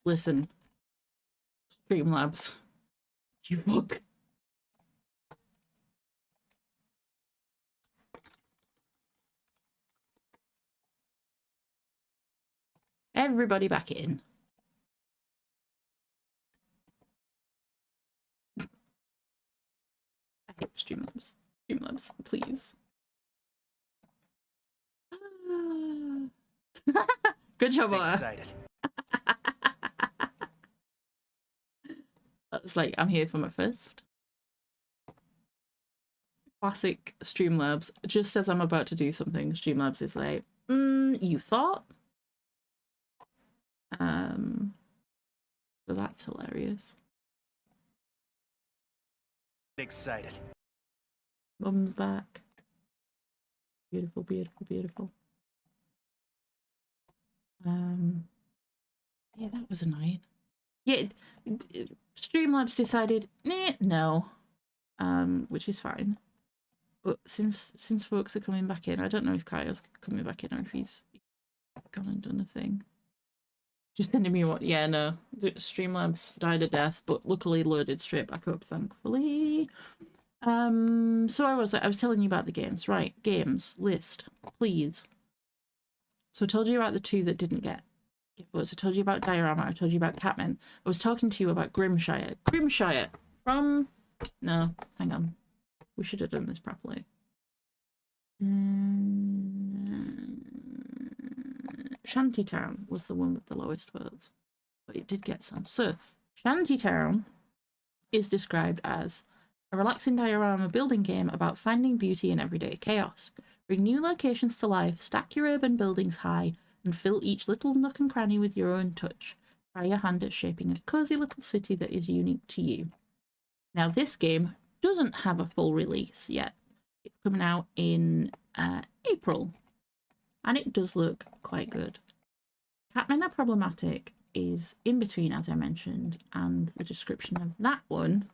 Listen. Streamlabs. You fuck. Everybody back in. I hate Streamlabs. Streamlabs, please. Good job, excited. That's like, I'm here for my first. Classic Streamlabs. Just as I'm about to do something, Streamlabs is like, you thought? So that's hilarious. Excited. Mum's back. Beautiful, beautiful, beautiful. Yeah, that was annoying. Yeah, Streamlabs decided, no, which is fine. But since folks are coming back in, I don't know if Kaio's coming back in or if he's gone and done a thing. Just sending me what? Yeah, no. Streamlabs died a death, but luckily loaded straight back up, thankfully. So I was telling you about the games. Right, games list, please. So I told you about the two that didn't get votes. I told you about Diorama. I told you about Catman. I was talking to you about Grimshire. Grimshire from... No, hang on. We should have done this properly. Shantytown was the one with the lowest votes, but it did get some. So, Shantytown is described as a relaxing diorama building game about finding beauty in everyday chaos. Bring new locations to life, stack your urban buildings high, and fill each little nook and cranny with your own touch. Try your hand at shaping a cozy little city that is unique to you. Now, this game doesn't have a full release yet. It's coming out in April. And it does look quite good. Catmen Are Problematic is in between, as I mentioned, and the description of that one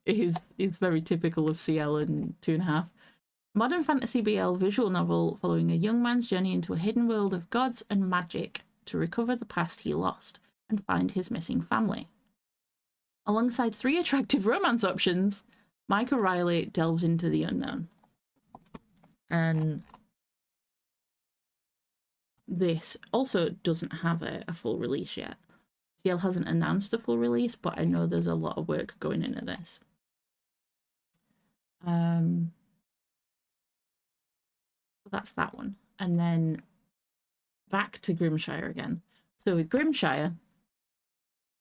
is very typical of CL and 2.5. Modern fantasy BL visual novel following a young man's journey into a hidden world of gods and magic to recover the past he lost and find his missing family. Alongside 3 attractive romance options, Mike O'Reilly delves into the unknown. And this also doesn't have a full release yet. CL hasn't announced a full release, but I know there's a lot of work going into this. That's that one. And then back to Grimshire again. So with Grimshire,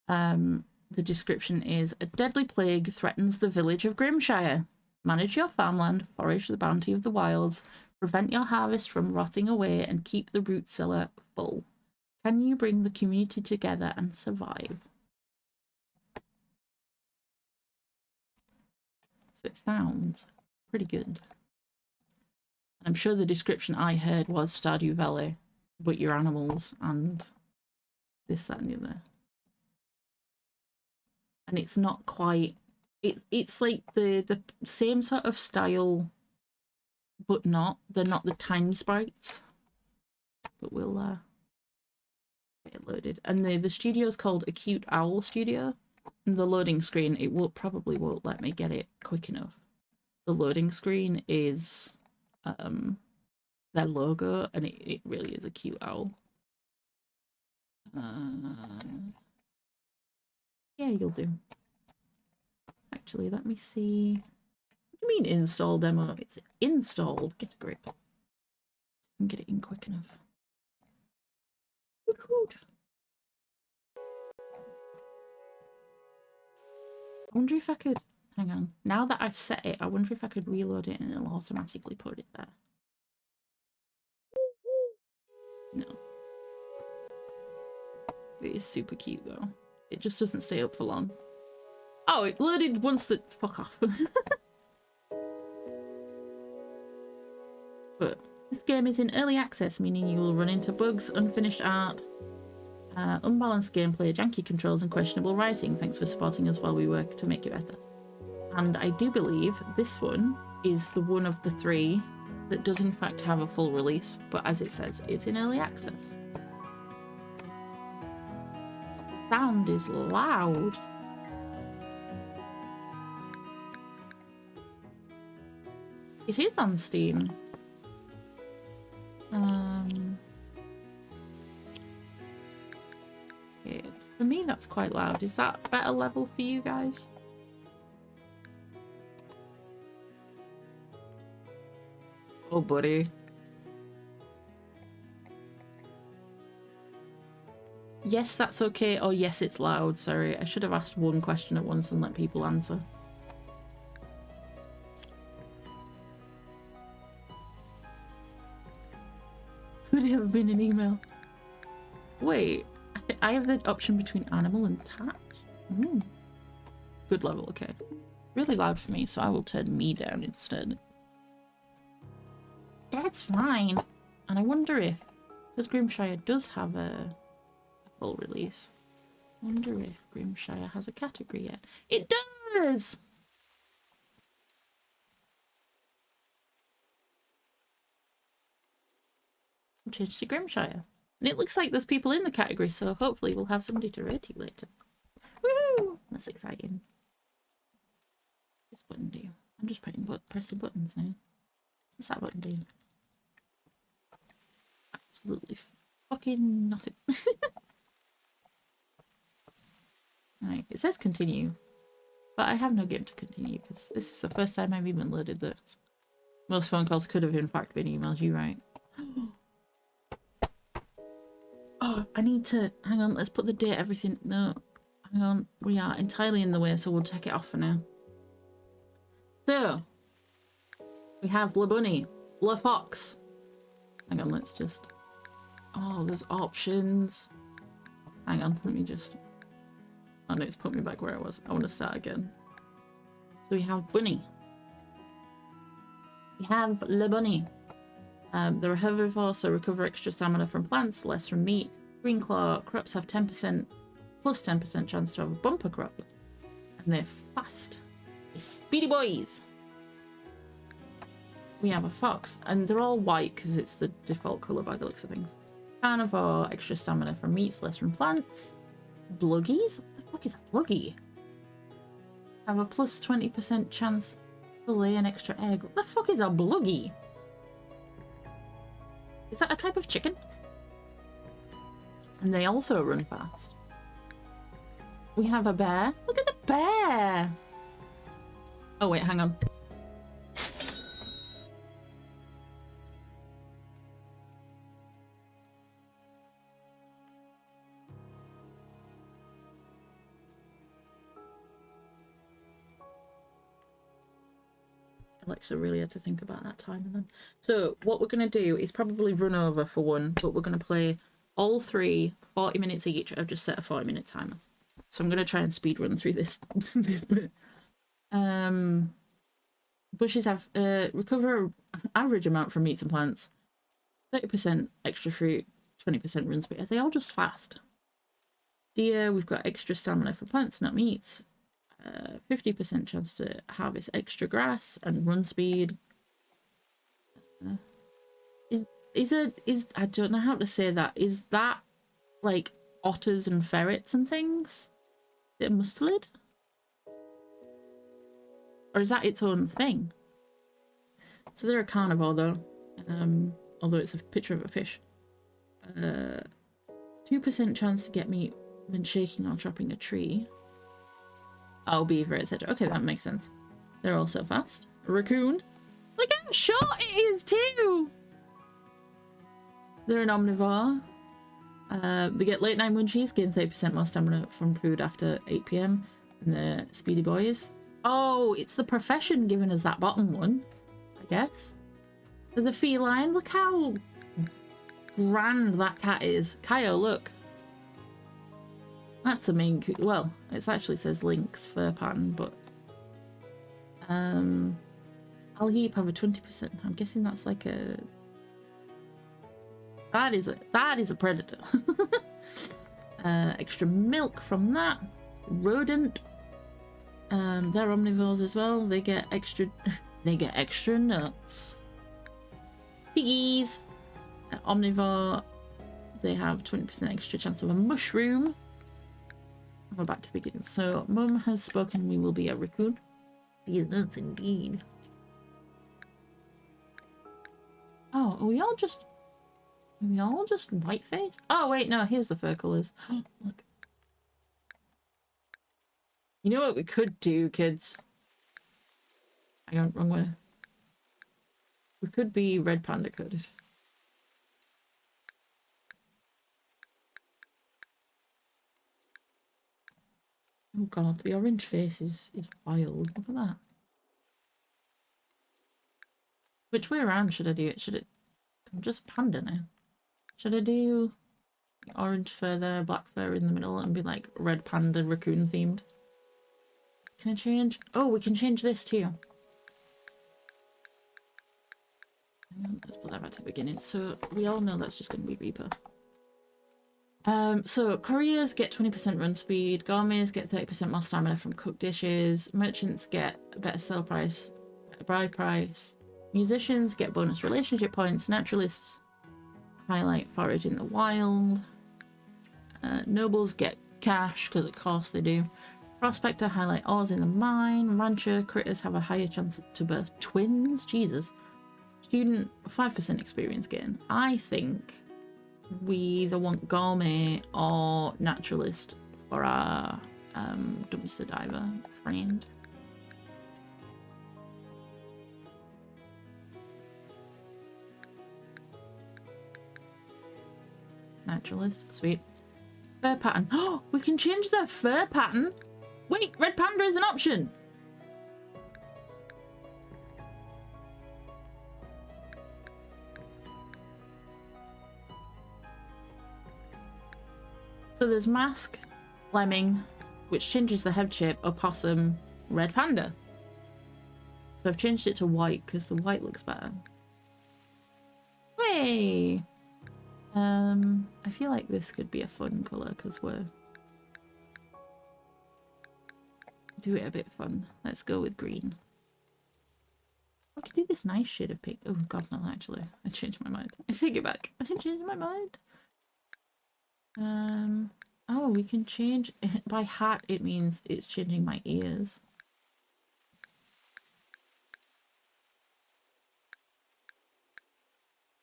the description is, a deadly plague threatens the village of Grimshire. Manage your farmland, forage the bounty of the wilds, prevent your harvest from rotting away, and keep the root cellar full. Can you bring the community together and survive? So it sounds pretty good. I'm sure the description I heard was Stardew Valley, but your animals and this, that, and the other. And it's not quite... It's like the same sort of style, but not. They're not the tiny sprites. But we'll get it loaded. And the studio's called Acute Owl Studio. And the loading screen, it probably won't let me get it quick enough. The loading screen is their logo, and it really is a cute owl. Yeah, you'll do. Actually, let me see. What do you mean install demo? It's installed. Get a grip. I can get it in quick enough. Hoot. I wonder if I could... Hang on. Now that I've set it, I wonder if I could reload it and it'll automatically put it there. No. It is super cute though. It just doesn't stay up for long. Oh, it loaded once the... Fuck off. But this game is in early access, meaning you will run into bugs, unfinished art, unbalanced gameplay, janky controls, and questionable writing. Thanks for supporting us while we work to make it better. And I do believe this one is the one of the 3 that does in fact have a full release, but as it says, it's in early access. sound is loud. It is on Steam. Okay. For me, that's quite loud. Is that a better level for you guys? Oh, buddy. Yes, that's okay. Oh, yes, it's loud. Sorry, I should have asked one question at once and let people answer. Could it have been an email? Wait, I have the option between animal and tax. Good level, okay. Really loud for me, so I will turn me down instead. That's fine. And I wonder if, because Grimshire does have a full release, I wonder if Grimshire has a category yet. It does! I'll change to Grimshire. And it looks like there's people in the category, so hopefully we'll have somebody to rate you later. Woohoo! That's exciting. What's this button do? I'm just pressing buttons now. What's that button do? Absolutely fucking nothing. Right, it says continue, but I have no game to continue because this is the first time I've even loaded this. Most phone calls could have in fact been emails, you right. Oh, I need to, hang on, let's put the date, everything, no, hang on, we are entirely in the way, so we'll take it off for now. So, we have La Bunny, La Fox. Hang on, let's just, oh, there's options. Hang on, let me just, oh no, it's put me back where I was. I want to start again. So we have Bunny. We have La Bunny. They're a herbivore, so recover extra stamina from plants, less from meat. Green claw crops have 10%, plus 10% chance to have a bumper crop. And they're fast. They're speedy boys. We have a fox, and they're all white because it's the default colour by the looks of things. Carnivore, extra stamina from meats, less from plants. Bluggies? What the fuck is a bluggy? Have a plus 20% chance to lay an extra egg. What the fuck is a bluggy? Is that a type of chicken? And they also run fast. We have a bear. Look at the bear! Oh wait, hang on. Alexa really had to think about that time then. So what we're going to do is probably run over for one, but we're going to play all three 40 minutes each. I've just set a 40-minute timer. So I'm going to try and speed run through this, this bit. Bushes have recover average amount from meats and plants. 30% extra fruit, 20% run speed. Are they all just fast? Deer, we've got extra stamina for plants, not meats. 50% chance to harvest extra grass and run speed. Is I don't know how to say that. Is that like otters and ferrets and things? Is it a mustelid? Or is that its own thing? So they're a carnivore though. Although it's a picture of a fish. 2% chance to get meat when shaking or chopping a tree. Oh, beaver, etc. Okay, that makes sense. They're also fast. A raccoon. Look how short it is too! They're an omnivore. They get late night munchies, gain 30% more stamina from food after 8 PM. And they're speedy boys. Oh, it's the profession giving us that bottom one, I guess. There's a feline. Look how grand that cat is. Kaio, look. That's a main, well, it actually says lynx fur pattern, but I'll heap have a 20%. I'm guessing that's like a that is a predator. Extra milk from that. Rodent. They're omnivores as well. They get extra nuts. Piggies. Omnivore. They have 20% extra chance of a mushroom. We're back to the beginning. So, Mum has spoken. We will be a raccoon. He is not indeed. Oh, are we all just white-faced? Oh, wait, no, here's the fur colours. Look. You know what we could do, kids? Hang on, wrong way. We could be red panda coded. Oh god, the orange face is wild. Look at that. Which way around should I do it? Should it... I'm just panda now. Should I do orange fur there, black fur in the middle, and be like red panda raccoon themed? Can I change? Oh, we can change this too. Let's put that back to the beginning. So we all know that's just going to be Reaper. So couriers get 20% run speed, gourmets get 30% more stamina from cooked dishes, merchants get a better sell price, better buy price, musicians get bonus relationship points, naturalists highlight forage in the wild, nobles get cash, because of course they do, prospector highlight ores in the mine, rancher critters have a higher chance to birth twins, Jesus, student 5% experience gain. I think we either want gourmet or naturalist for our dumpster diver friend. Naturalist, sweet. Fur pattern. Oh, we can change their fur pattern. Wait, red panda is an option. So there's mask, lemming, which changes the head shape, opossum, red panda. So I've changed it to white because the white looks better. Hey! I feel like this could be a fun colour because we're... do it a bit fun. Let's go with green. I could do this nice shade of pink. Oh god, no, actually. I changed my mind. I take it back. I changed my mind. Oh, we can change... by hat, it means it's changing my ears.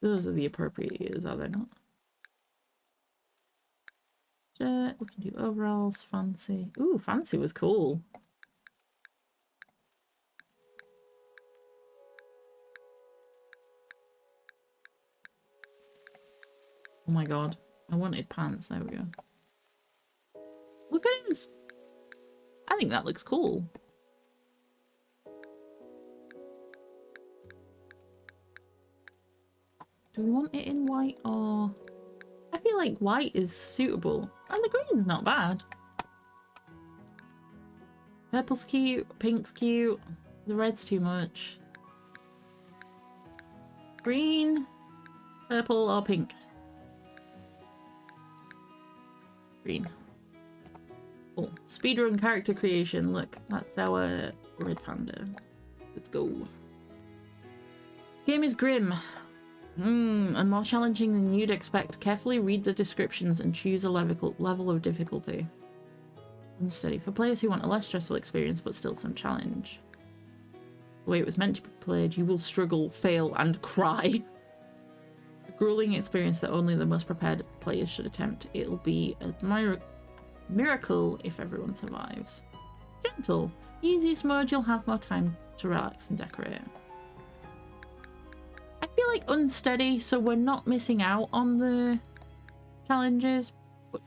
Those are the appropriate ears, are they not? Shirt, we can do overalls, fancy. Ooh, fancy was cool. Oh my god. I wanted pants. There we go. Look at his. I think that looks cool. Do we want it in white or... I feel like white is suitable. And the green's not bad. Purple's cute. Pink's cute. The red's too much. Green, purple or pink? Green. Cool. Speedrun character creation. Look, that's our red panda. Let's go. Game is grim. And more challenging than you'd expect. Carefully read the descriptions and choose a level of difficulty. Unsteady. For players who want a less stressful experience but still some challenge. The way it was meant to be played, you will struggle, fail, and cry. A grueling experience that only the most prepared players should attempt. It'll be a miracle if everyone survives. Gentle. Easiest mode, you'll have more time to relax and decorate. I feel like unsteady, so we're not missing out on the challenges, but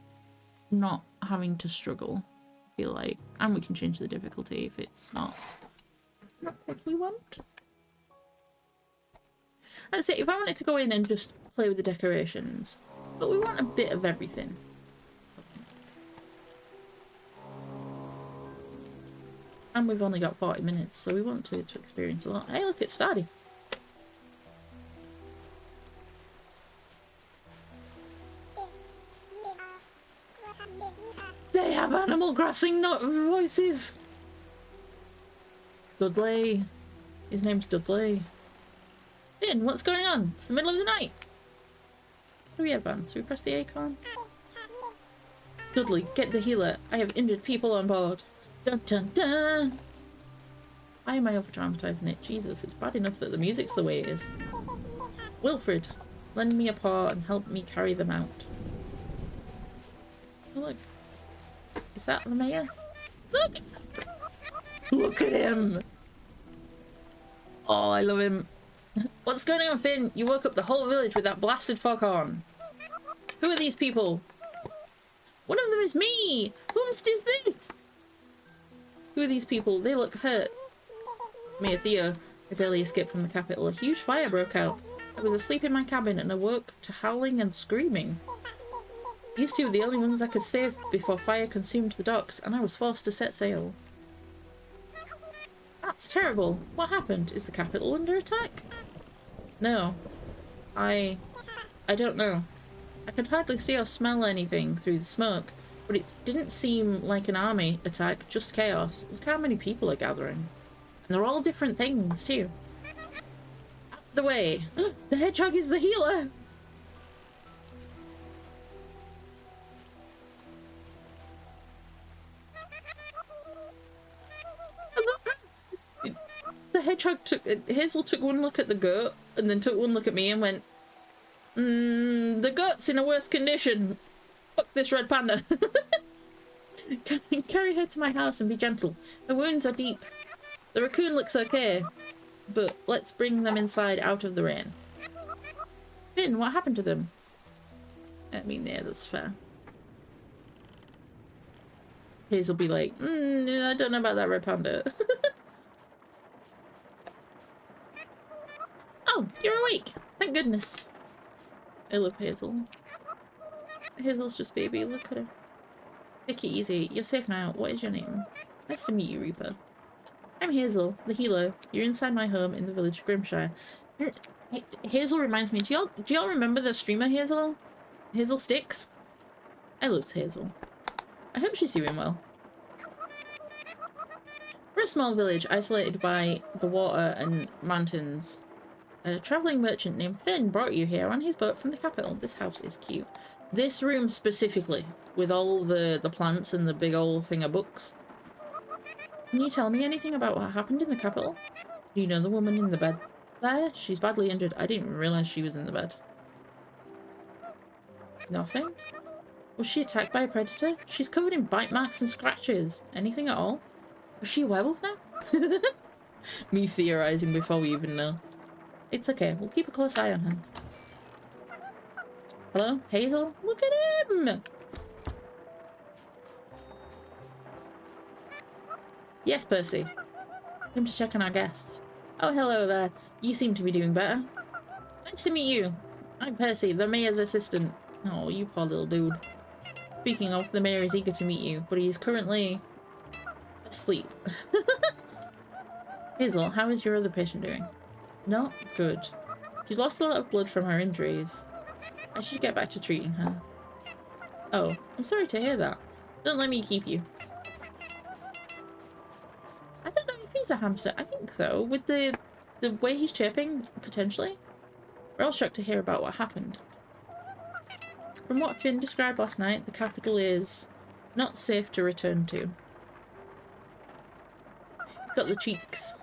not having to struggle. I feel like, and we can change the difficulty if it's not what we want. That's it. If I wanted to go in and just play with the decorations, but we want a bit of everything. And we've only got 40 minutes, so we want to experience a lot. Hey, look, it's Stardy. They have Animal Crossing voices. Dudley. His name's Dudley. Finn, what's going on? It's the middle of the night. How do we advance? Do we press the acorn? Dudley, get the healer. I have injured people on board. Dun dun dun! Why am I over-dramatising it? Jesus, it's bad enough that the music's the way it is. Wilfred, lend me a paw and help me carry them out. Oh, look. Is that the mayor? Look! Look at him! Oh, I love him. What's going on, Finn? You woke up the whole village with that blasted foghorn. Who are these people? One of them is me! Whomst is this? Who are these people? They look hurt. Mayor Theo, I barely escaped from the capital. A huge fire broke out. I was asleep in my cabin and awoke to howling and screaming. These two were the only ones I could save before fire consumed the docks, and I was forced to set sail. That's terrible. What happened? Is the capital under attack? No. I don't know. I could hardly see or smell anything through the smoke, but it didn't seem like an army attack, just chaos. Look how many people are gathering. And they're all different things, too. Out of the way. The hedgehog is the healer! The hedgehog took... Hazel took one look at the goat, and then took one look at me and went, the goat's in a worse condition. Fuck this red panda. Carry her to my house and be gentle. Her wounds are deep. The raccoon looks okay, but let's bring them inside out of the rain. Finn, what happened to them? I mean, yeah, that's fair. Hazel will be like, I don't know about that red panda. Oh, you're awake. Thank goodness. I love Hazel. Hazel's just baby, look at her. Take it easy. You're safe now. What is your name? Nice to meet you, Reaper. I'm Hazel, the healer. You're inside my home in the village of Grimshire. Hazel reminds me, do y'all remember the streamer Hazel? Hazel Sticks? I loved Hazel. I hope she's doing well. We're a small village isolated by the water and mountains. A travelling merchant named Finn brought you here on his boat from the capital. This house is cute. This room specifically, with all the plants and the big old thing of books. Can you tell me anything about what happened in the capital? Do you know the woman in the bed there? She's badly injured. I didn't realise she was in the bed. Nothing? Was she attacked by a predator? She's covered in bite marks and scratches. Anything at all? Was she a werewolf now? Me theorising before we even know. It's okay. We'll keep a close eye on her. Hello? Hazel? Look at him! Yes, Percy. Come to check on our guests. Oh, hello there. You seem to be doing better. Nice to meet you. I'm Percy, the mayor's assistant. Oh, you poor little dude. Speaking of, the mayor is eager to meet you, but he is currently asleep. Hazel, how is your other patient doing? Not good. She's lost a lot of blood from her injuries. I should get back to treating her. Oh, I'm sorry to hear that. Don't let me keep you. I don't know if he's a hamster. I think so. With the way he's chirping, potentially. We're all shocked to hear about what happened. From what Finn described last night, the capital is not safe to return to. He's got the cheeks.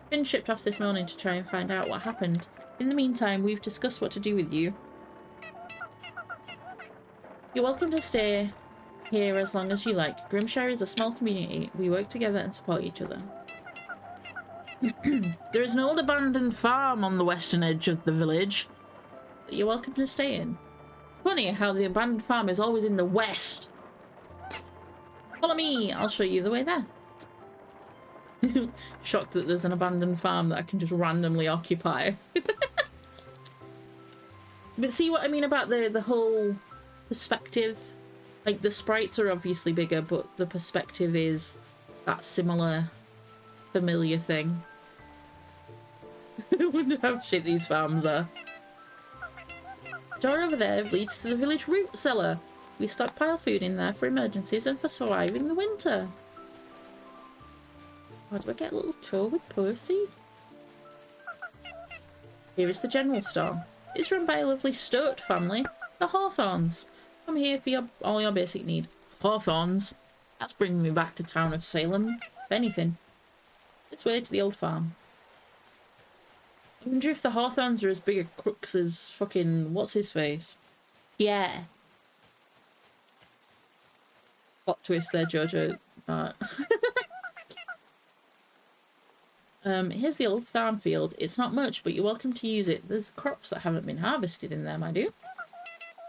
Finn shipped off this morning to try and find out what happened. In the meantime, we've discussed what to do with you. You're welcome to stay here as long as you like. Grimshire is a small community. We work together and support each other. There is an old abandoned farm on the western edge of the village that you're welcome to stay in. It's funny how the abandoned farm is always in the west. Follow me, I'll show you the way there. Shocked that there's an abandoned farm that I can just randomly occupy. But see what I mean about the whole perspective? Like, the sprites are obviously bigger, but the perspective is that similar, familiar thing. I wonder how shit these farms are. Door over there leads to the village root cellar. We stockpile food in there for emergencies and for surviving the winter. Oh, do I get a little tour with Percy? Here is the general store. It's run by a lovely Sturt family, the Hawthorns. I'm here for all your basic need. Hawthorns. That's bringing me back to town of Salem. If anything. This way to the old farm. I wonder if the Hawthorns are as big a crooks as fucking what's-his-face. Yeah. Plot twist there, Jojo. Here's the old farm field. It's not much, but you're welcome to use it. There's crops that haven't been harvested in there, my dude.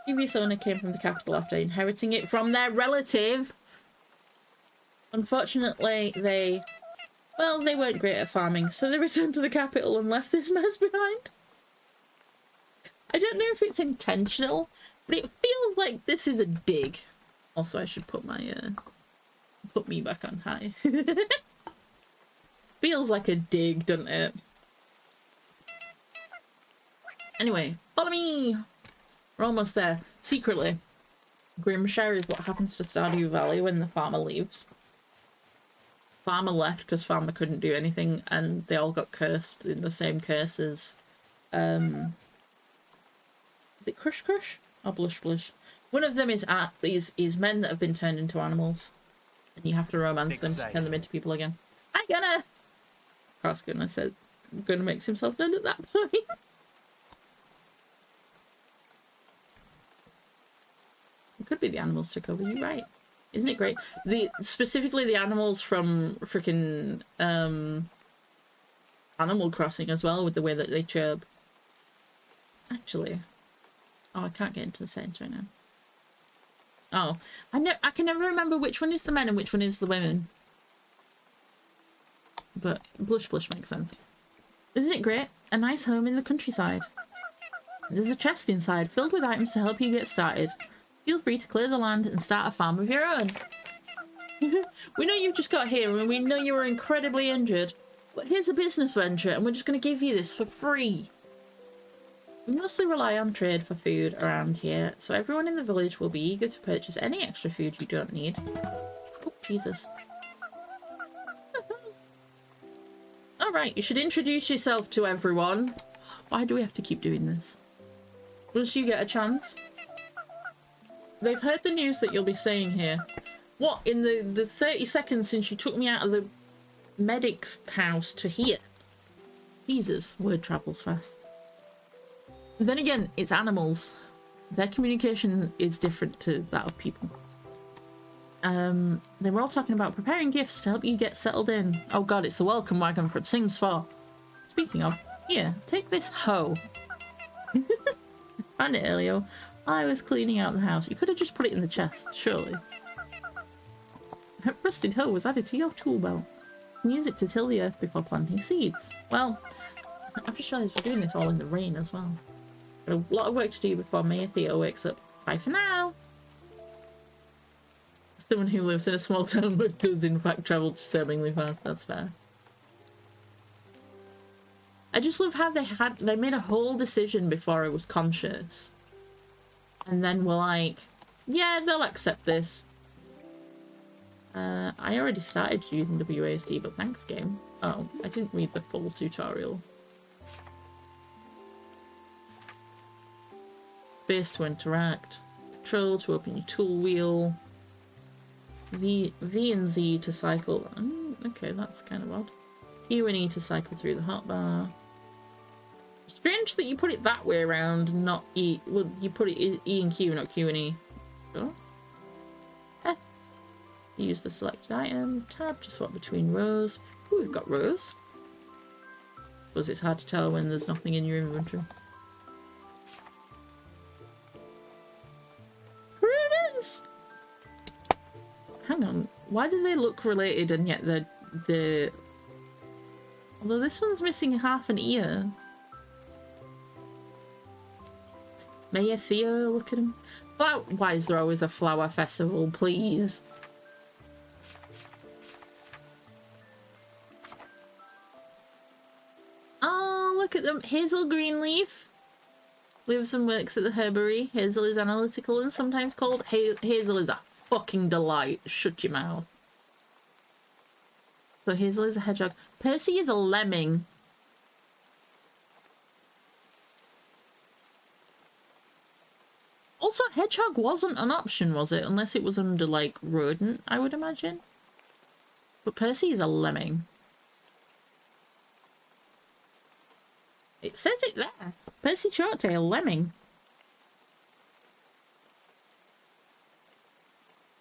Previous owner came from the capital after inheriting it from their relative. Unfortunately, they weren't great at farming, so they returned to the capital and left this mess behind. I don't know if it's intentional, but it feels like this is a dig. Also, I should put my, put me back on high. Feels like a dig, doesn't it? Anyway, follow me! We're almost there. Secretly, Grimshire is what happens to Stardew Valley when the farmer leaves. Farmer left because farmer couldn't do anything, and they all got cursed in the same curse as, is it Crush Crush? Or Blush Blush? One of them is men that have been turned into animals, and you have to romance them to turn them into people again. Hi, Gunner! Of course, Gunner said Gunner makes himself known at that point. It could be the animals took over, you're right. Isn't it great? Specifically the animals from freaking Animal Crossing as well, with the way that they chirp. Actually, oh, I can't get into the settings right now. Oh, I can never remember which one is the men and which one is the women. But Blush Blush makes sense. Isn't it great? A nice home in the countryside. There's a chest inside filled with items to help you get started. Feel free to clear the land and start a farm of your own. We know you've just got here and we know you were incredibly injured. But here's a business venture and we're just going to give you this for free. We mostly rely on trade for food around here, so everyone in the village will be eager to purchase any extra food you don't need. Oh, Jesus. Alright, you should introduce yourself to everyone. Why do we have to keep doing this? Once you get a chance. They've heard the news that you'll be staying here. What, in the 30 seconds since you took me out of the medic's house to here? Jesus, word travels fast. But then again, it's animals. Their communication is different to that of people. They were all talking about preparing gifts to help you get settled in. Oh god, it's the welcome wagon from Sims 4. Speaking of, here, take this hoe. Found it earlier. I was cleaning out the house. You could have just put it in the chest, surely. A rusted hoe was added to your tool belt. Use it to till the earth before planting seeds. Well, I've just realised we're doing this all in the rain as well. Got a lot of work to do before Mayor Theo wakes up. Bye for now! Someone who lives in a small town but does in fact travel disturbingly fast. That's fair. I just love how they made a whole decision before I was conscious. And then we're like, yeah, they'll accept this. I already started using WASD, but thanks, game. Oh, I didn't read the full tutorial. Space to interact. Control to open your tool wheel. V and Z to cycle. Okay, that's kind of odd. Q and E to cycle through the hotbar. Strange that you put it that way around, not E. Well, you put it E and Q, not Q and E. Sure. F. Use the selected item. Tab to swap between rows. Ooh, we've got rows. Because it's hard to tell when there's nothing in your inventory. Prudence! Hang on. Why do they look related and yet they're... Although this one's missing half an ear. Mayor Theo, look at him. Why is there always a flower festival, please? Oh, look at them. Hazel Greenleaf lives and works at the herbery. Hazel is analytical and sometimes called Hazel is a fucking delight. Shut your mouth. So Hazel is a hedgehog. Percy is a lemming. Also, hedgehog wasn't an option, was it? Unless it was under, like, rodent, I would imagine. But Percy is a lemming. It says it there. Percy Shorttail, lemming.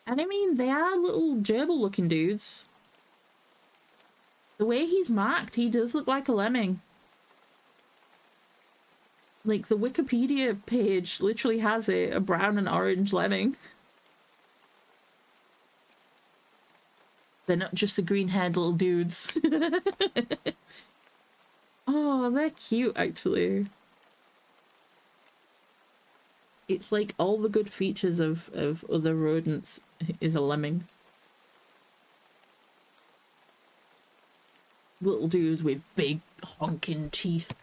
And I mean, they are little gerbil-looking dudes. The way he's marked, he does look like a lemming. Like, the Wikipedia page literally has it, a brown and orange lemming. They're not just the green-haired little dudes. Oh, they're cute, actually. It's like all the good features of other rodents is a lemming. Little dudes with big honking teeth.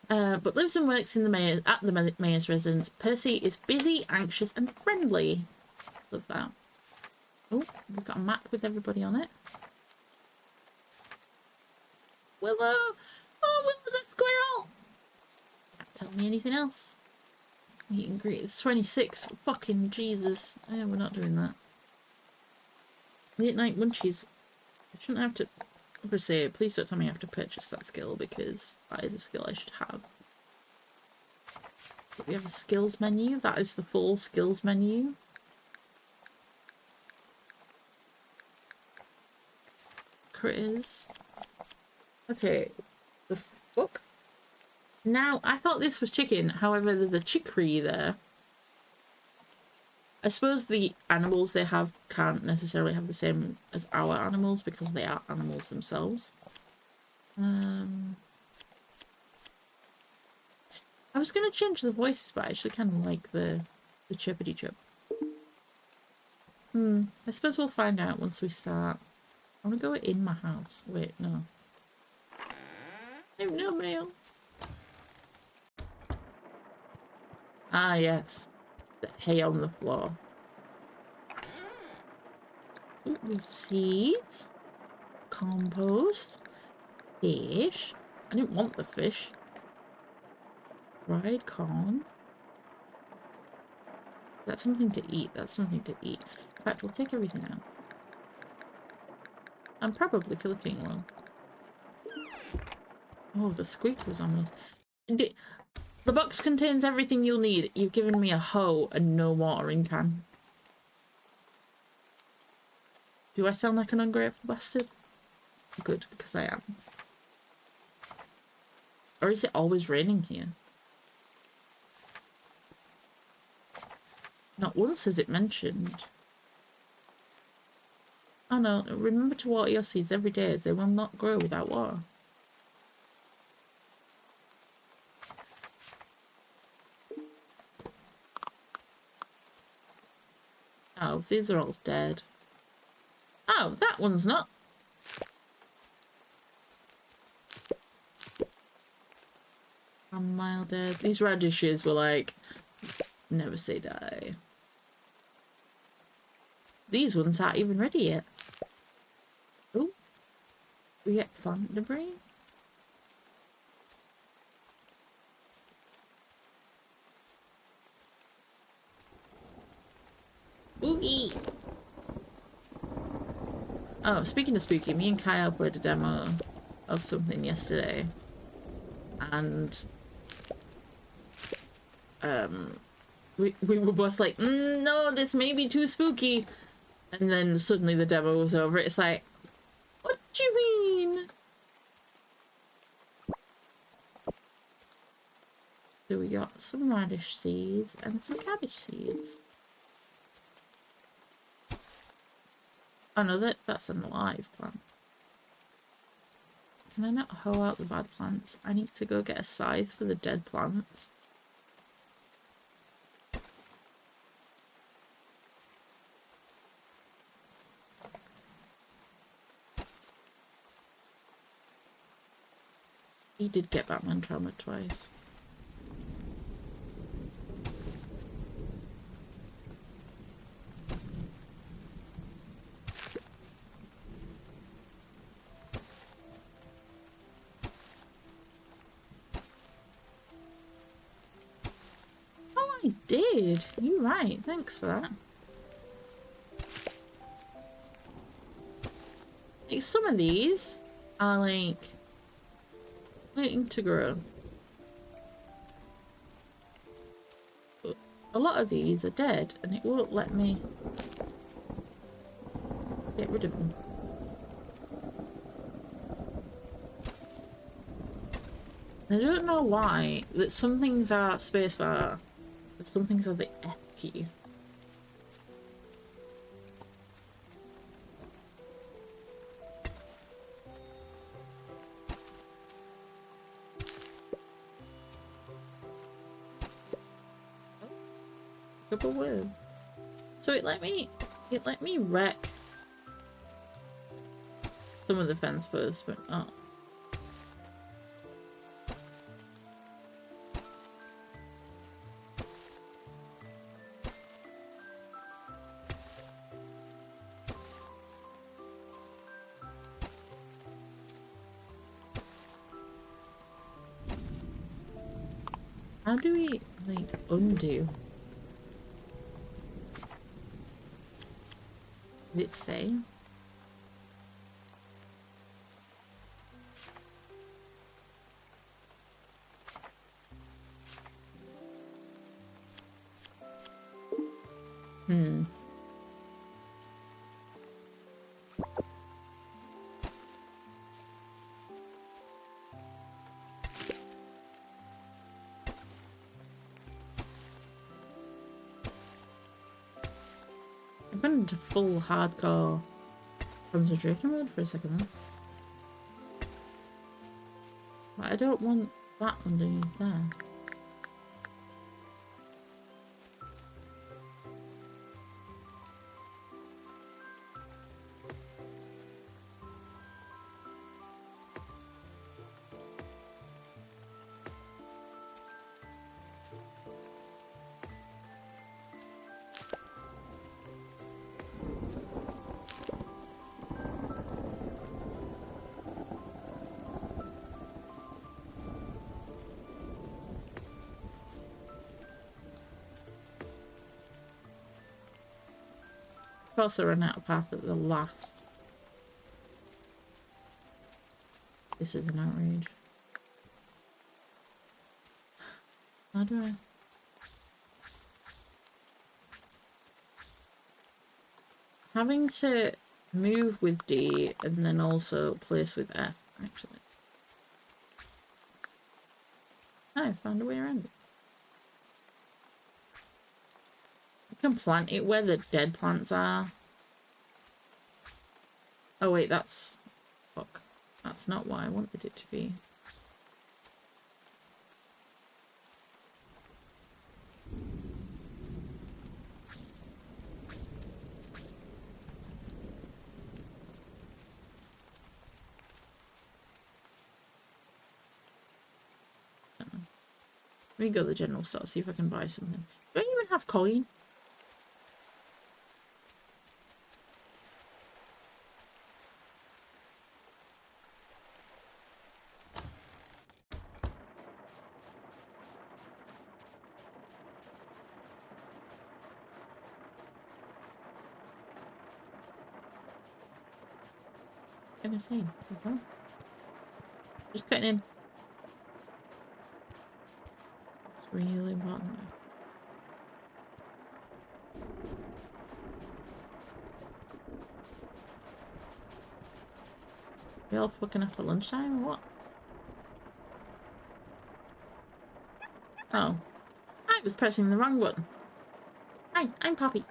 But lives and works in the mayor's residence. Percy is busy, anxious, and friendly. Love that. Oh, we've got a map with everybody on it. Willow! Oh, Willow the squirrel! Can't tell me anything else. Meet and greet. It's 26. Fucking Jesus. Yeah, we're not doing that. Late night munchies. I shouldn't have to... I'm gonna say, please don't tell me I have to purchase that skill, because that is a skill I should have. But we have a skills menu. That is the full skills menu. Critters. Okay. The fuck? Now, I thought this was chicken. However, there's a chicory there. I suppose the animals they have can't necessarily have the same as our animals because they are animals themselves. I was going to change the voices, but I actually kind of like the chirpity chirp. I suppose we'll find out once we start. I want to go in my house. Wait, no. I have no mail. Ah, yes. The hay on the floor. Ooh, we have seeds. Compost. Fish. I didn't want the fish. Dried corn. That's something to eat. That's something to eat. In fact, we'll take everything out. I'm probably clicking wrong. Oh, the squeak was on us. The box contains everything you'll need. You've given me a hoe and no watering can. Do I sound like an ungrateful bastard? Good, because I am. Or is it always raining here? Not once is it mentioned. Oh no, remember to water your seeds every day as they will not grow without water. Oh, these are all dead. Oh, that one's not. A mile dead. These radishes were like, never say die. These ones aren't even ready yet. Oh, we get plant debris. Spooky! Oh, speaking of spooky, me and Kyle played a demo of something yesterday. And we were both like, no, this may be too spooky. And then suddenly the demo was over. It's like, what do you mean? So we got some radish seeds and some cabbage seeds. Oh no, that's an alive plant. Can I not hoe out the bad plants? I need to go get a scythe for the dead plants. He did get Batman trauma twice. I did. You're right. Thanks for that. Like, some of these are like waiting to grow. But a lot of these are dead and it won't let me get rid of them. I don't know why that some things are spacebar, but some things are the F key. Couple word. So it let me wreck some of the fence first, but oh. How do we, like, undo? Did it say? I went into full hardcore concentration mode for a second there. But I don't want that underneath there. I've also run out of path at the last. This is an outrage. How do I? Having to move with D and then also place with F, actually. Oh, I found a way around it. I can plant it where the dead plants are. Oh wait, that's... Fuck. That's not what I wanted it to be. Let me go to the general store, see if I can buy something. Do I even have coin? What can I say? Okay. Just cutting in. It's really important. We all fucking up at lunchtime or what? Oh. I was pressing the wrong button. Hi, I'm Poppy.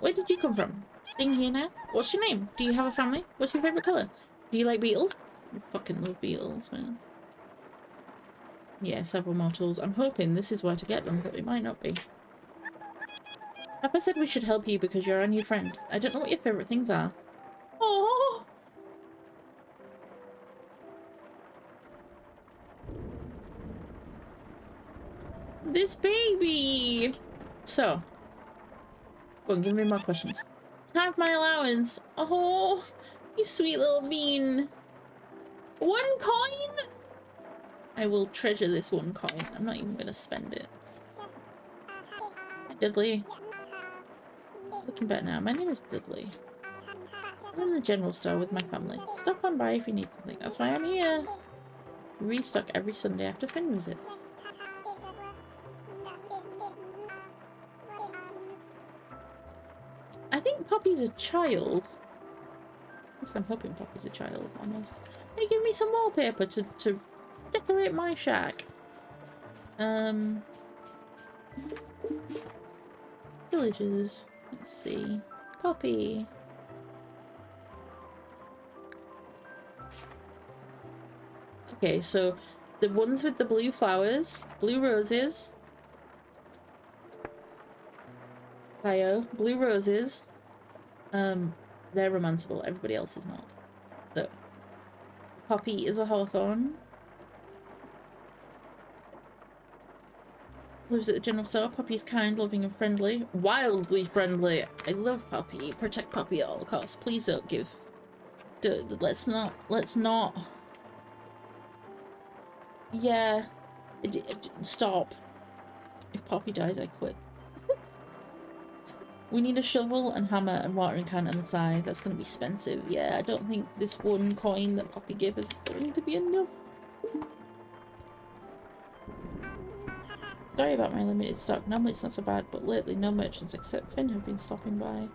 Where did you come from? Staying here now? What's your name? Do you have a family? What's your favourite colour? Do you like beetles? I fucking love beetles, man. Yeah, several more tools. I'm hoping this is where to get them, but it might not be. Papa said we should help you because you're our new friend. I don't know what your favourite things are. Oh. This baby! So. Go on, give me more questions. Can I have my allowance? Oh, you sweet little bean. 1 coin? I will treasure this 1 coin. I'm not even going to spend it. Dudley. Looking better now. My name is Dudley. I'm in the general store with my family. Stop on by if you need something. That's why I'm here. We restock every Sunday after Finn visits. I think Poppy's a child. At least I'm hoping Poppy's a child, almost. Hey, give me some wallpaper to decorate my shack. Villages. Let's see. Poppy. Okay, so the ones with the blue flowers, blue roses. Bio, blue roses. They're romanceable. Everybody else is not. So, Poppy is a hawthorn. Lives at the general store. Poppy is kind, loving, and friendly. Wildly friendly. I love Poppy. Protect Poppy at all costs. Please don't give. Let's not. Yeah. Stop. If Poppy dies, I quit. We need a shovel and hammer and watering can on the side. That's going to be expensive. Yeah, I don't think this one coin that Poppy gave us is going to be enough. Sorry about my limited stock. Normally it's not so bad, but lately no merchants except Finn have been stopping by.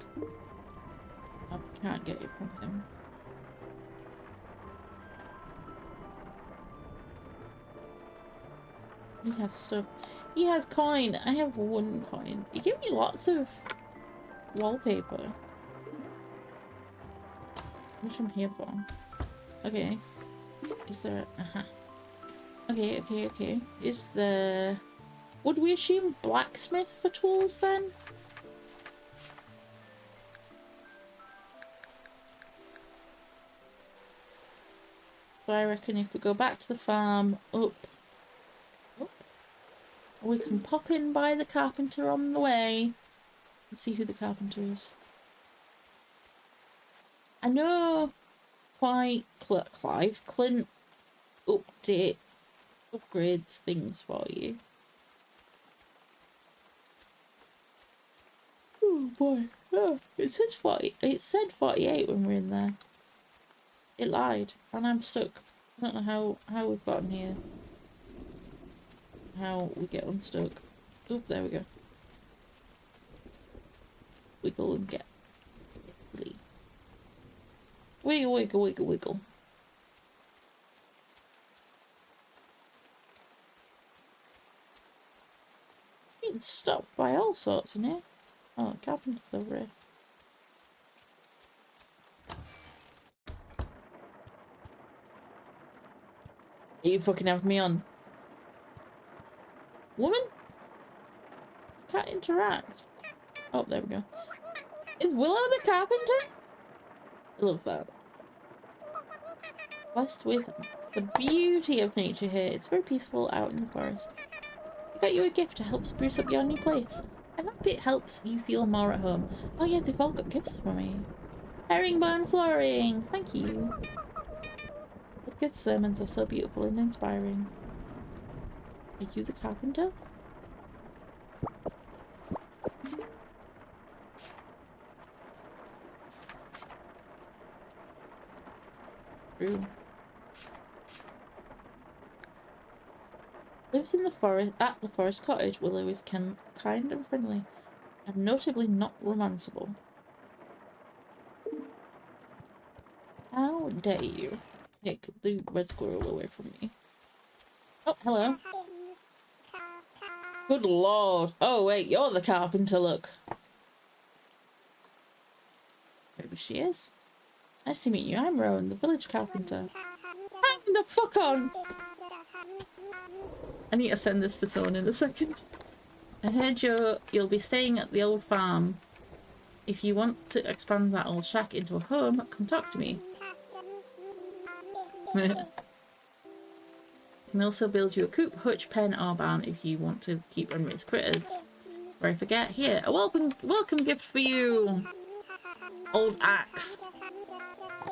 I can't get it from him. He has stuff. He has coin. I have one coin. He gave me lots of wallpaper. Which I'm here for. Okay. Is there... Okay. Is there... Would we assume blacksmith for tools then? So I reckon if we go back to the farm, up, we can pop in by the carpenter on the way and see who the carpenter is. I know Clint upgrades things for you. Oh boy. Oh, it says 40. It said 48 when we were in there. It lied, and I'm stuck. I don't know how we've gotten here. How we get unstuck. Oop, there we go. Wiggle and get. Easily. Wiggle, wiggle, wiggle, wiggle. Getting stopped by all sorts in here. Oh, the carpenter's over here. Are you fucking having me on? Woman? Can't interact. Oh, there we go. Is Willow the carpenter? I love that. Blessed with the beauty of nature here. It's very peaceful out in the forest. I got you a gift to help spruce up your new place. I hope it helps you feel more at home. Oh yeah, they've all got gifts for me. Herringbone flooring! Thank you. The good sermons are so beautiful and inspiring. Are you the carpenter? True. Lives in the forest at the forest cottage. Willow is kind and friendly, and notably not romanceable. How dare you take the red squirrel away from me? Oh, hello. Good lord. Oh wait, you're the carpenter, look. Maybe she is. Nice to meet you. I'm Rowan, the village carpenter. Hang the fuck on! I need to send this to someone in a second. I heard you'll be staying at the old farm. If you want to expand that old shack into a home, come talk to me. I can also build you a coop, hutch, pen, or barn if you want to keep and raise critters. Before I forget, here, a welcome gift for you! Old axe.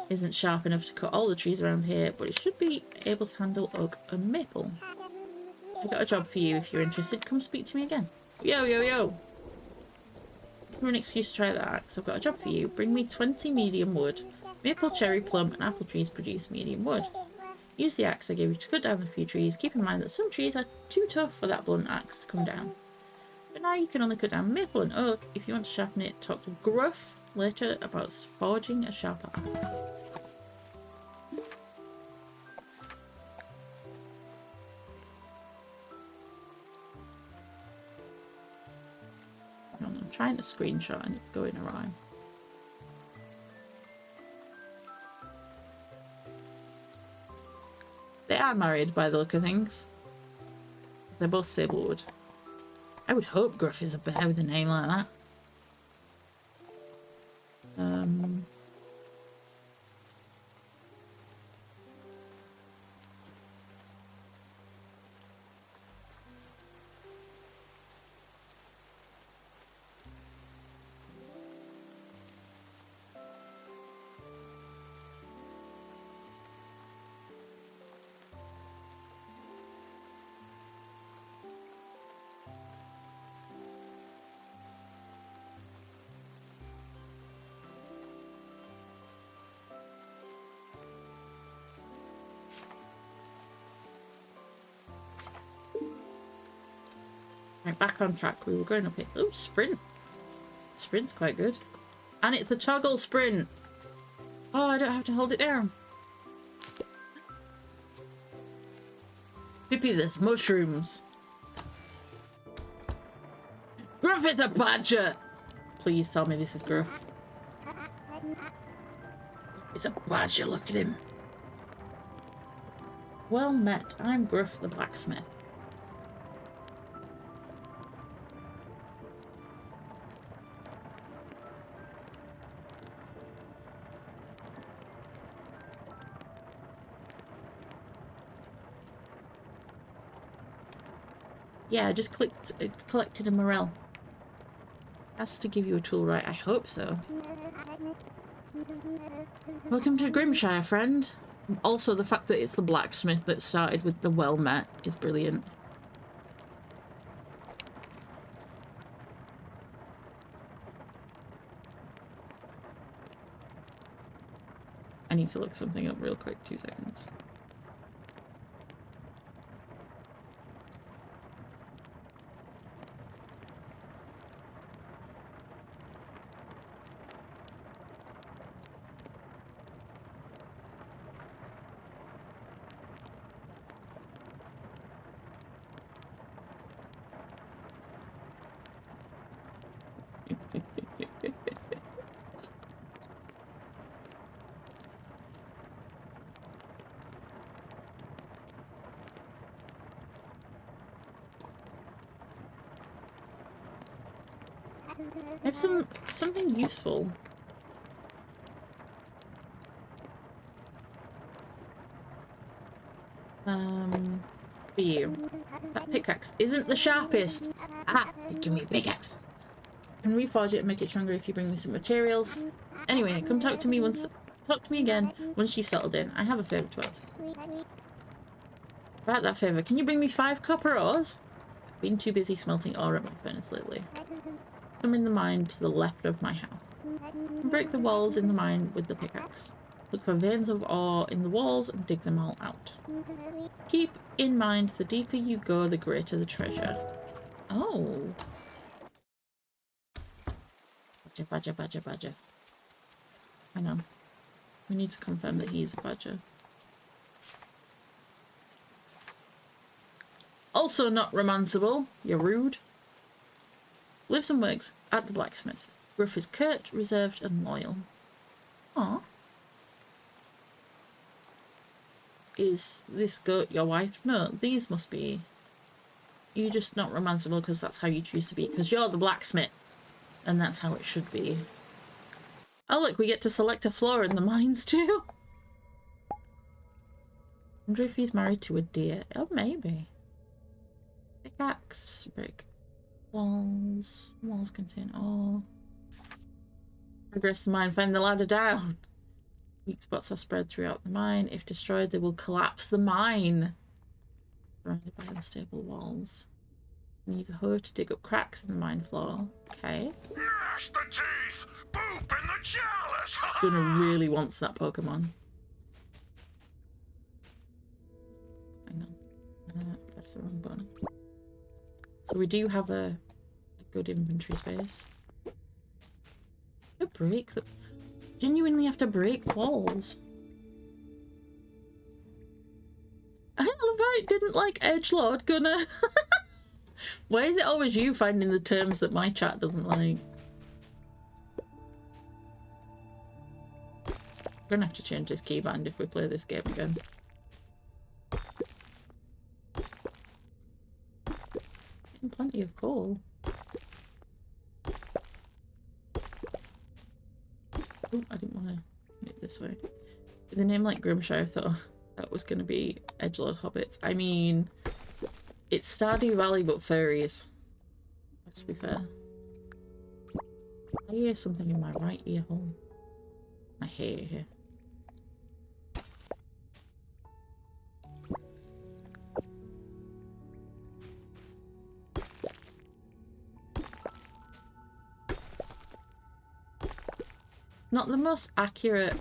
Isn't sharp enough to cut all the trees around here, but it should be able to handle oak and maple. I got a job for you. If you're interested, come speak to me again. Yo, yo, yo! for an excuse to try the axe, I've got a job for you. Bring me 20 medium wood. Maple, cherry, plum, and apple trees produce medium wood. Use the axe I gave you to cut down a few trees. Keep in mind that some trees are too tough for that blunt axe to come down. But now you can only cut down maple and oak. If you want to sharpen it, talk to Gruff later about forging a sharper axe. I'm trying to screenshot and it's going awry. They are married by the look of things. They're both sablewood. I would hope Gruff is a bear with a name like that. Right, back on track. We were going up here. Oh, sprint. Sprint's quite good. And it's a toggle sprint. Oh, I don't have to hold it down. Pippi, there's mushrooms. Gruff is a badger. Please tell me this is Gruff. It's a badger, look at him. Well met. I'm Gruff the blacksmith. Yeah, I just collected a morel. Has to give you a tool, right? I hope so. Welcome to Grimshire, friend. Also, the fact that it's the blacksmith that started with the well met is brilliant. I need to look something up real quick, 2 seconds. I have something useful. For you. That pickaxe isn't the sharpest. Ah, give me a pickaxe. I can reforge it and make it stronger if you bring me some materials. Anyway, come talk to me again once you've settled in. I have a favour to ask. About that favour, can you bring me 5 copper ores? I've been too busy smelting ore at my furnace lately. I'm in the mine to the left of my house. Break the walls in the mine with the pickaxe. Look for veins of ore in the walls and dig them all out. Keep in mind, the deeper you go, the greater the treasure. Oh. Badger, badger, badger, badger. I know. We need to confirm that he's a badger. Also not romanceable. You're rude. Lives and works at the blacksmith. Gruff is curt, reserved, and loyal. Aww. Is this goat your wife? No, these must be. You're just not romanceable because that's how you choose to be. Because you're the blacksmith. And that's how it should be. Oh look, we get to select a floor in the mines too. I wonder if he's married to a deer. Oh, maybe. Pickaxe, brick. Walls contain ore. Progress the mine, find the ladder down. Weak spots are spread throughout the mine. If destroyed, they will collapse the mine. Surrounded by unstable walls. Use a hoe to dig up cracks in the mine floor. Okay. Gnash the teeth! Boop in the chalice! Gunnar really wants that Pokemon. Hang on. Press the wrong button. So we do have a good inventory space. Genuinely have to break walls. I love how it didn't like edgelord, Gunnar. Why is it always you finding the terms that my chat doesn't like? I'm gonna have to change this keybind if we play this game again. Getting plenty of coal. Oh, I didn't want to do it this way. With a name like Grimshire, I thought that was going to be edgelord hobbits. I mean, it's Stardew Valley but furries. Let's be fair. I hear something in my right ear hole. I hear. Not the most accurate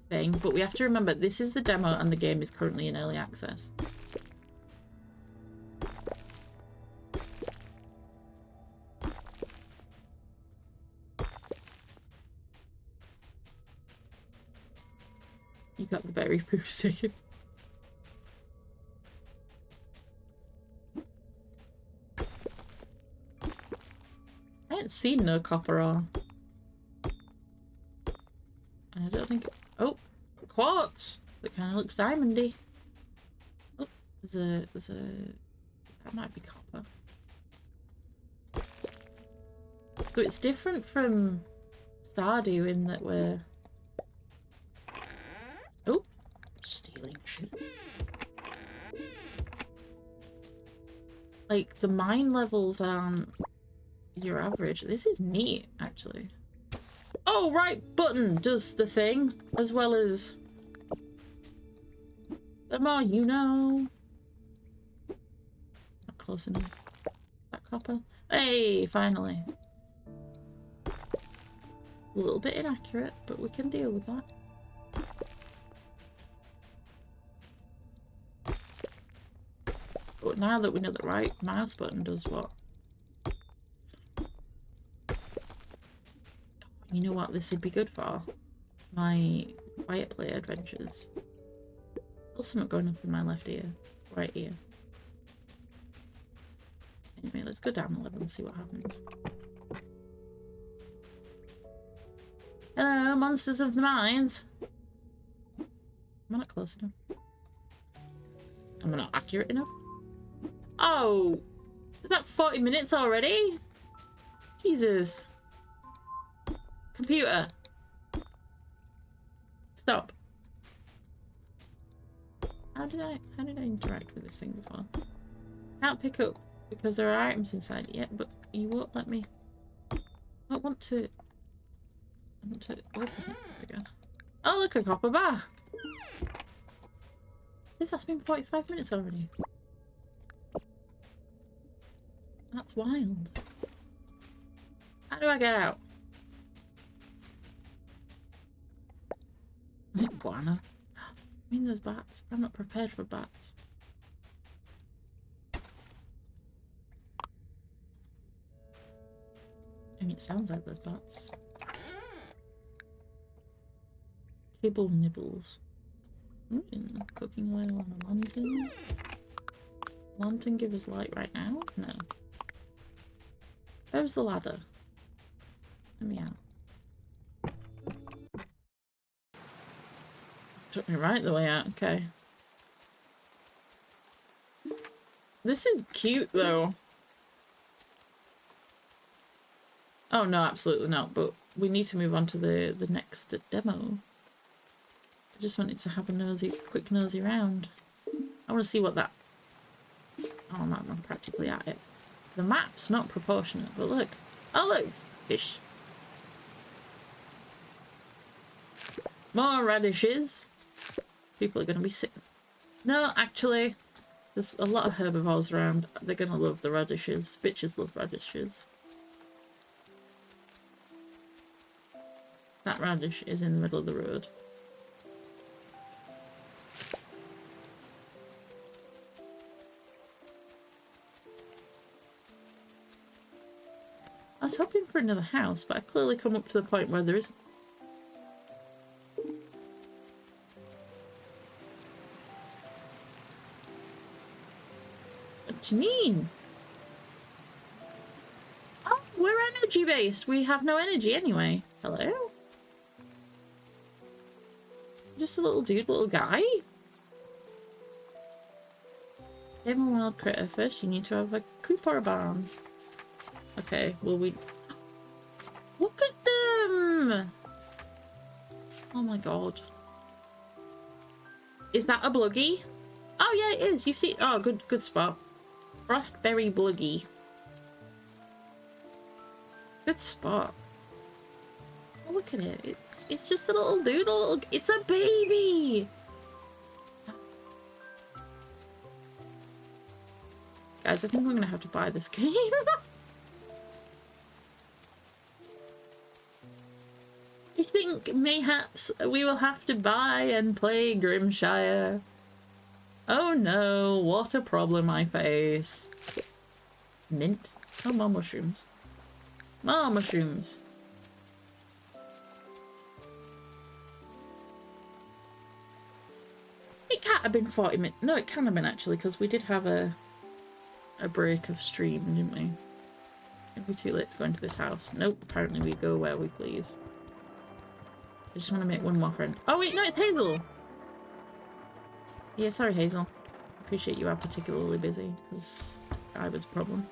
thing, but we have to remember this is the demo and the game is currently in early access. You got the berry poo stick. I ain't seen no copper ore. I don't think... Oh! Quartz! That kind of looks diamondy. Oh, there's a... That might be copper. So it's different from Stardew in that we're... Oh! Stealing shit. Like, the mine levels aren't your average. This is neat, actually. Oh, right button does the thing, as well as... The more you know. Not close enough. That copper. Hey, finally. A little bit inaccurate, but we can deal with that. But now that we know the right mouse button does what? You know what this would be good for? My quiet play adventures. There's something going up in my left ear. Right ear. Anyway, let's go down a level and see what happens. Hello, monsters of the mines! Am I not close enough? Am I not accurate enough? Oh! Is that 40 minutes already? Jesus. Computer. Stop. How did I interact with this thing before? Can't pick up because there are items inside it yet, but you won't let me. I want to open it. There we go. Oh, look, a copper bar. I think that's been 45 minutes already. That's wild. How do I get out? Iguana. I mean, there's bats. I'm not prepared for bats. I mean, it sounds like there's bats. Kibble nibbles. Cooking oil on a lantern. Lantern give us light right now? No. Where's the ladder? Let me out. Took me right the way out, okay. This is cute though. Oh no, absolutely not, but we need to move on to the next demo. I just wanted to have a quick nosy round. I want to see what that... Oh, I'm practically at it. The map's not proportionate, but look. Oh look! Fish. More radishes. People are going to be sick. No, actually, there's a lot of herbivores around. They're going to love the radishes. Bitches love radishes. That radish is in the middle of the road. I was hoping for another house, but I've clearly come up to the point where there isn't. What do you mean? Oh, we're energy based. We have no energy anyway. Hello? Just a little dude, little guy? Give him a wild critter. First, you need to have a coop or a barn. Okay, well we... Look at them! Oh my god. Is that a bluggy? Oh yeah, it is. You've seen... Oh, good spot. Frostberry bluggy. Good spot. Oh, look at it. It's just a little doodle. It's a baby! Guys, I think we're gonna have to buy this game. I think mayhaps we will have to buy and play Grimshire. Oh no, what a problem I face. Mint. Oh, more mushrooms. More mushrooms. It can't have been 40 minutes. No, it can have been actually, because we did have a break of stream, didn't we? It'd be too late to go into this house. Nope, apparently we go where we please. I just want to make one more friend. Oh wait, no, it's Hazel! Yeah, sorry Hazel. Appreciate you are particularly busy, because I was a problem.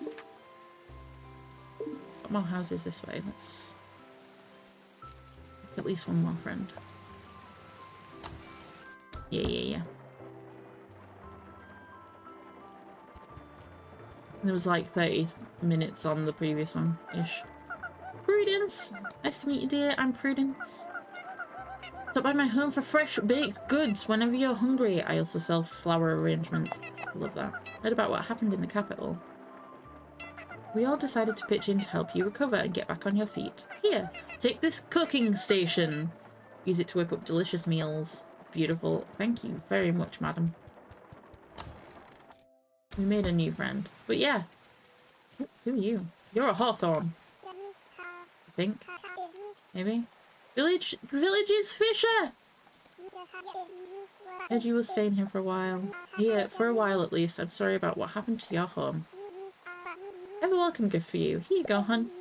Got more houses this way. Let's make at least one more friend. Yeah. There was like 30 minutes on the previous one-ish. Prudence! Nice to meet you, dear. I'm Prudence. Stop by my home for fresh baked goods whenever you're hungry. I also sell flower arrangements. I love that. Heard about what happened in the capital. We all decided to pitch in to help you recover and get back on your feet. Here, take this cooking station. Use it to whip up delicious meals. Beautiful. Thank you very much, madam. We made a new friend. But yeah. Who are you? You're a hawthorn. I think. Maybe. Village's Fisher! Heard you were staying here for a while. Here, for a while at least. I'm sorry about what happened to your home. I have a welcome gift for you. Here you go, hun.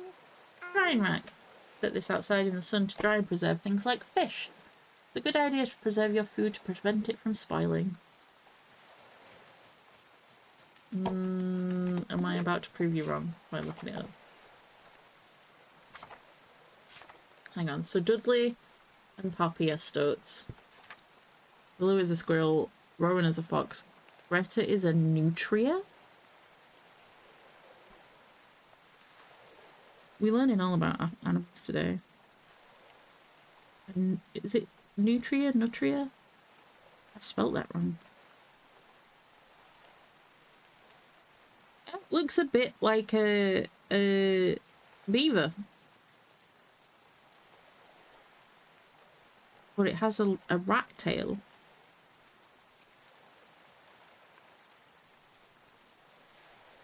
Drying rack. Set this outside in the sun to dry and preserve things like fish. It's a good idea to preserve your food to prevent it from spoiling. Am I about to prove you wrong by looking it up? Hang on. So Dudley and Poppy are stoats. Willow is a squirrel. Rowan is a fox. Greta is a nutria? We're learning all about animals today. And is it nutria? Nutria? I spelt that wrong. It looks a bit like a beaver. But it has a rat tail.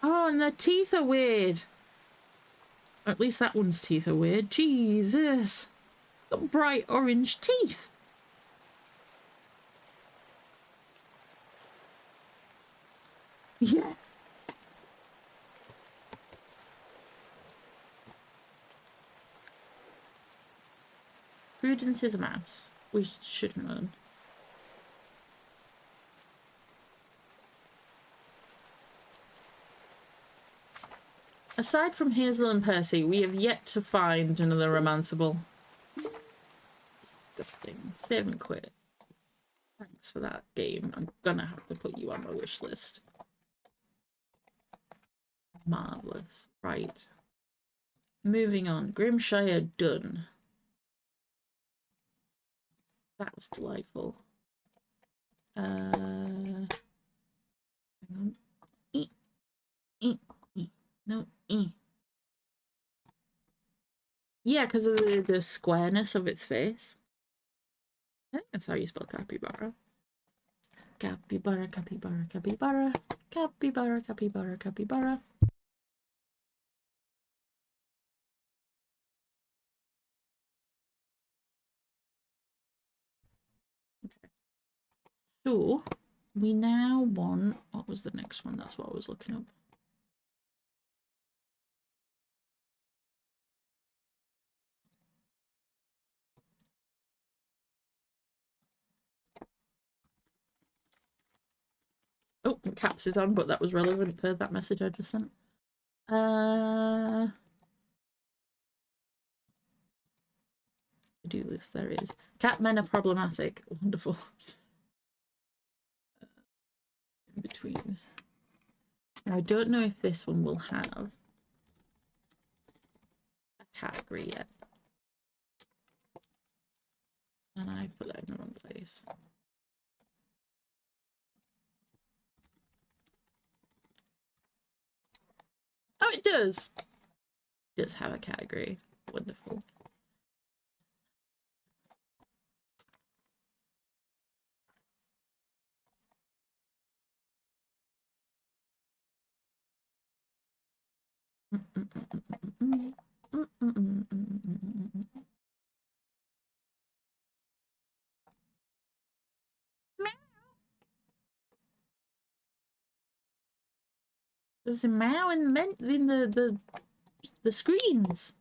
Oh, and their teeth are weird. Or at least that one's teeth are weird. Jesus. Got bright orange teeth. Yeah. Prudence is a mouse. We should have known. Aside from Hazel and Percy, we have yet to find another romanceable. Disgusting. 7 quid. Thanks for that game. I'm gonna have to put you on my wish list. Marvellous. Right. Moving on. Grimshire done. That was delightful. Hang on. No, Yeah, because of the squareness of its face. I think that's how you spell capybara. Capybara, capybara, capybara, capybara, capybara, capybara. Okay. So we now want, what was the next one? That's what I was looking up. Oh, caps is on, but that was relevant per that message I just sent. To-do list, there is. Cat men are problematic. Wonderful. In between. Now, I don't know if this one will have a category yet. And I put that in the wrong place. Oh, it does! It does have a category. Wonderful. There's a meow in the screens.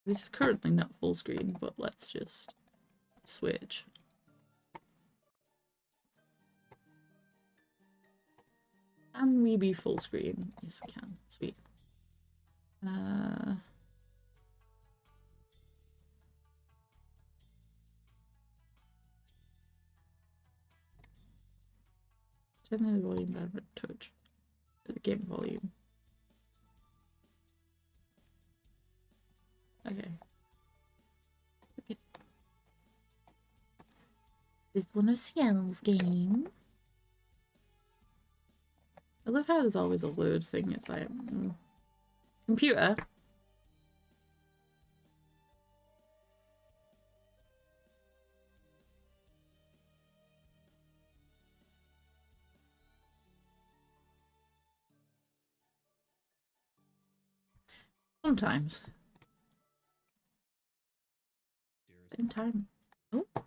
This is currently not full screen, but let's just switch. Can we be full screen? Yes, we can. Sweet. Turn the volume down a touch. The game volume. Okay. Okay. This one of Seattle's games. I love how there's always a load thing. It's like computer. Sometimes. Same time. Oh. Do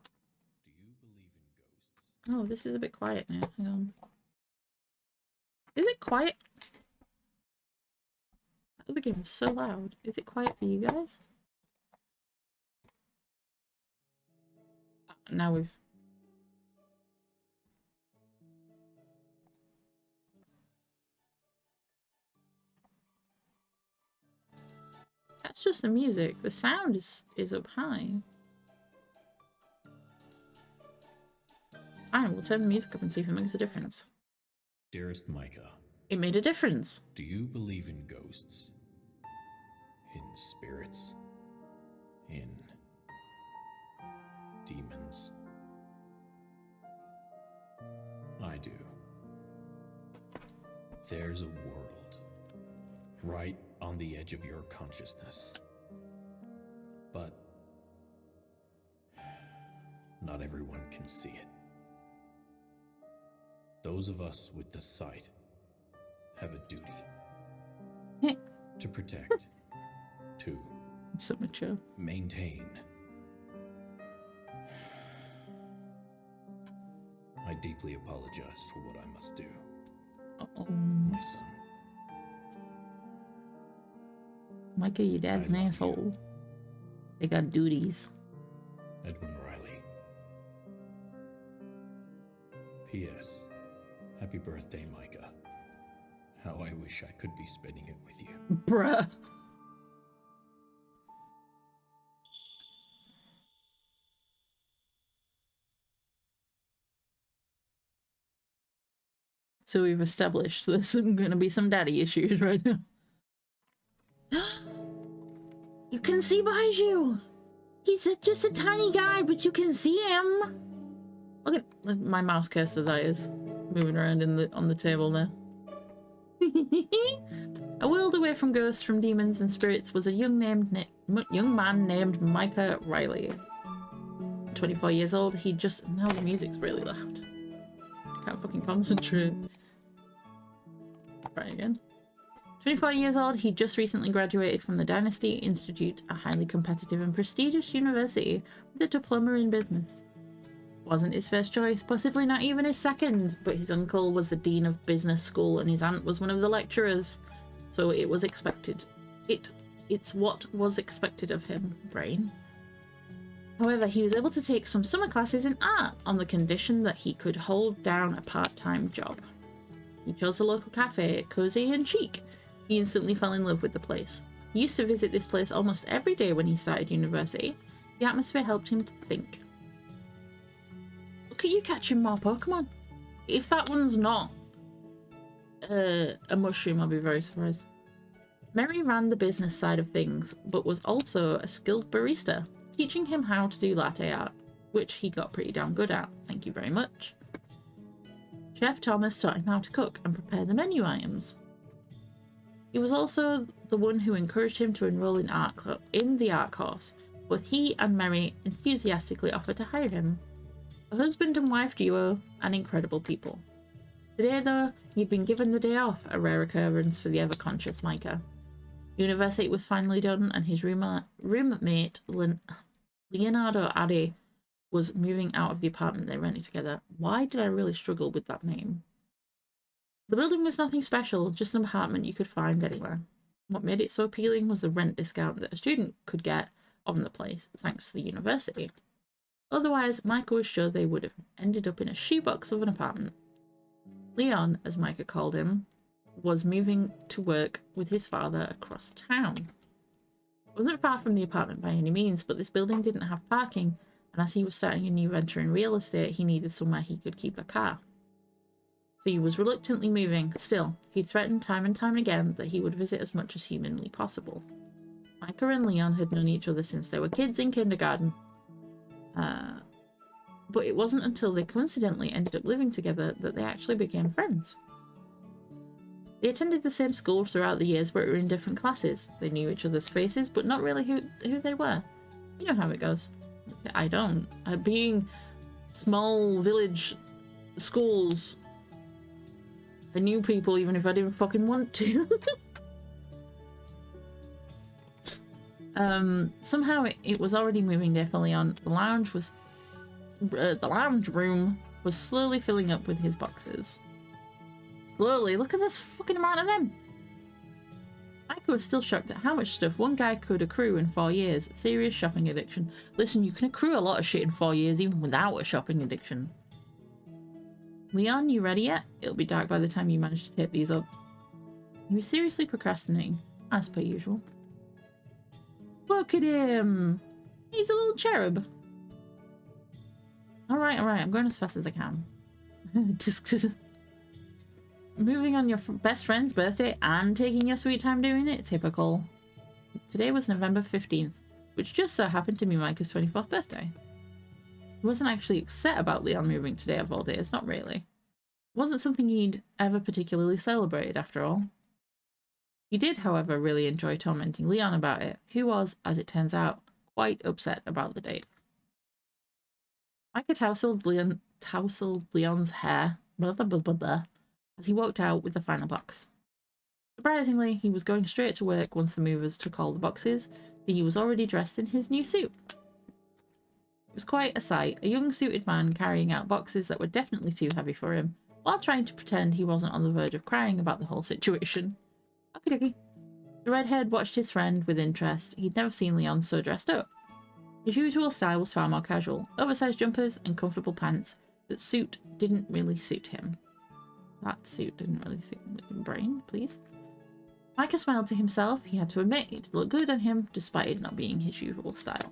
you believe in ghosts? Oh, this is a bit quiet now. Hang on. Is it quiet? That other game was so loud. Is it quiet for you guys? Now we've... That's just the music. The sound is up high. Fine, we'll turn the music up and see if it makes a difference. Dearest Micah, It made a difference. do you believe in ghosts? In spirits? In demons? I do. There's a world right on the edge of your consciousness. But not everyone can see it. Those of us with the sight have a duty to protect, to So mature. maintain. I deeply apologize for what I must do, Uh-oh. my son. Micah, your dad's an I love asshole. They got duties. Edwin Riley. P.S. Happy birthday, Micah. How I wish I could be spending it with you. Bruh. So we've established there's gonna be some daddy issues right now. You can see behind you! He's just a tiny guy, but you can see him! Look at my mouse cursor that is moving around on the table there. A world away from ghosts, from demons and spirits, was a young man named Micah Riley. 24 years old, he just... Now the music's really loud. I can't fucking concentrate. Try again. 24 years old, he just recently graduated from the Dynasty Institute, a highly competitive and prestigious university with a diploma in business. Wasn't his first choice, possibly not even his second, but his uncle was the dean of business school and his aunt was one of the lecturers, so it was expected. It's what was expected of him, brain. However, he was able to take some summer classes in art on the condition that he could hold down a part-time job. He chose a local cafe, cozy and chic. He instantly fell in love with the place. He used to visit this place almost every day when he started university. The atmosphere helped him to think. Look at you catching more Pokemon. If that one's not a mushroom, I'll be very surprised. Mary ran the business side of things, but was also a skilled barista, teaching him how to do latte art, which he got pretty damn good at. Thank you very much. Chef Thomas taught him how to cook and prepare the menu items. He was also the one who encouraged him to enroll in the art course, both he and Mary enthusiastically offered to hire him. A husband and wife duo, and incredible people. Today, though, he'd been given the day off, a rare occurrence for the ever-conscious Micah. University was finally done, and his roommate, Leonardo Addy, was moving out of the apartment they rented together. Why did I really struggle with that name? The building was nothing special, just an apartment you could find anywhere. What made it so appealing was the rent discount that a student could get on the place, thanks to the university. Otherwise, Micah was sure they would have ended up in a shoebox of an apartment. Leon, as Micah called him, was moving to work with his father across town. It wasn't far from the apartment by any means, but this building didn't have parking, and as he was starting a new venture in real estate, he needed somewhere he could keep a car. So he was reluctantly moving. Still, he'd threatened time and time again that he would visit as much as humanly possible. Micah and Leon had known each other since they were kids in kindergarten. But it wasn't until they coincidentally ended up living together that they actually became friends. They attended the same school throughout the years, but were in different classes. They knew each other's faces, but not really who they were. You know how it goes. I don't. Being small village schools, I knew people even if I didn't fucking want to. Somehow it was already moving day for Leon. The lounge room was slowly filling up with his boxes. Slowly, look at this fucking amount of them. Micah was still shocked at how much stuff one guy could accrue in 4 years. Serious shopping addiction. Listen, you can accrue a lot of shit in 4 years even without a shopping addiction. Leon, you ready yet? It'll be dark by the time you manage to tape these up. He was seriously procrastinating, as per usual. Look at him! He's a little cherub. Alright, I'm going as fast as I can. Just moving on your best friend's birthday and taking your sweet time doing it? Typical. Today was November 15th, which just so happened to be Micah's 24th birthday. He wasn't actually upset about Leon moving today of all days, not really. It wasn't something he'd ever particularly celebrated, after all. He did, however, really enjoy tormenting Leon about it, who was, as it turns out, quite upset about the date. Micah tousled Leon's hair, as he walked out with the final box. Surprisingly, he was going straight to work once the movers took all the boxes, but he was already dressed in his new suit. It was quite a sight, a young suited man carrying out boxes that were definitely too heavy for him, while trying to pretend he wasn't on the verge of crying about the whole situation. Okie dokie. The redhead watched his friend with interest. He'd never seen Leon so dressed up. His usual style was far more casual, oversized jumpers and comfortable pants. That suit didn't really suit him. That suit didn't really suit him. Brain, please. Micah smiled to himself. He had to admit it looked good on him, despite it not being his usual style.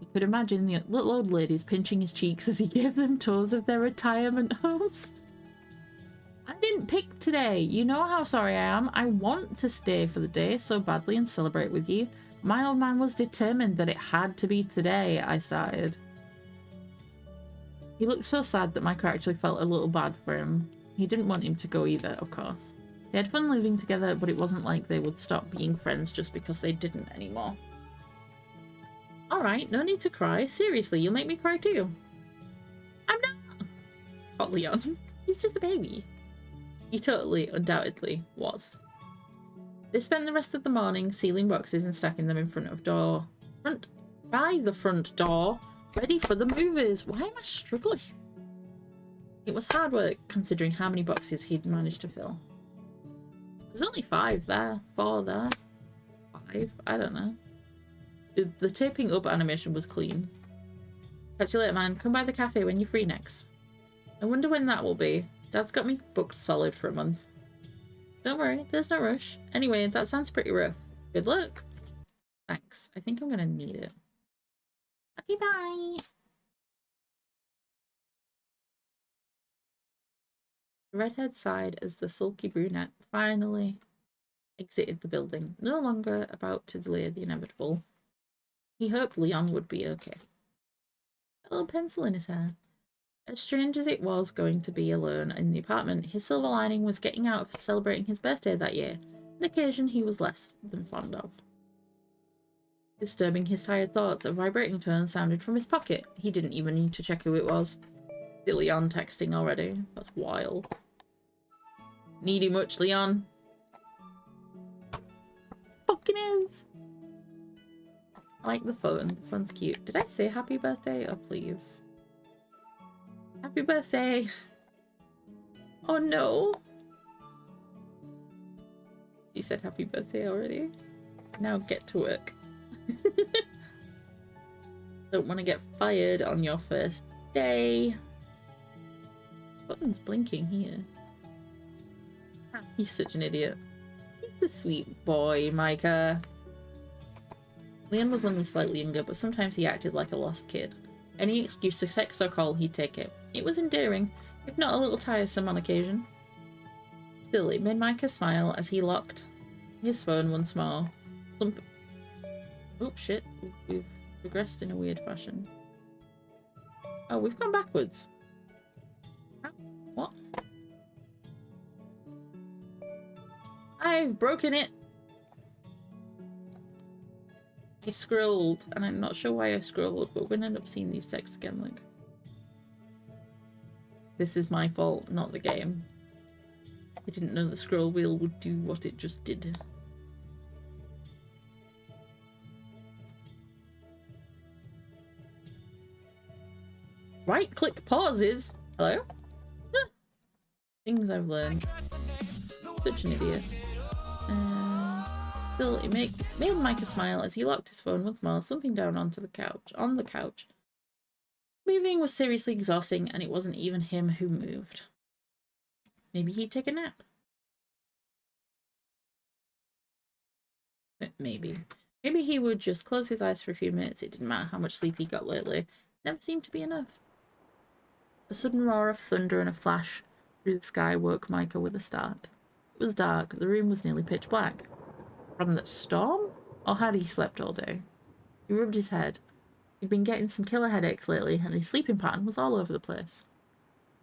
He could imagine the little old ladies pinching his cheeks as he gave them tours of their retirement homes. I didn't pick today. You know how sorry I am. I want to stay for the day so badly and celebrate with you. My old man was determined that it had to be today I started. He looked so sad that Micah actually felt a little bad for him. He didn't want him to go either, of course. They had fun living together, but it wasn't like they would stop being friends just because they didn't anymore. Alright, no need to cry. Seriously, you'll make me cry too. I'm not! Got Leon. He's just a baby. He totally, undoubtedly was. They spent the rest of the morning sealing boxes and stacking them in by the front door, ready for the movers. Why am I struggling? It was hard work considering how many boxes he'd managed to fill. There's only 5 there, 4 there, 5, I don't know. The taping up animation was clean. Catch you later, man. Come by the cafe when you're free next. I wonder when that will be. Dad's got me booked solid for a month. Don't worry, there's no rush. Anyway, that sounds pretty rough. Good luck. Thanks. I think I'm gonna need it. Okay, bye. The redhead sighed as the sulky brunette finally exited the building, no longer about to delay the inevitable. He hoped Leon would be okay. A little pencil in his hair. As strange as it was going to be alone in the apartment, his silver lining was getting out of celebrating his birthday that year, an occasion he was less than fond of. Disturbing his tired thoughts, a vibrating tone sounded from his pocket. He didn't even need to check who it was. Is Leon texting already? That's wild. Needy much, Leon? Fucking is! I like the phone. The phone's cute. Did I say happy birthday? Oh, please. Happy birthday! Oh no! You said happy birthday already? Now get to work. Don't want to get fired on your first day. Button's blinking here. He's such an idiot. He's the sweet boy, Micah. Leon was only slightly younger, but sometimes he acted like a lost kid. Any excuse to text or call, he'd take it. It was endearing, if not a little tiresome on occasion. Still, it made Micah smile as he locked his phone once more. Oh shit, we've progressed in a weird fashion. Oh, we've gone backwards. What? I've broken it! I scrolled, and I'm not sure why I scrolled, but we're gonna end up seeing these texts again, like. This is my fault, not the game. I didn't know the scroll wheel would do what it just did. Right-click pauses? Hello? Things I've learned. Such an idiot. Still, it made Micah smile as he locked his phone once more, slumping down on the couch. Moving was seriously exhausting, and it wasn't even him who moved. Maybe he'd take a nap. Maybe. Maybe he would just close his eyes for a few minutes. It didn't matter how much sleep he got lately. It never seemed to be enough. A sudden roar of thunder and a flash through the sky woke Micah with a start. It was dark. The room was nearly pitch black. From the storm? Or had he slept all day? He rubbed his head. He'd been getting some killer headaches lately, and his sleeping pattern was all over the place.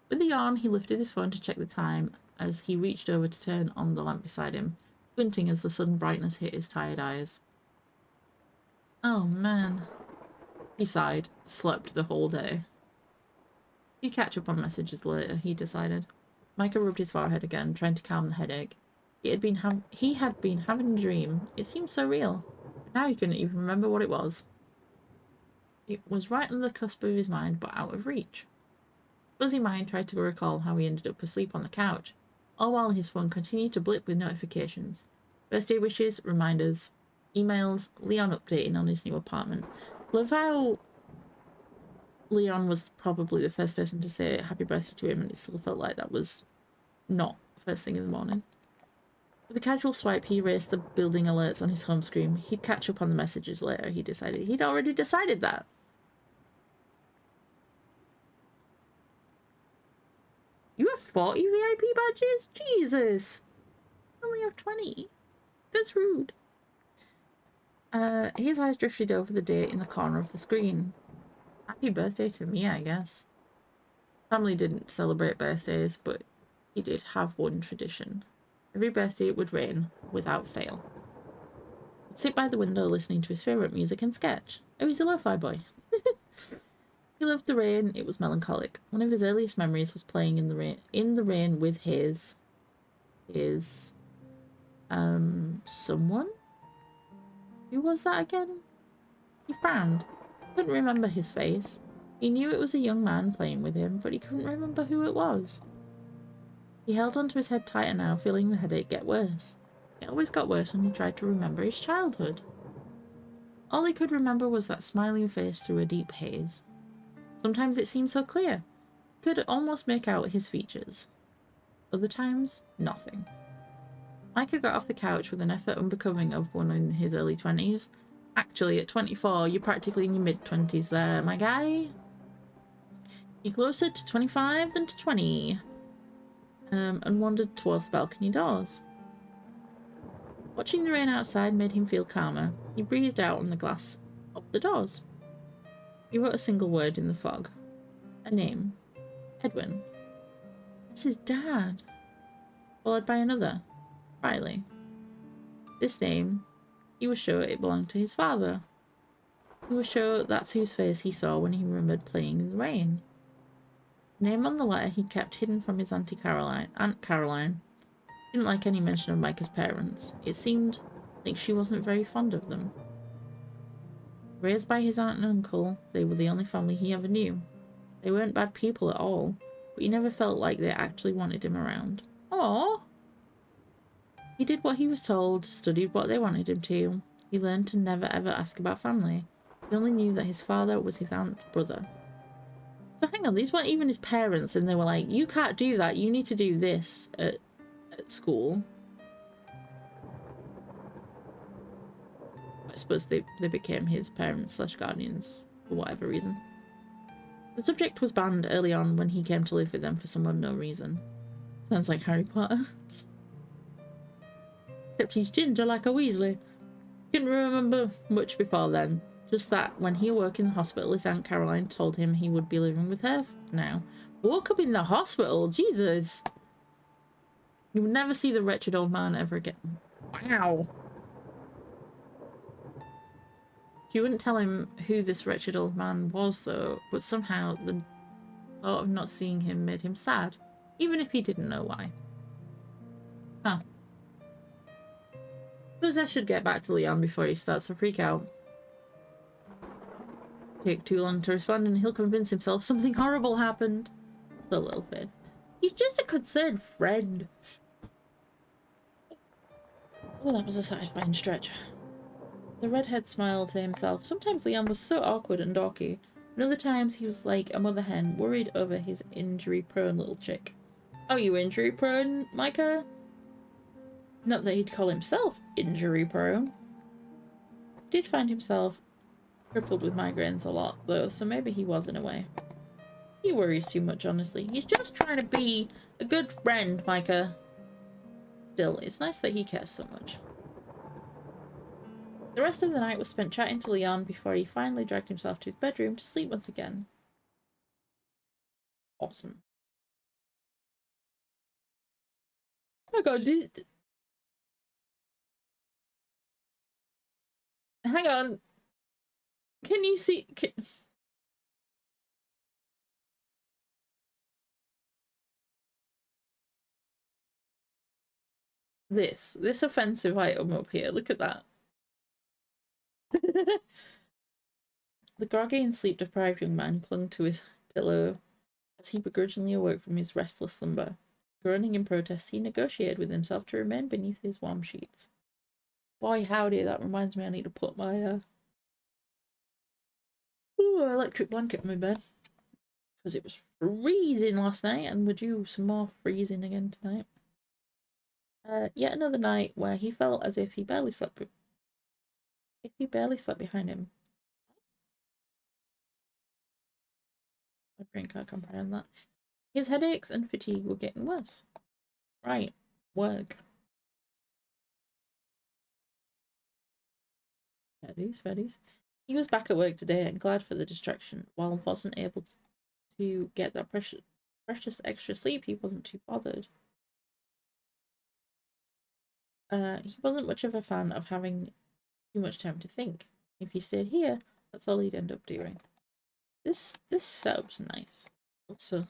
With a yawn, he lifted his phone to check the time as he reached over to turn on the lamp beside him, squinting as the sudden brightness hit his tired eyes. Oh man. He sighed. Slept the whole day. He'd catch up on messages later, he decided. Micah rubbed his forehead again, trying to calm the headache. He had been having a dream. It seemed so real. But now he couldn't even remember what it was. It was right on the cusp of his mind, but out of reach. Fuzzy mind tried to recall how he ended up asleep on the couch, all while his phone continued to blip with notifications. Birthday wishes, reminders, emails, Leon updating on his new apartment. Love how Leon was probably the first person to say happy birthday to him, and it still felt like that was not first thing in the morning. With a casual swipe, he erased the building alerts on his home screen. He'd catch up on the messages later, he decided. He'd already decided that. You have 40 VIP badges? Jesus! I only have 20. That's rude. His eyes drifted over the date in the corner of the screen. Happy birthday to me, I guess. Family didn't celebrate birthdays, but he did have one tradition. Every birthday it would rain, without fail. He'd sit by the window listening to his favourite music and sketch. Oh, he's a lo-fi boy. He loved the rain. It was melancholic. One of his earliest memories was playing in the rain with his someone? Who was that again? He frowned. Couldn't remember his face. He knew it was a young man playing with him, but he couldn't remember who it was. He held onto his head tighter now, feeling the headache get worse. It always got worse when he tried to remember his childhood. All he could remember was that smiling face through a deep haze. Sometimes it seemed so clear. He could almost make out his features. Other times, nothing. Micah got off the couch with an effort unbecoming of one in his early 20s. Actually, at 24, you're practically in your mid-20s there, my guy. You're closer to 25 than to 20. And wandered towards the balcony doors. Watching the rain outside made him feel calmer. He breathed out on the glass of the doors. He wrote a single word in the fog. A name. Edwin. It's his dad. Followed by another. Riley. This name, he was sure it belonged to his father. He was sure that's whose face he saw when he remembered playing in the rain. The name on the letter he kept hidden from his Aunt Caroline. Didn't like any mention of Micah's parents. It seemed like she wasn't very fond of them. Raised by his aunt and uncle, they were the only family he ever knew. They weren't bad people at all, but he never felt like they actually wanted him around. Aww! He did what he was told, studied what they wanted him to. He learned to never ever ask about family. He only knew that his father was his aunt's brother. So hang on, these weren't even his parents, and they were like, you can't do that, you need to do this at school. I suppose they became his parents / guardians for whatever reason. The subject was banned early on when he came to live with them for some unknown reason. Sounds like Harry Potter. Except he's ginger like a Weasley. Couldn't remember much before then. Just that when he awoke in the hospital, his Aunt Caroline told him he would be living with her now. Woke up in the hospital? Jesus! You would never see the wretched old man ever again. Wow! She wouldn't tell him who this wretched old man was, though, but somehow the thought of not seeing him made him sad, even if he didn't know why. Huh. Suppose I should get back to Leon before he starts to freak out. Take too long to respond and he'll convince himself something horrible happened. So little faith. He's just a concerned friend. Oh, that was a satisfying stretch. The redhead smiled to himself. Sometimes Leon was so awkward and dorky, and other times he was like a mother hen, worried over his injury-prone little chick. Are you injury-prone, Micah? Not that he'd call himself injury-prone. He did find himself crippled with migraines a lot, though, so maybe he was in a way. He worries too much, honestly. He's just trying to be a good friend, Micah. Still, it's nice that he cares so much. The rest of the night was spent chatting to Leon before he finally dragged himself to his bedroom to sleep once again. Awesome. Oh my god, hang on. Can you see... This offensive item up here, look at that. The groggy and sleep-deprived young man clung to his pillow as he begrudgingly awoke from his restless slumber. Groaning in protest, he negotiated with himself to remain beneath his warm sheets. Boy howdy, that reminds me I need to put my electric blanket on my bed. Because it was freezing last night, and we're due some more freezing again tonight. Yet another night where he felt as if he barely slept behind him. My brain can't comprehend that. His headaches and fatigue were getting worse. Right. Work. Feddies. He was back at work today and glad for the distraction. While wasn't able to get that precious extra sleep, he wasn't too bothered. He wasn't much of a fan of having too much time to think. If he stayed here, that's all he'd end up doing. This setup's nice. So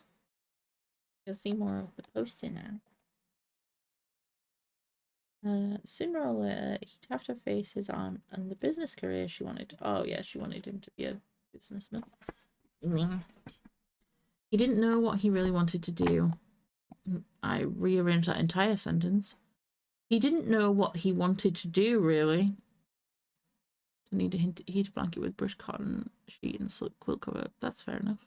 you'll see more of the poster now. Sooner or later, he'd have to face his aunt and the business career she wanted. Oh yeah, she wanted him to be a businessman. He didn't know what he really wanted to do. I rearranged that entire sentence. He didn't know what he wanted to do, really. I need a heated blanket with brush cotton sheet and silk quilt cover. That's fair enough.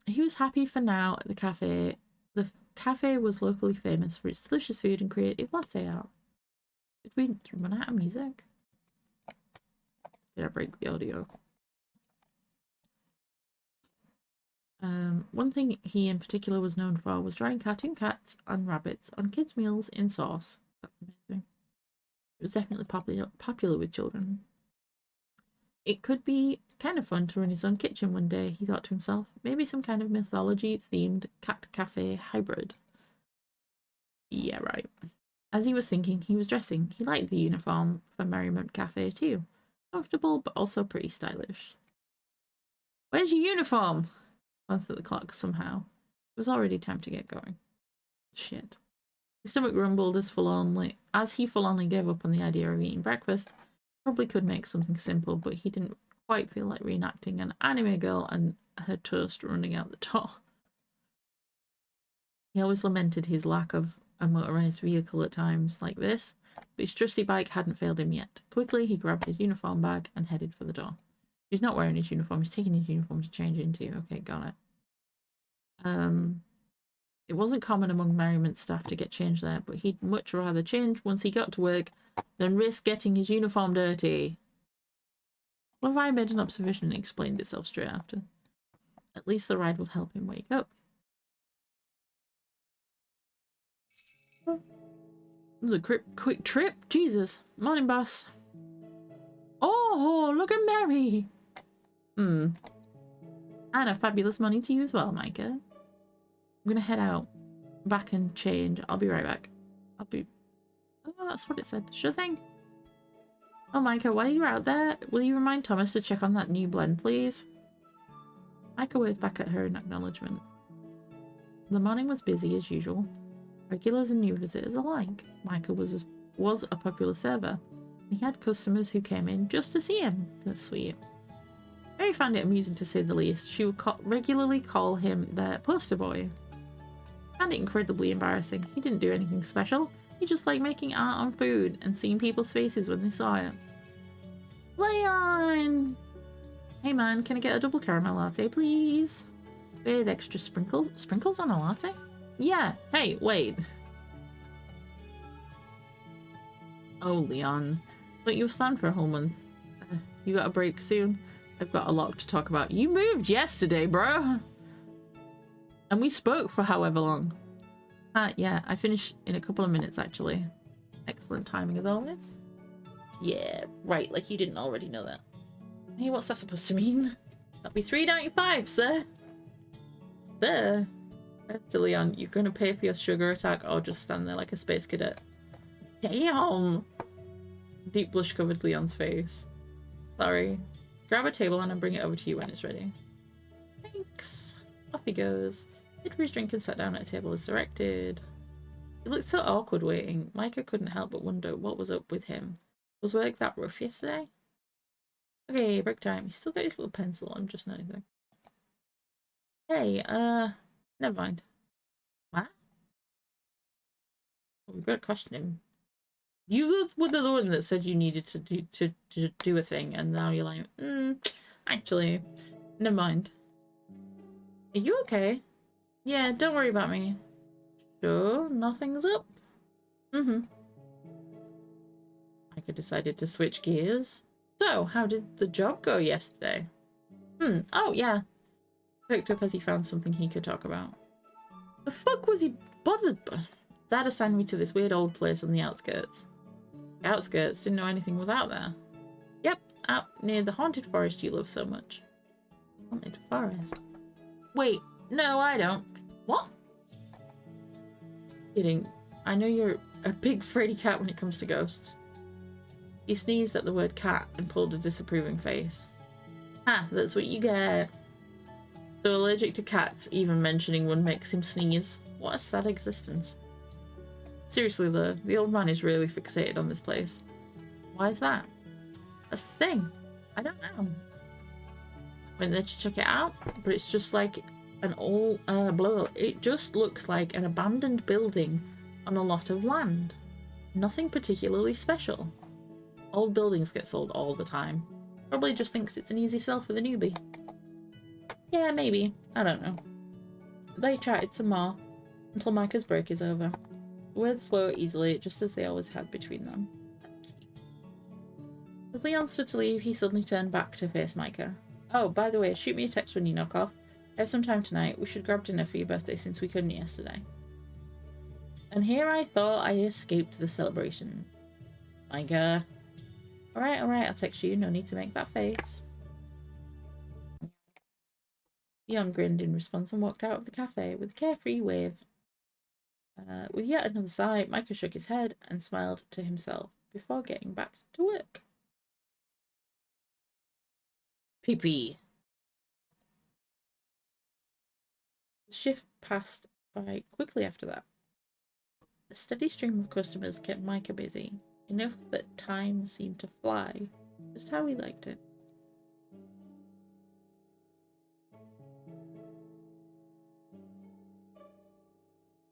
He was happy for now at the cafe. The cafe was locally famous for its delicious food and creative latte art. Did we run out of music? Did I break the audio? One thing he in particular was known for was drawing cartoon cats and rabbits on kids' meals in sauce. That's amazing. It was definitely popular with children. It could be kind of fun to run his own kitchen one day, he thought to himself. Maybe some kind of mythology-themed cat cafe hybrid. Yeah, right. As he was thinking, he was dressing. He liked the uniform for Merriment Cafe too. Comfortable, but also pretty stylish. Where's your uniform? Glanced at the clock somehow. It was already time to get going. Shit. His stomach rumbled as he forlornly gave up on the idea of eating breakfast. Probably could make something simple, but he didn't quite feel like reenacting an anime girl and her toast running out the door. He always lamented his lack of a motorized vehicle at times like this, but his trusty bike hadn't failed him yet. Quickly, he grabbed his uniform bag and headed for the door. He's not wearing his uniform, he's taking his uniform to change into. Okay, got it. It wasn't common among Merriment staff to get changed there, but he'd much rather change once he got to work than risk getting his uniform dirty. What if I made an observation and explained itself straight after? At least the ride would help him wake up. It was a quick trip. Jesus. Morning, boss. Oh, look at Mary. And a fabulous morning to you as well, Micah. I'm gonna head out. Back and change. I'll be right back. Oh, that's what it said. Sure thing. Oh, Micah, while you're out there, will you remind Thomas to check on that new blend, please? Micah waved back at her in acknowledgement. The morning was busy as usual. Regulars and new visitors alike. Micah was a popular server. He had customers who came in just to see him. That's sweet. Mary found it amusing to say the least. She would regularly call him their poster boy. Found it incredibly embarrassing. He didn't do anything special. He just liked making art on food and seeing people's faces when they saw it. Leon! Hey man, can I get a double caramel latte, please? With extra sprinkles? Sprinkles on a latte? Yeah. Hey, wait. Oh, Leon. But you were slammed for a whole month. You got a break soon? I've got a lot to talk about. You moved yesterday, bro! And we spoke for however long. Yeah, I finish in a couple of minutes, actually. Excellent timing as always. Yeah, right, like you didn't already know that. Hey, what's that supposed to mean? That'll be $3.95, sir. There. To Leon, you're gonna pay for your sugar attack or just stand there like a space cadet? Damn! Deep blush covered Leon's face. Sorry. Grab a table and I'll bring it over to you when it's ready. Thanks. Off he goes. Paid for his drink and sat down at a table as directed. It looked so awkward waiting. Micah couldn't help but wonder what was up with him. Was work that rough yesterday? Okay, break time. He's still got his little pencil. I'm just noticing. Hey, never mind. What? Well, we've got to question him. You were the one that said you needed to do a thing, and now you're like, actually, never mind. Are you okay? Yeah, don't worry about me. Sure, nothing's up? Micah decided to switch gears. So, how did the job go yesterday? Oh, yeah. Picked up as he found something he could talk about. The fuck was he bothered by? Dad assigned me to this weird old place on the outskirts. The outskirts, didn't know anything was out there. Yep, out near the haunted forest you love so much. Haunted forest? Wait, no, I don't. What? Kidding. I know you're a big fraidy cat when it comes to ghosts. He sneezed at the word cat and pulled a disapproving face. Ha, that's what you get. So allergic to cats, even mentioning one makes him sneeze. What a sad existence. Seriously though, the old man is really fixated on this place. Why is that? That's the thing. I don't know. Went there to check it out, but it's just like an old it just looks like an abandoned building on a lot of land. Nothing particularly special. Old buildings get sold all the time. Probably just thinks it's an easy sell for the newbie. Yeah, maybe. I don't know. They chatted some more until Micah's break is over. The words flow easily, just as they always had between them. As Leon stood to leave, he suddenly turned back to face Micah. Oh, by the way, shoot me a text when you knock off. I have some time tonight. We should grab dinner for your birthday since we couldn't yesterday. And here I thought I escaped the celebration. Micah. Alright, I'll text you. No need to make that face. Leon grinned in response and walked out of the cafe with a carefree wave. With yet another sigh, Micah shook his head and smiled to himself before getting back to work. PP. The shift passed by quickly after that. A steady stream of customers kept Micah busy, enough that time seemed to fly, just how he liked it.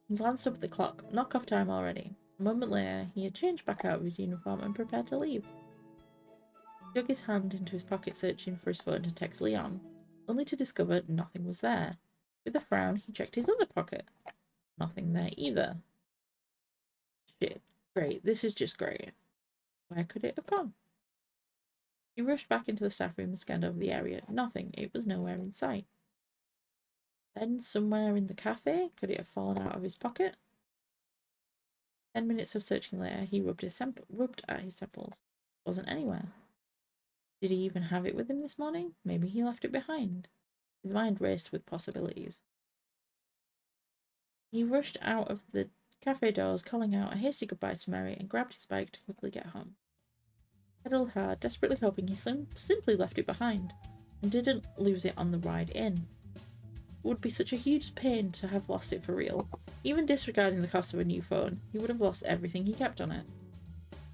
He glanced up at the clock. Knock-off time already. A moment later, he had changed back out of his uniform and prepared to leave. He dug his hand into his pocket searching for his phone to text Leon, only to discover nothing was there. With a frown, he checked his other pocket. Nothing there either. Shit. Great. This is just great. Where could it have gone? He rushed back into the staff room and scanned over the area. Nothing. It was nowhere in sight. Then, somewhere in the cafe, could it have fallen out of his pocket? 10 minutes of searching later, he rubbed at his temples. It wasn't anywhere. Did he even have it with him this morning? Maybe he left it behind. His mind raced with possibilities. He rushed out of the cafe doors, calling out a hasty goodbye to Mary, and grabbed his bike to quickly get home. Pedaled hard, desperately hoping he simply left it behind, and didn't lose it on the ride in. It would be such a huge pain to have lost it for real. Even disregarding the cost of a new phone, he would have lost everything he kept on it.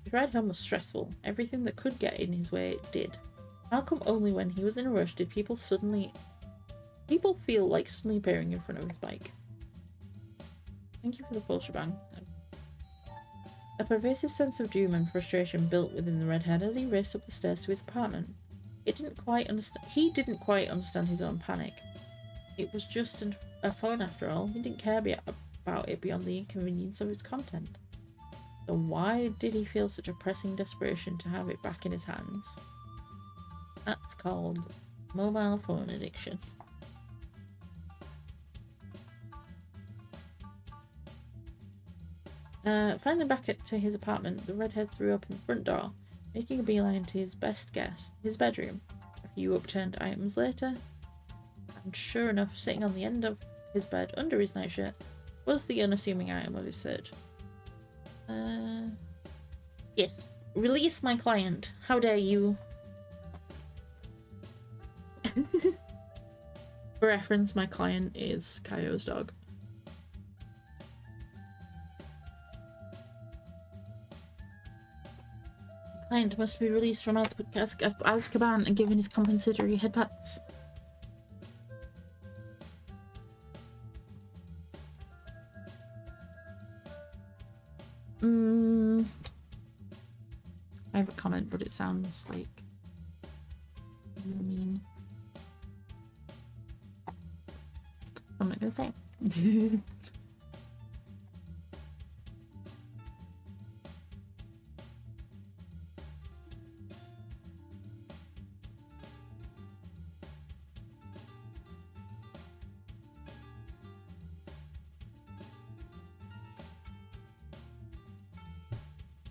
His ride home was stressful. Everything that could get in his way did. How come only when he was in a rush did people feel like suddenly appearing in front of his bike? Thank you for the full shebang. A pervasive sense of doom and frustration built within the redhead as he raced up the stairs to his apartment. He didn't quite understand his own panic. It was just a phone after all. He didn't care about it beyond the inconvenience of its content. So why did he feel such a pressing desperation to have it back in his hands? That's called mobile phone addiction. Finally back to his apartment, the redhead threw open the front door, making a beeline to his best guess, his bedroom. A few upturned items later, and sure enough, sitting on the end of his bed under his nightshirt was the unassuming item of his search. Yes. Release my client. How dare you? For reference, my client is Kaio's dog. Client must be released from Azkaban and given his compensatory headpats. I have a comment, but it sounds like mean. I'm not gonna say it.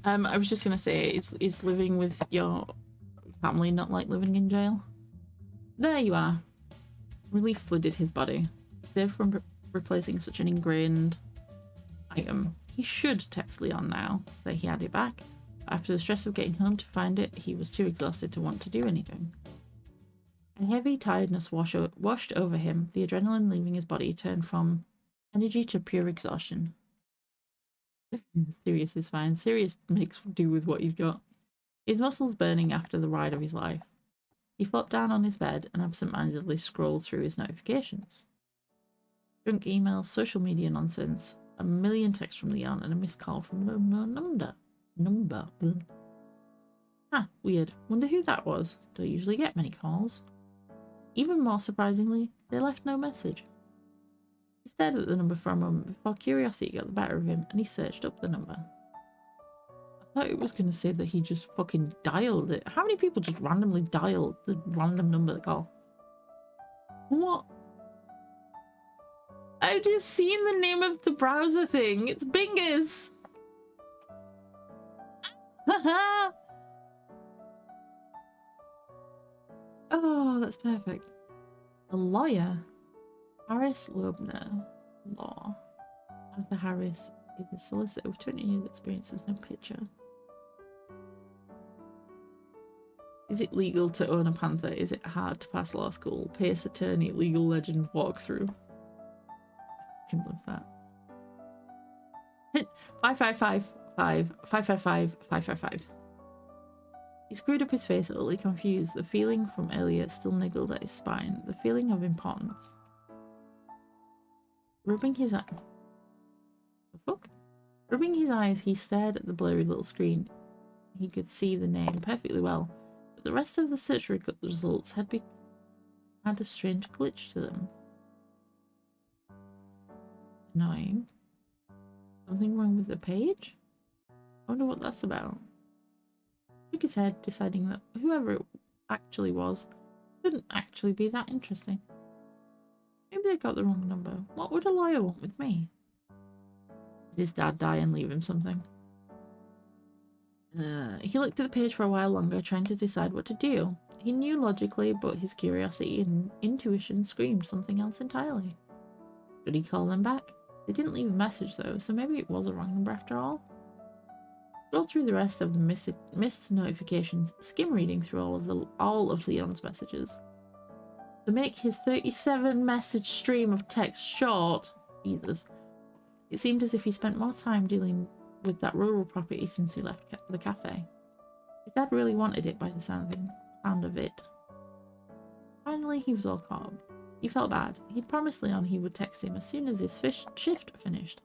I was just gonna say, is living with your family not like living in jail? There you are. Relief flooded his body, save from replacing such an ingrained item. He should text Leon now that he had it back. After the stress of getting home to find it, he was too exhausted to want to do anything. A heavy tiredness washed over him. The adrenaline leaving his body turned from energy to pure exhaustion. Sirius is fine. Sirius makes do with what he's got. His muscles burning after the ride of his life. He flopped down on his bed and absent-mindedly scrolled through his notifications. Junk emails, social media nonsense, a million texts from Leon, and a missed call from an unknown number. Ah, weird. Wonder who that was. Don't usually get many calls. Even more surprisingly, they left no message. He stared at the number for a moment before curiosity got the better of him and he searched up the number. I thought it was going to say that he just fucking dialed it. How many people just randomly dial the random number they call? What? I've just seen the name of the browser thing. It's Bingus. Haha. Oh, that's perfect. A lawyer. Harris Loebner. Law. Arthur Harris is a solicitor with 20 years experience. There's no picture. Is it legal to own a panther? Is it hard to pass law school? Pace attorney, legal legend walkthrough. I can love that. 555. He screwed up his face, utterly confused. The feeling from earlier still niggled at his spine. The feeling of importance. Rubbing his eye. The fuck? Rubbing his eyes, he stared at the blurry little screen. He could see the name perfectly well, but the rest of the search results had a strange glitch to them. Annoying. Something wrong with the page? I wonder what that's about. Shook his head, deciding that whoever it actually was couldn't actually be that interesting. Maybe they got the wrong number. What would a lawyer want with me? Did his dad die and leave him something? He looked at the page for a while longer, trying to decide what to do. He knew logically, but his curiosity and intuition screamed something else entirely. Should he call them back? They didn't leave a message though, so maybe it was a wrong number after all. Scrolled through the rest of the missed notifications, skim reading through all of Leon's messages. To make his 37 message stream of text short, Jesus, it seemed as if he spent more time dealing with that rural property since he left the cafe. His dad really wanted it by the sound of it. Finally, he was all caught up. He felt bad. He'd promised Leon he would text him as soon as his shift finished,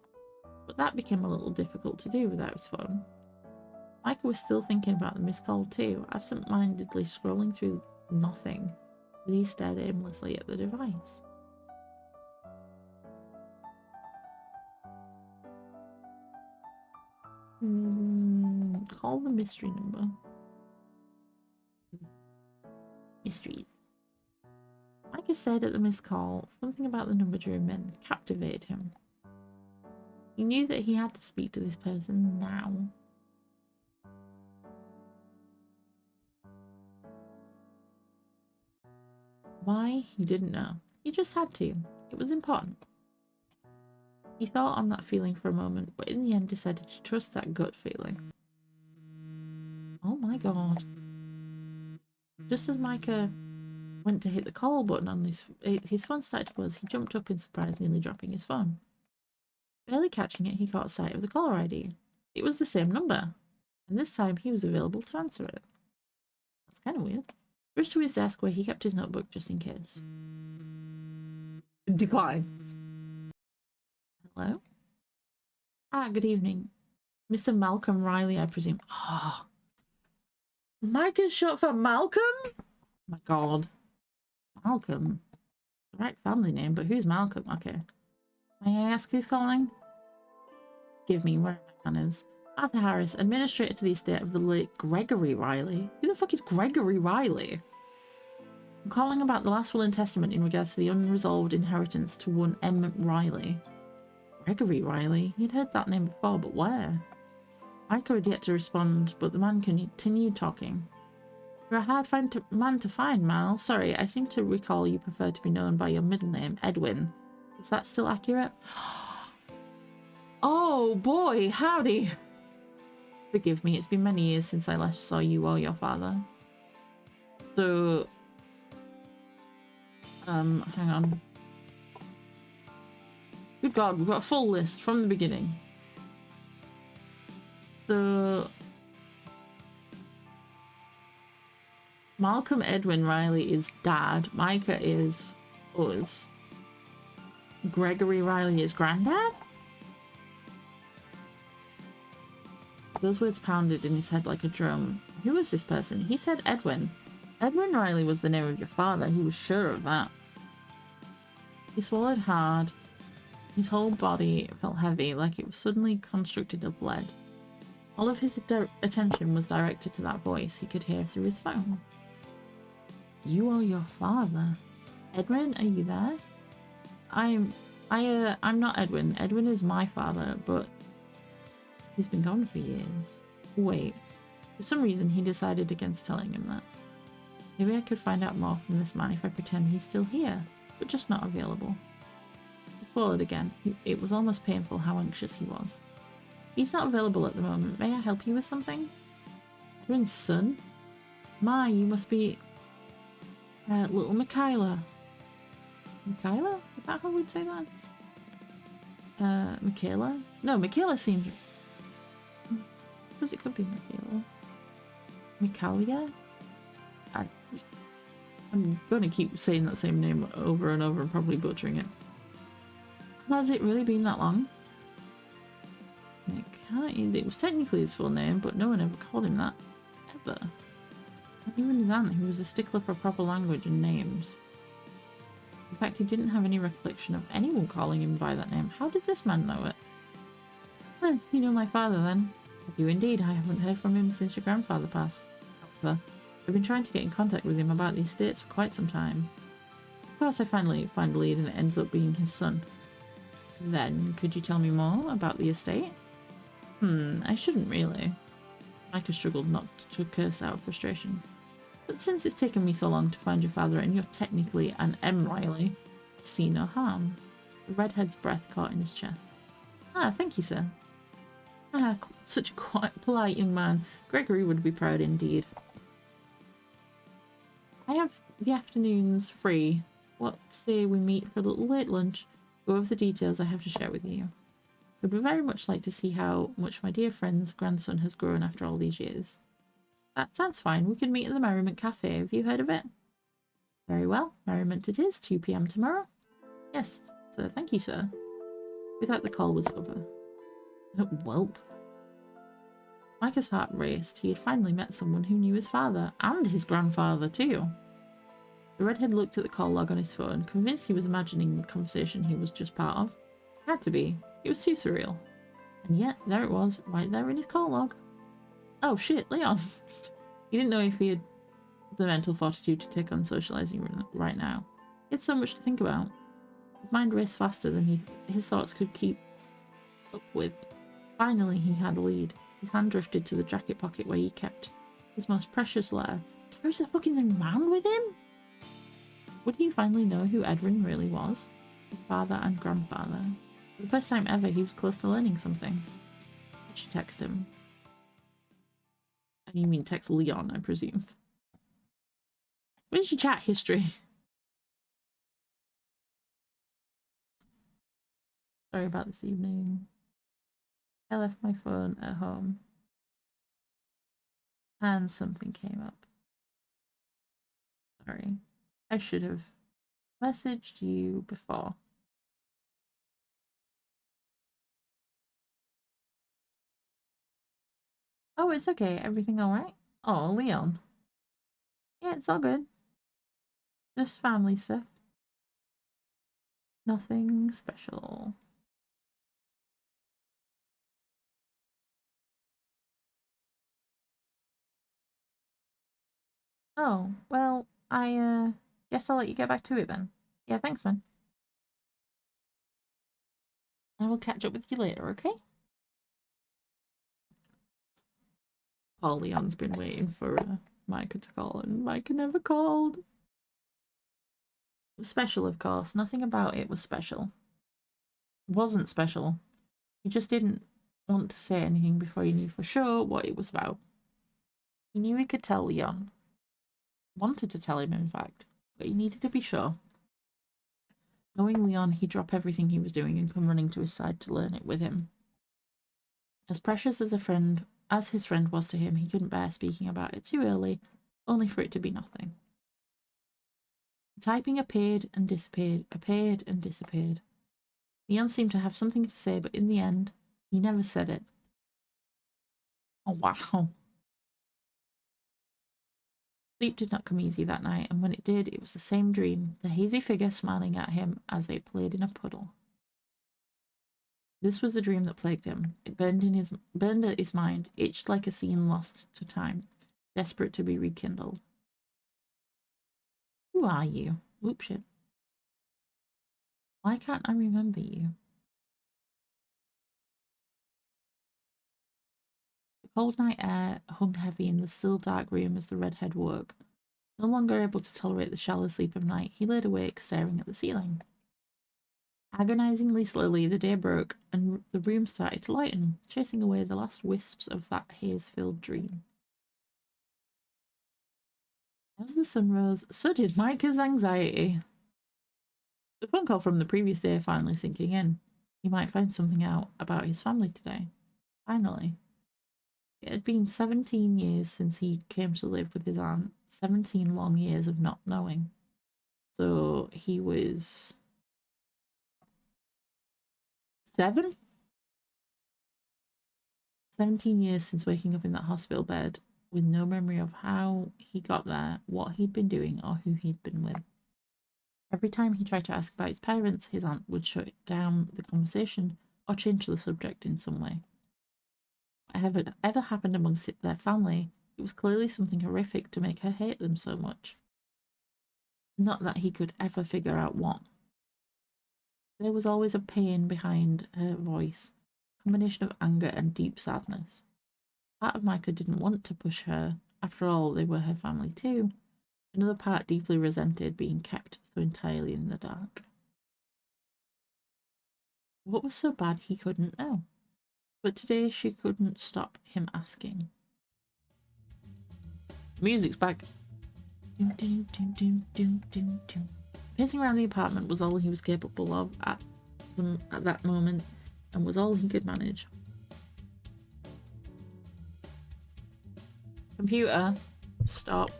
but that became a little difficult to do without his phone. Micah was still thinking about the missed call too, absent-mindedly scrolling through nothing as he stared aimlessly at the device. Call the mystery number. Mysteries. Micah stared at the missed call. Something about the number drew him in, captivated him. He knew that he had to speak to this person now. Why? He didn't know. He just had to. It was important. He thought on that feeling for a moment, but in the end decided to trust that gut feeling. Oh my god. Just as Micah went to hit the call button on his phone started to buzz, he jumped up in surprise, nearly dropping his phone. Barely catching it, he caught sight of the caller ID. It was the same number, and this time he was available to answer it. That's kind of weird. Rushed to his desk where he kept his notebook just in case. Decline. Hello? Ah, good evening. Mr. Malcolm Riley, I presume. Oh. Micah's short for Malcolm? Oh my god. Malcolm. The right family name, but who's Malcolm? Okay. May I ask who's calling? Give me, where are my manners? Arthur Harris, administrator to the estate of the late Gregory Riley. Who the fuck is Gregory Riley? I'm calling about the last will and testament in regards to the unresolved inheritance to one M. Riley. Gregory Riley? He'd heard that name before, but where? Micah had yet to respond, but the man continued talking. You're a hard man to find, Mal. Sorry, I seem to recall you prefer to be known by your middle name, Edwin. Is that still accurate? Oh boy, howdy. Forgive me, it's been many years since I last saw you or your father. So, hang on. Good God, we've got a full list from the beginning. So, Malcolm Edwin Riley is dad. Micah is us. Gregory Riley is granddad? Those words pounded in his head like a drum. Who was this person? He said Edwin. Edwin Riley was the name of your father. He was sure of that. He swallowed hard. His whole body felt heavy, like it was suddenly constructed of lead. All of his attention was directed to that voice he could hear through his phone. You are your father. Edwin, are you there? I'm not Edwin. Edwin is my father, but he's been gone for years. Wait. For some reason, he decided against telling him that. Maybe I could find out more from this man if I pretend he's still here, but just not available. He swallowed again. It was almost painful how anxious he was. He's not available at the moment. May I help you with something? Edwin's son? Ma, you must be... little Michaela. Michaela? Is that how we'd say that? Michaela? No, Michaela seems... Suppose it could be Michaela. Michaelia? I'm going to keep saying that same name over and over and probably butchering it. Has it really been that long? It was technically his full name, but no one ever called him that. Ever. Not even his aunt, who was a stickler for proper language and names. In fact, he didn't have any recollection of anyone calling him by that name. How did this man know it? Well, you know my father then. Have you indeed? I haven't heard from him since your grandfather passed. However, I've been trying to get in contact with him about the estates for quite some time. Of course, I finally find a lead and it ends up being his son. Then, could you tell me more about the estate? I shouldn't really. Micah struggled not to curse out of frustration. But since it's taken me so long to find your father and you're technically an M. Riley, I see no harm. The redhead's breath caught in his chest. Ah, thank you, sir. Ah, such a quiet, polite young man. Gregory would be proud indeed. I have the afternoons free. What say we meet for a little late lunch? Go over the details I have to share with you. I would very much like to see how much my dear friend's grandson has grown after all these years. That sounds fine. We can meet at the Merriment Cafe. Have you heard of it? Very well. Merriment it is. 2 p.m. tomorrow. Yes, sir. Thank you, sir. We thought the call was over. Welp. Micah's heart raced. He had finally met someone who knew his father, and his grandfather too. The redhead looked at the call log on his phone, convinced he was imagining the conversation he was just part of. It had to be. It was too surreal. And yet, there it was, right there in his call log. Oh shit, Leon. He didn't know if he had the mental fortitude to take on socializing right now. He had so much to think about. His mind raced faster than his thoughts could keep up with. Finally, he had a lead. His hand drifted to the jacket pocket where he kept his most precious letter. There's the fucking thing round with him? Would he finally know who Edwin really was? His father and grandfather. For the first time ever, he was close to learning something. Did she text him? You mean text Leon, I presume. Where's your chat history? Sorry about this evening. I left my phone at home. And something came up. Sorry. I should have messaged you before. Oh, it's okay. Everything alright? Oh, Leon. Yeah, it's all good. Just family stuff. Nothing special. Oh, well, I guess I'll let you get back to it then. Yeah, thanks, man. I will catch up with you later, okay? Paul Leon's been waiting for Micah to call, and Micah never called. It was special, of course. Nothing about it was special. It wasn't special. He just didn't want to say anything before he knew for sure what it was about. He knew he could tell Leon. Wanted to tell him, in fact, but he needed to be sure. Knowing Leon, he'd drop everything he was doing and come running to his side to learn it with him. As precious as his friend was to him, he couldn't bear speaking about it too early, only for it to be nothing. Typing appeared and disappeared, appeared and disappeared. Leon seemed to have something to say, but in the end, he never said it. Oh, wow. Sleep did not come easy that night, and when it did, it was the same dream, the hazy figure smiling at him as they played in a puddle. This was the dream that plagued him. It burned at his mind, itched like a scene lost to time, desperate to be rekindled. Who are you? Whoop shit. Why can't I remember you? The cold night air hung heavy in the still dark room as the redhead woke. No longer able to tolerate the shallow sleep of night, he laid awake, staring at the ceiling. Agonizingly slowly, the day broke, and the room started to lighten, chasing away the last wisps of that haze-filled dream. As the sun rose, so did Micah's anxiety. The phone call from the previous day finally sinking in. He might find something out about his family today. Finally. It had been 17 years since he came to live with his aunt. 17 long years of not knowing. So he was 7? 17 years since waking up in that hospital bed with no memory of how he got there, what he'd been doing, or who he'd been with. Every time he tried to ask about his parents, his aunt would shut down the conversation or change the subject in some way. Whatever ever happened amongst their family, it was clearly something horrific to make her hate them so much. Not that he could ever figure out what. There was always a pain behind her voice, a combination of anger and deep sadness. Part of Micah didn't want to push her. After all, they were her family too. Another part deeply resented being kept so entirely in the dark. What was so bad he couldn't know? But today she couldn't stop him asking. Music's back. Pacing around the apartment was all he was capable of at that moment, and was all he could manage. Computer, stop.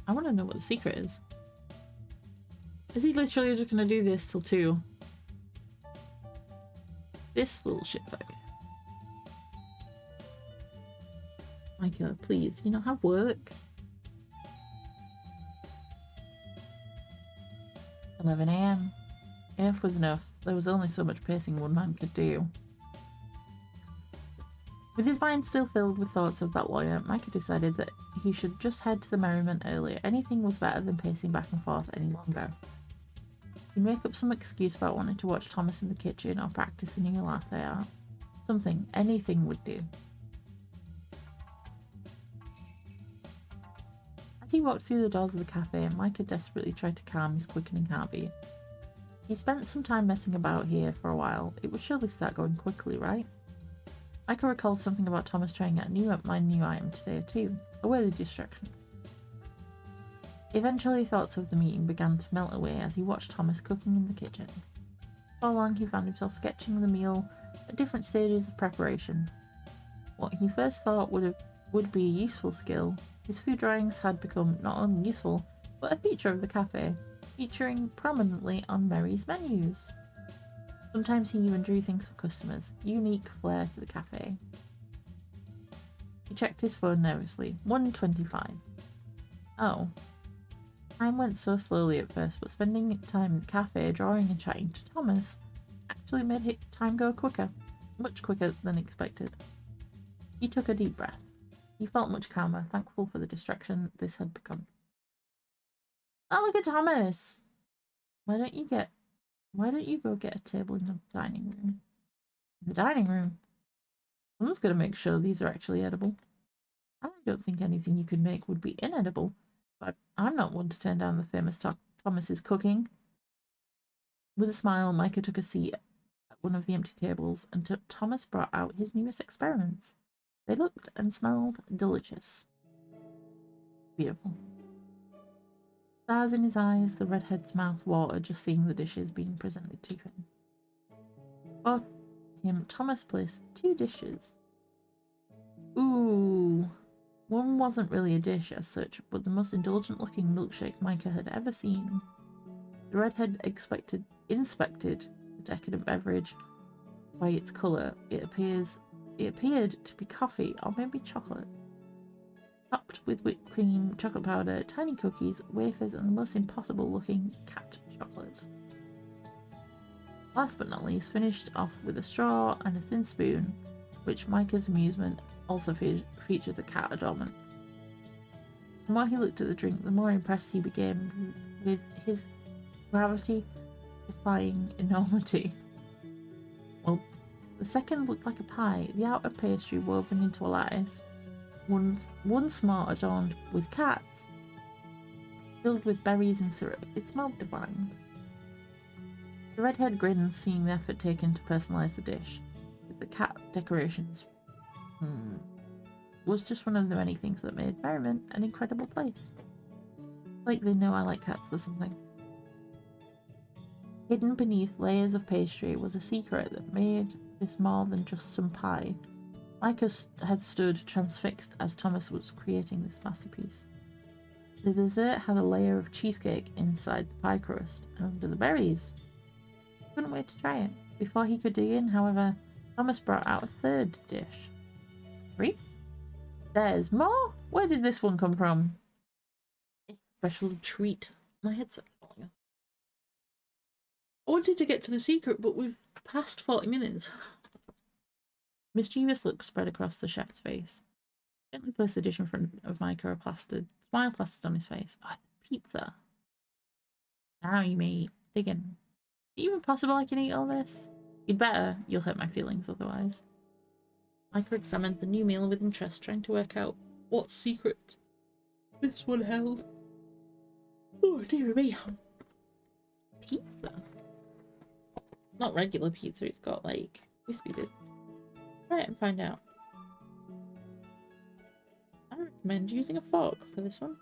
I want to know what the secret is. Is he literally just going to do this till 2? This little shitbag. Micah, please, do you not have work? 11 AM. Enough was enough. There was only so much pacing one man could do. With his mind still filled with thoughts of that lawyer, Micah decided that he should just head to the merriment earlier. Anything was better than pacing back and forth any longer. He'd make up some excuse about wanting to watch Thomas in the kitchen or practice a new latte art. Something, anything would do. As he walked through the doors of the cafe, Micah desperately tried to calm his quickening heartbeat. He spent some time messing about here for a while. It would surely start going quickly, right? Micah recalled something about Thomas trying out my new item today too, a worthy distraction. Eventually, thoughts of the meeting began to melt away as he watched Thomas cooking in the kitchen. For long, he found himself sketching the meal at different stages of preparation. What he first thought would be a useful skill, his food drawings had become not only useful, but a feature of the cafe, featuring prominently on Mary's menus. Sometimes he even drew things for customers, unique flair to the cafe. He checked his phone nervously. 1:25. Oh. Time went so slowly at first, but spending time in the cafe, drawing and chatting to Thomas, actually made time go quicker. Much quicker than expected. He took a deep breath. He felt much calmer, thankful for the distraction this had become. Oh, look at Thomas! Why don't you go get a table in the dining room? In the dining room? Someone's going to make sure these are actually edible. I don't think anything you could make would be inedible, but I'm not one to turn down the famous Thomas's cooking. With a smile, Micah took a seat at one of the empty tables, and Thomas brought out his newest experiments. They looked and smelled delicious. Beautiful. Stars in his eyes, the redhead's mouth watered just seeing the dishes being presented to him. For him, Thomas placed 2 dishes. Ooh. One wasn't really a dish as such, but the most indulgent-looking milkshake Micah had ever seen. The redhead inspected the decadent beverage by its colour. It appeared to be coffee or maybe chocolate. Topped with whipped cream, chocolate powder, tiny cookies, wafers, and the most impossible-looking cat chocolate. Last but not least, finished off with a straw and a thin spoon, which Micah's amusement also featured a cat adornment. The more he looked at the drink, the more impressed he became with his gravity-defying enormity. Well, the second looked like a pie, the outer pastry woven into a lattice, once more adorned with cats, filled with berries and syrup. It smelled divine. The redhead grinned, seeing the effort taken to personalise the dish, with the cat decorations. Was just one of the many things that made Merriment an incredible place. Like they know I like cats or something. Hidden beneath layers of pastry was a secret that made this more than just some pie. Micah had stood transfixed as Thomas was creating this masterpiece. The dessert had a layer of cheesecake inside the pie crust and under the berries. Couldn't wait to try it. Before he could dig in, however, Thomas brought out a 3rd dish. 3? There's more? Where did this one come from? It's a special treat. My headset's falling off. I wanted to get to the secret, but we've passed 40 minutes. Mischievous look spread across the chef's face. Gently placed the dish in front of Micah, a smile plastered on his face. Oh, pizza. Now you may eat. Dig in. Is it even possible I can eat all this? You'd better. You'll hurt my feelings otherwise. Micah examined the new meal with interest, trying to work out what secret this one held. Oh, dear me. Pizza. Not regular pizza, it's got like crispy bits. Try it and find out. I recommend using a fork for this one.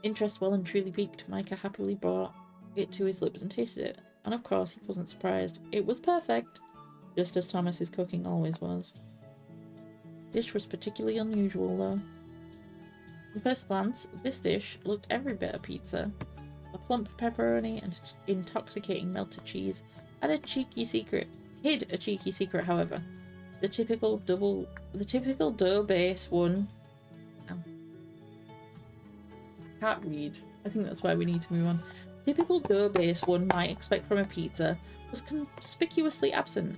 Interest well and truly piqued, Micah happily brought it to his lips and tasted it. And of course, he wasn't surprised. It was perfect, just as Thomas's cooking always was. The dish was particularly unusual, though. At first glance, this dish looked every bit a pizza. A plump pepperoni and intoxicating melted cheese hid a cheeky secret, however. The typical dough base one. Can't read. I think that's why we need to move on. Typical dough base one might expect from a pizza was conspicuously absent.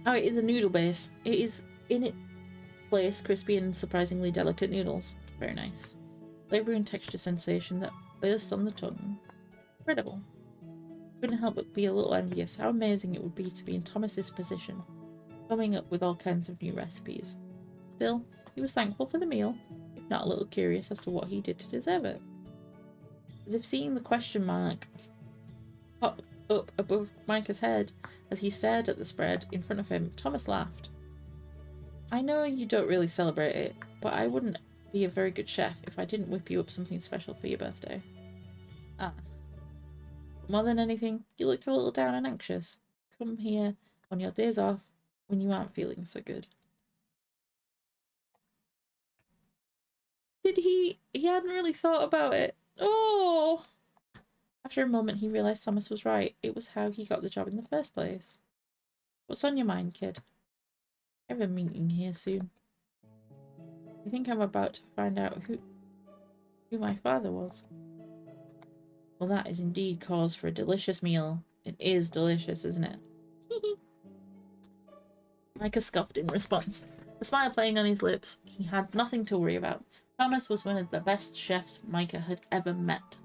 Oh, it is a noodle base. It is in its place crispy and surprisingly delicate noodles. Very nice. Flavor and texture sensation that burst on the tongue. Incredible. Couldn't help but be a little envious how amazing it would be to be in Thomas's position, coming up with all kinds of new recipes. Still, he was thankful for the meal, if not a little curious as to what he did to deserve it. As if seeing the question mark pop up above Micah's head as he stared at the spread in front of him, Thomas laughed. I know you don't really celebrate it, but I wouldn't be a very good chef if I didn't whip you up something special for your birthday. Ah. More than anything, you looked a little down and anxious. Come here on your days off when you aren't feeling so good. Did he hadn't really thought about it. Oh! After a moment, he realised Thomas was right. It was how he got the job in the first place. What's on your mind, kid? I have a meeting here soon. I think I'm about to find out who my father was. Well, that is indeed cause for a delicious meal. It is delicious, isn't it? Micah scoffed in response, a smile playing on his lips. He had nothing to worry about. Thomas was one of the best chefs Micah had ever met.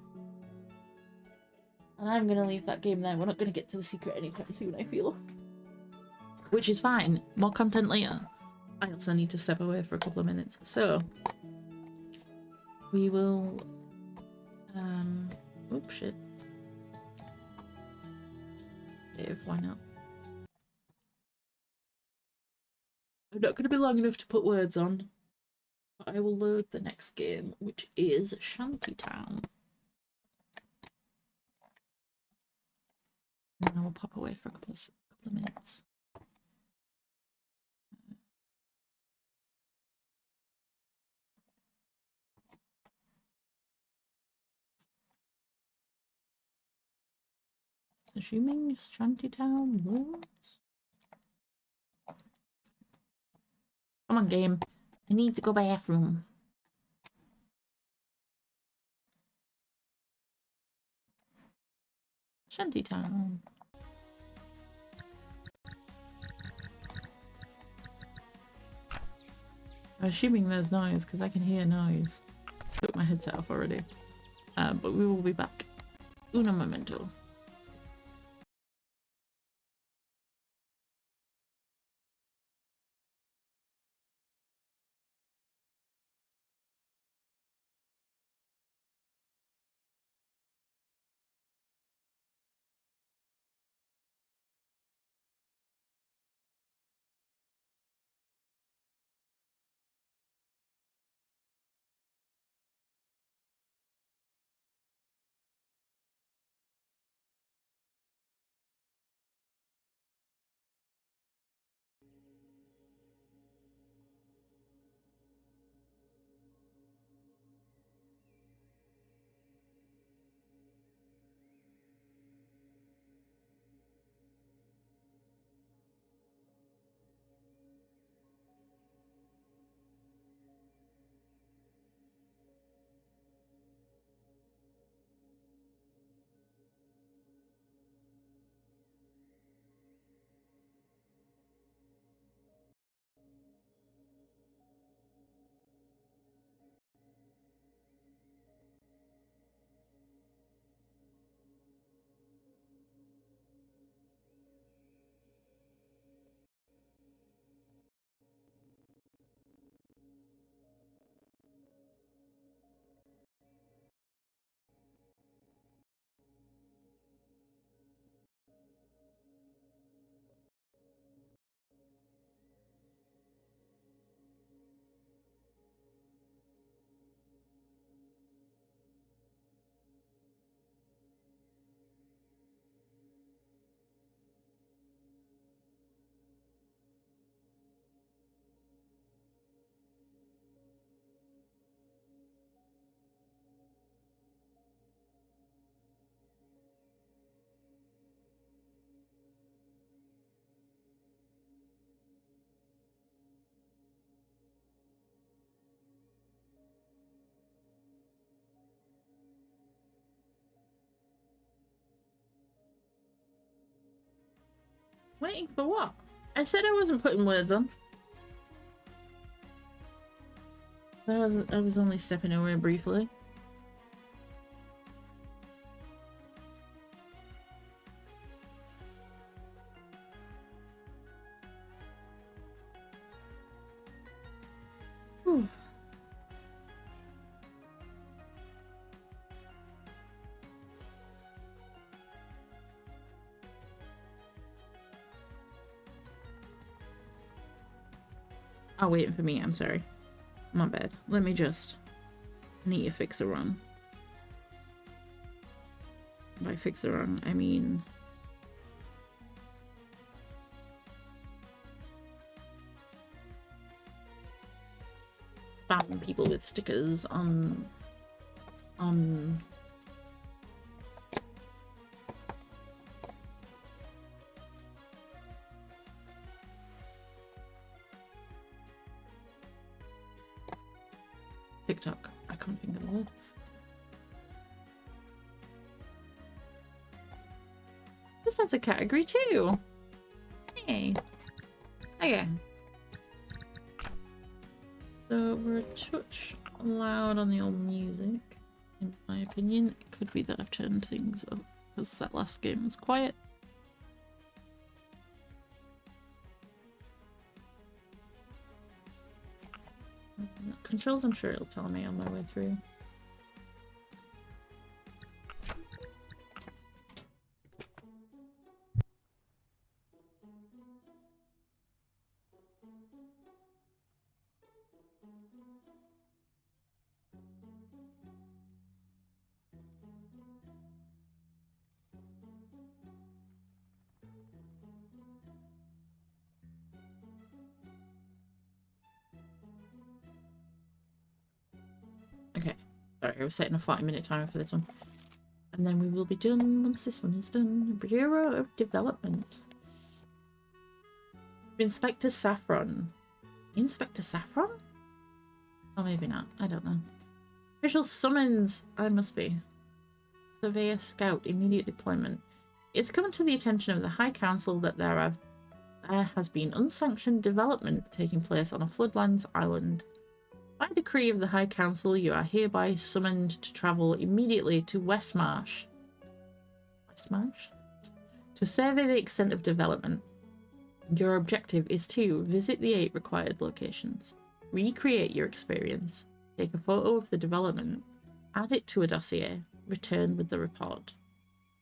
And I'm going to leave that game there. We're not going to get to the secret anytime soon, I feel. Which is fine. More content later. I also need to step away for a couple of minutes. So, we will... oops, shit. save, why not? I'm not going to be long enough to put words on, but I will load the next game, which is Shantytown. And then I will pop away for a couple of minutes. Assuming Shantytown loads. Come on, game. I need to go bathroom. Shantytown. I'm assuming there's noise because I can hear noise. Took my headset off already. But we will be back. Uno momento. Waiting for what? I said I wasn't putting words on. I was only stepping away briefly. Whew. Oh, waiting for me, I'm sorry. My bad. Let me just... I need to fix a run. By fix a run, I mean... spam people with stickers on... TikTok. I can't think of the word. This has a category too. Hey. Okay. So we're a touch loud on the old music, in my opinion. It could be that I've turned things up because that last game was quiet. Controls, I'm sure it'll tell me on my way through. Okay. Sorry, I was setting a 40-minute timer for this one. And then we will be done once this one is done. Bureau of Development. Inspector Saffron. Inspector Saffron? Or maybe not. I don't know. Official summons. I must be. Surveyor Scout. Immediate deployment. It's come to the attention of the High Council that there has been unsanctioned development taking place on a Floodlands island. By decree of the High Council, you are hereby summoned to travel immediately to Westmarsh. Westmarsh? To survey the extent of development. Your objective is to visit the 8 required locations, recreate your experience, take a photo of the development, add it to a dossier, return with the report.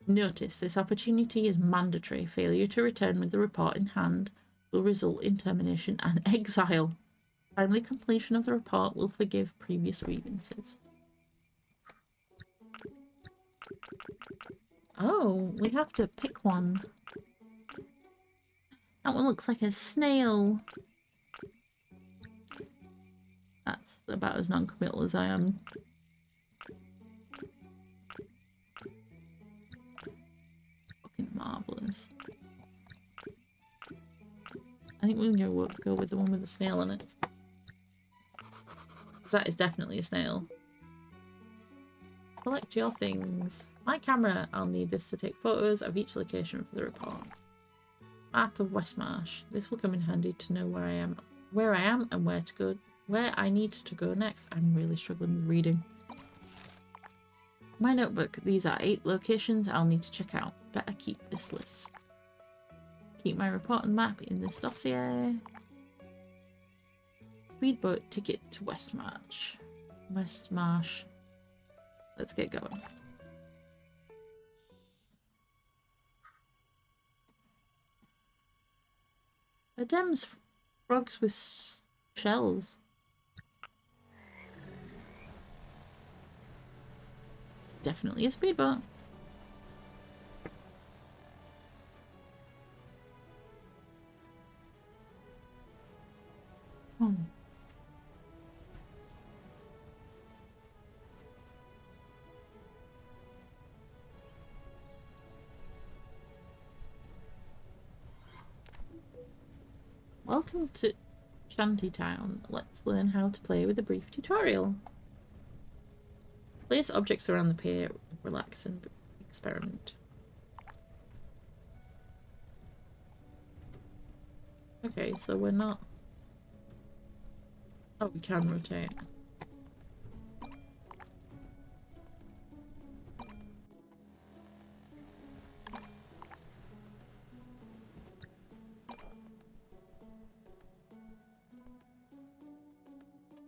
Notice this opportunity is mandatory. Failure to return with the report in hand will result in termination and exile. Timely completion of the report will forgive previous grievances. Oh, we have to pick one. That one looks like a snail. That's about as non-committal as I am. Fucking marvellous. I think we're going to go with the one with the snail in it. Because that is definitely a snail. Collect your things. My camera. I'll need this to take photos of each location for the report. Map of Westmarsh. This will come in handy to know where I am and where to go, where I need to go next. I'm really struggling with reading. My notebook. These are 8 locations I'll need to check out. Better keep this list. Keep my report and map in this dossier. Speedboat ticket to Westmarsh. Westmarsh. Let's get going. Adem's frogs with shells. It's definitely a speedboat. Oh. Welcome to Shantytown. Let's learn how to play with a brief tutorial. Place objects around the pier, relax and experiment. Okay, so we're not... Oh, we can rotate.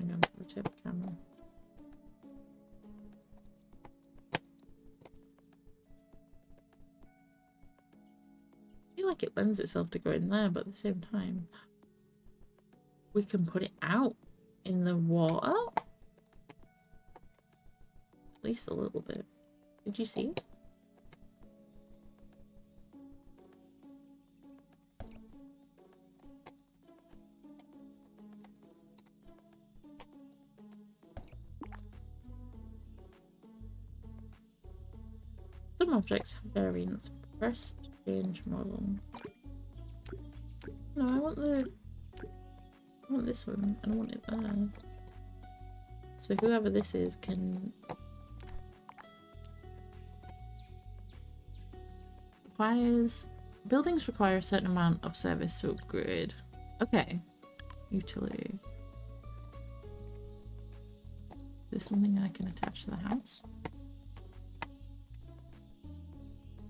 Hang on, rotate the camera. I feel like it lends itself to going there, but at the same time, we can put it out in the water? At least a little bit. Did you see it? Some objects have variants. Press change model. No, I want this one. I don't want it there. So whoever this is can... Buildings require a certain amount of service to upgrade. Okay. Utility. Is this something I can attach to the house?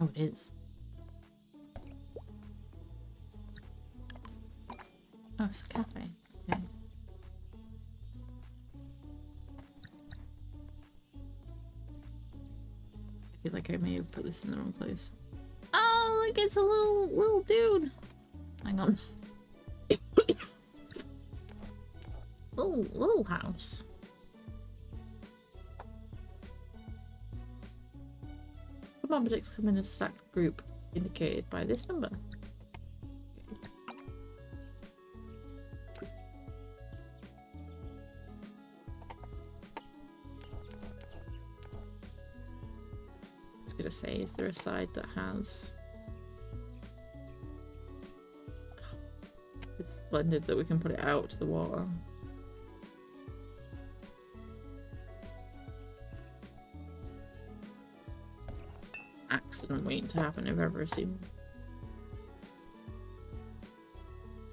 Oh, it is. Oh, it's a cafe. Okay. I feel like I may have put this in the wrong place. Oh, look, it's a little dude. Hang on. Little little house. Some objects come in a stacked group indicated by this number. I was gonna say, is there a side that has... It's splendid that we can put it out to the water. Accident waiting to happen if I've ever seen.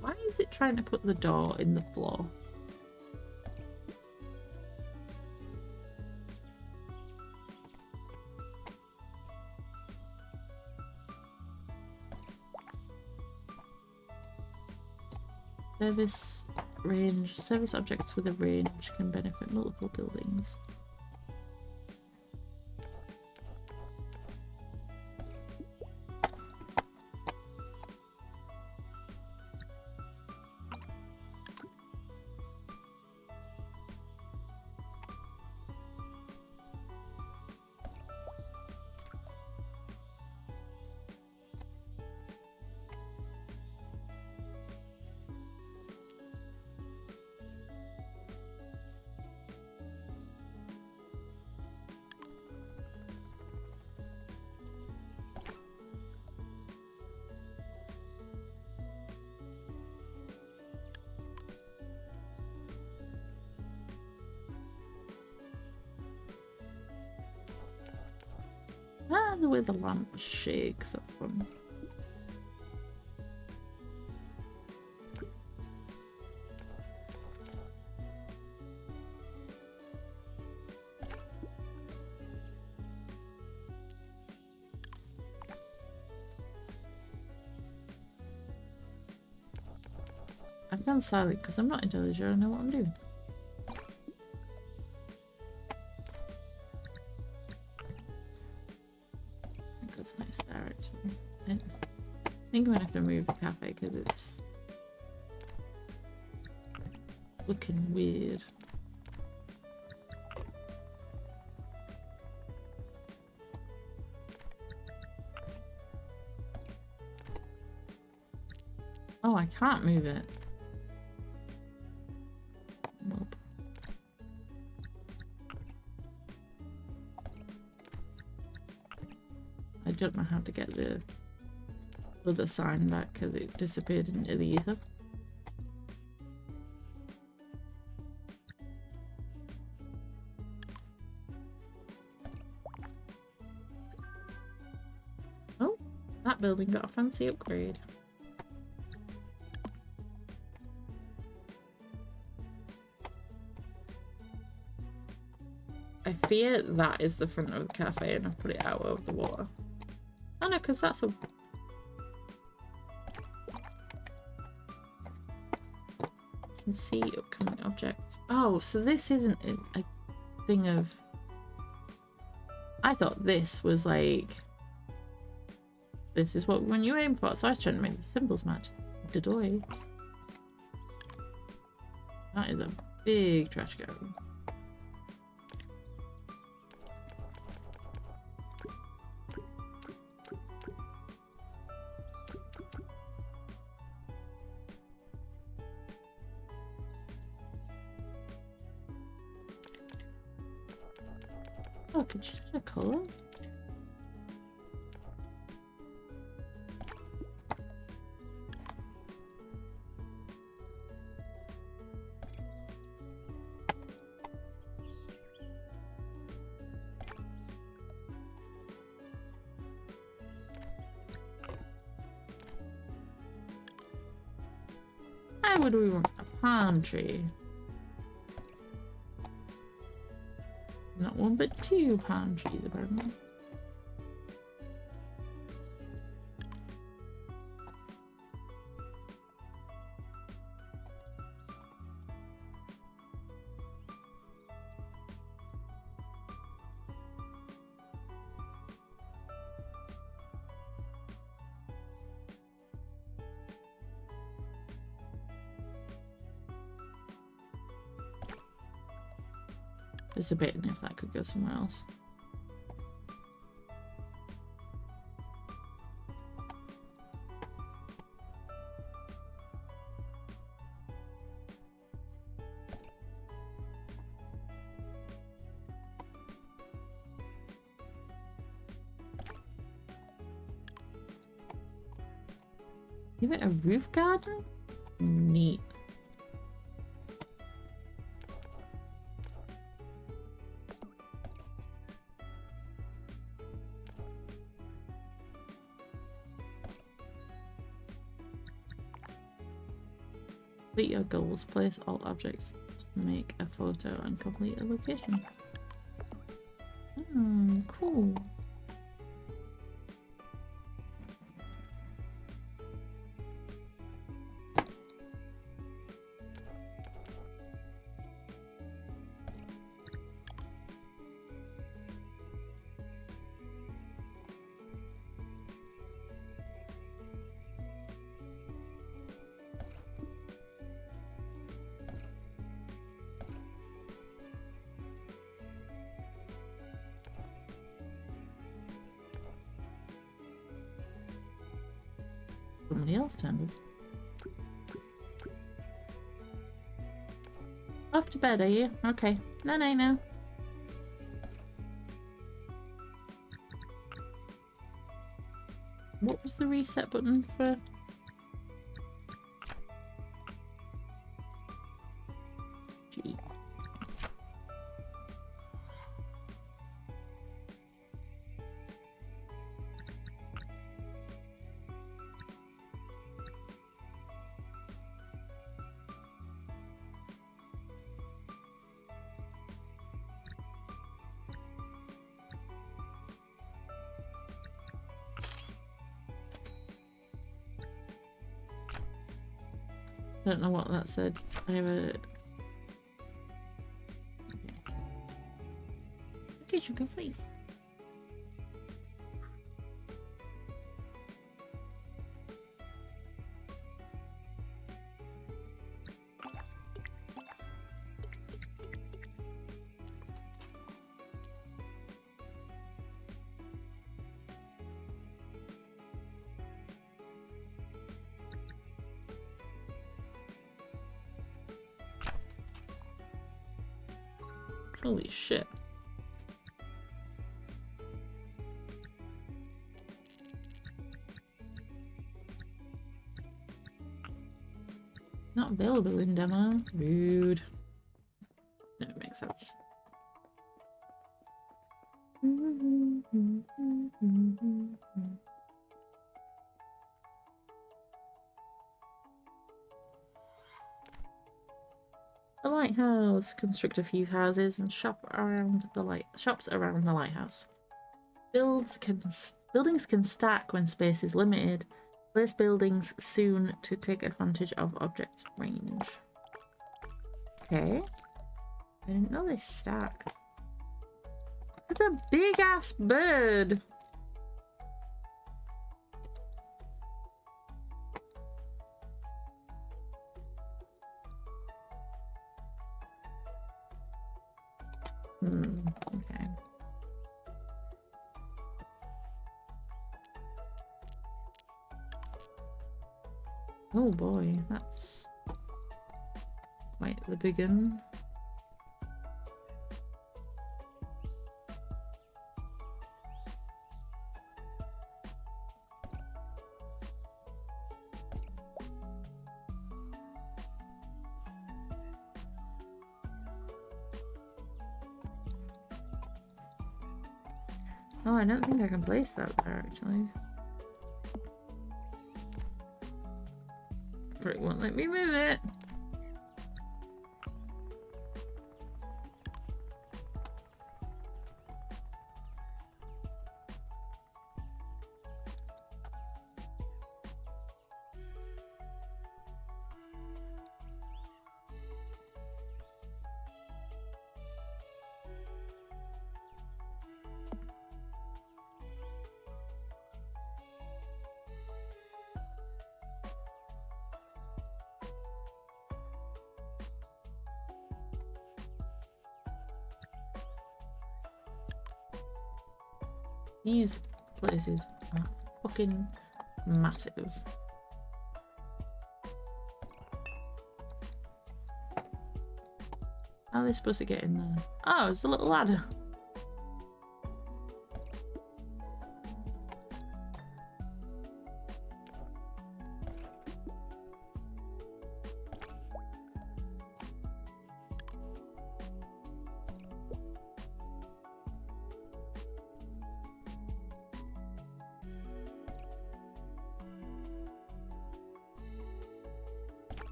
Why is it trying to put the door in the floor? Service objects with a range can benefit multiple buildings. Ah, the way the lamp shakes, that's fun. I've gone silent because I'm not entirely sure I know what I'm doing. That's nice there actually. I think I'm gonna have to move the cafe because it's looking weird. Oh, I can't move it. Nope. I don't know how to get the other sign back because it disappeared into the ether. Oh, that building got a fancy upgrade. I fear that is the front of the cafe and I've put it out over the water. Oh no, because that's a... You can see upcoming objects. Oh, so this isn't a thing of... I thought this was like... This is what when you aim for, so I was trying to make the symbols match. Dodoy. That is a big trash can. Oh, could you change the colour? Why would we want a palm tree? Not one, but two palm trees, apparently. There's debating if that could go somewhere else. Give it a roof garden? Neat. Complete your goals. Place all objects to make a photo and complete a location. Cool. Somebody else turned it. Off to bed, are you? Okay. No, no, no. What was the reset button for? Gee. I don't know what that said. I have a... Location complete. Holy shit. Not available in demo. Rude. No, it makes sense. The lighthouse. Construct a few houses and shops around the lighthouse. Buildings can stack when space is limited. Place buildings soon to take advantage of object range. Okay. I didn't know they stacked. It's a big ass bird. Okay. Oh boy, that's quite the big one. Oh, I don't think I can place that there actually. It won't let me move it. These places are fucking massive. How are they supposed to get in there? Oh, it's a little ladder.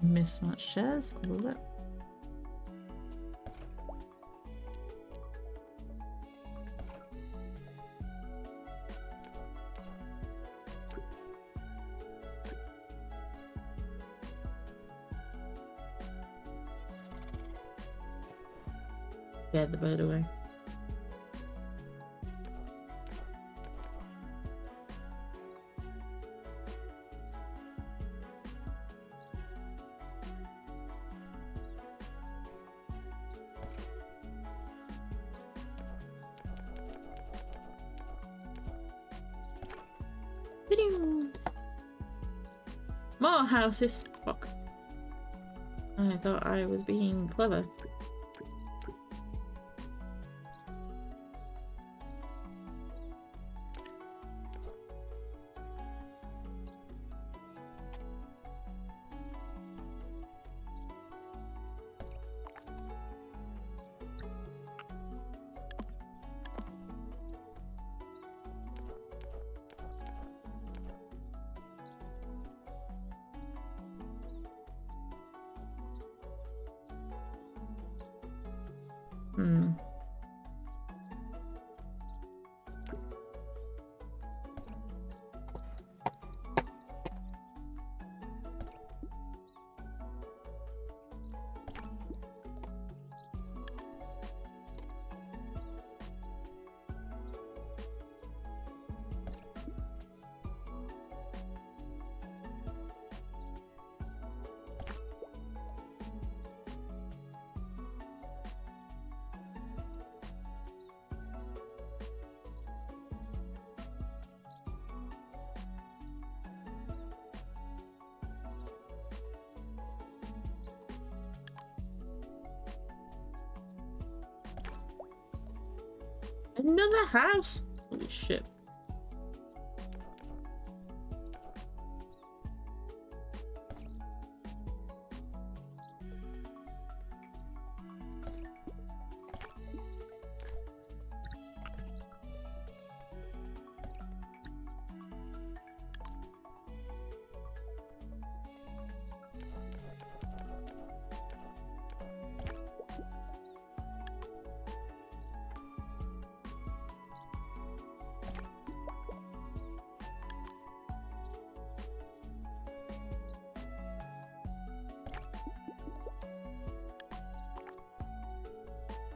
Mismatched chairs, I love it. Get the bird away. More houses. Fuck. I thought I was being clever. Another house? Holy shit.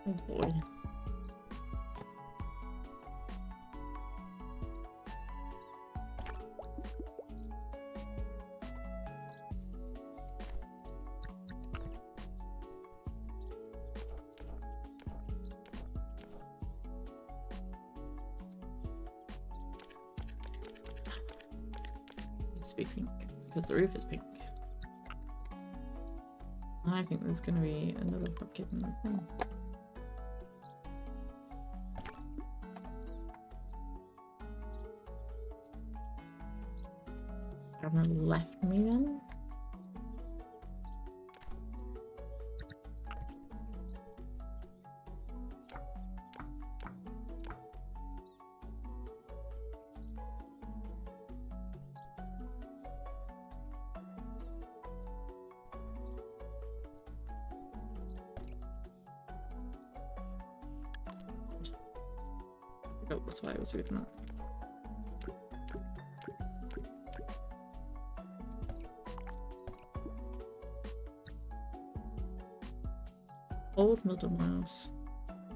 Oh boy. Needs to be pink because the roof is pink. I think there's gonna be another fucking thing. Haven't left me then. Oh, that's why I was reading that. Old middle mouse.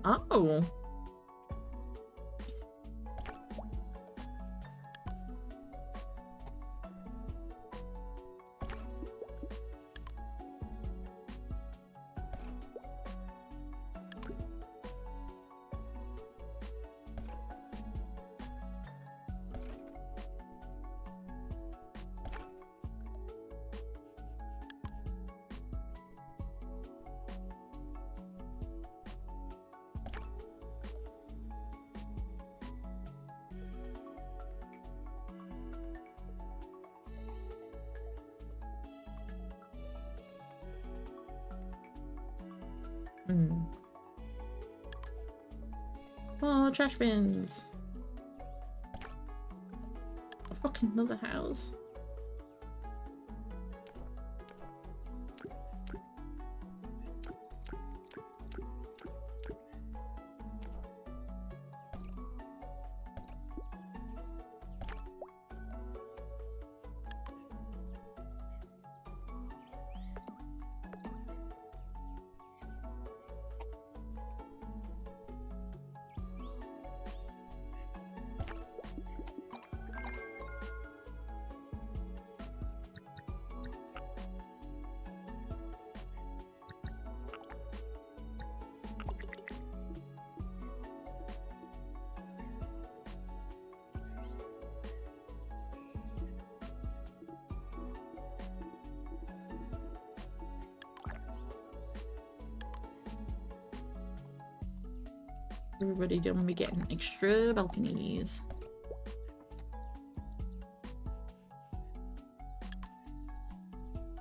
Oh. Hmm. Oh, trash bins. A fucking another house. Everybody don't be getting extra balconies.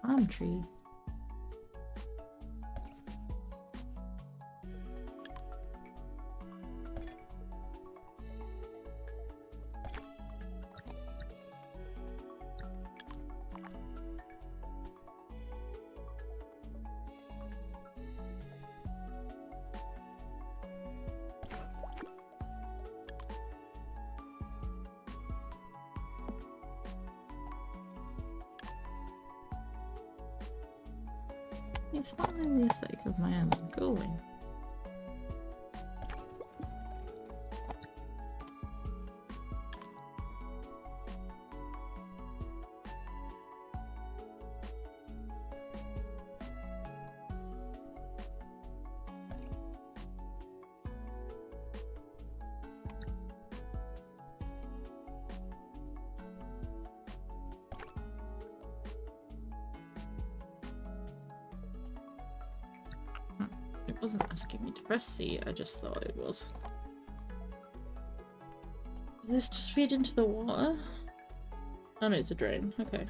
Palm tree. It's finally the aesthetic of my island going. It wasn't asking me to press C, I just thought it was. Does this just feed into the water? Oh no, it's a drain. Okay.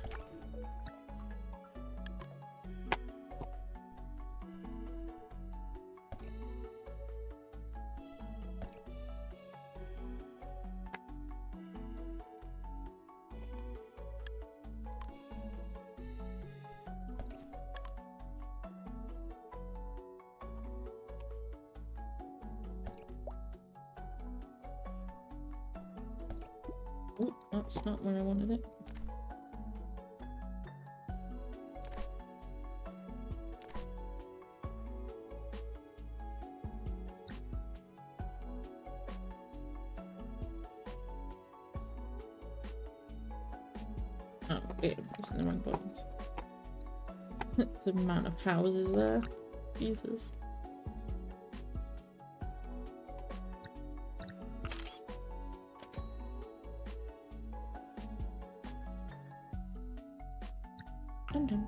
Oh, that's not where I wanted it. Oh, wait, I'm pressing the wrong buttons. The amount of houses there. Jesus. I'm done.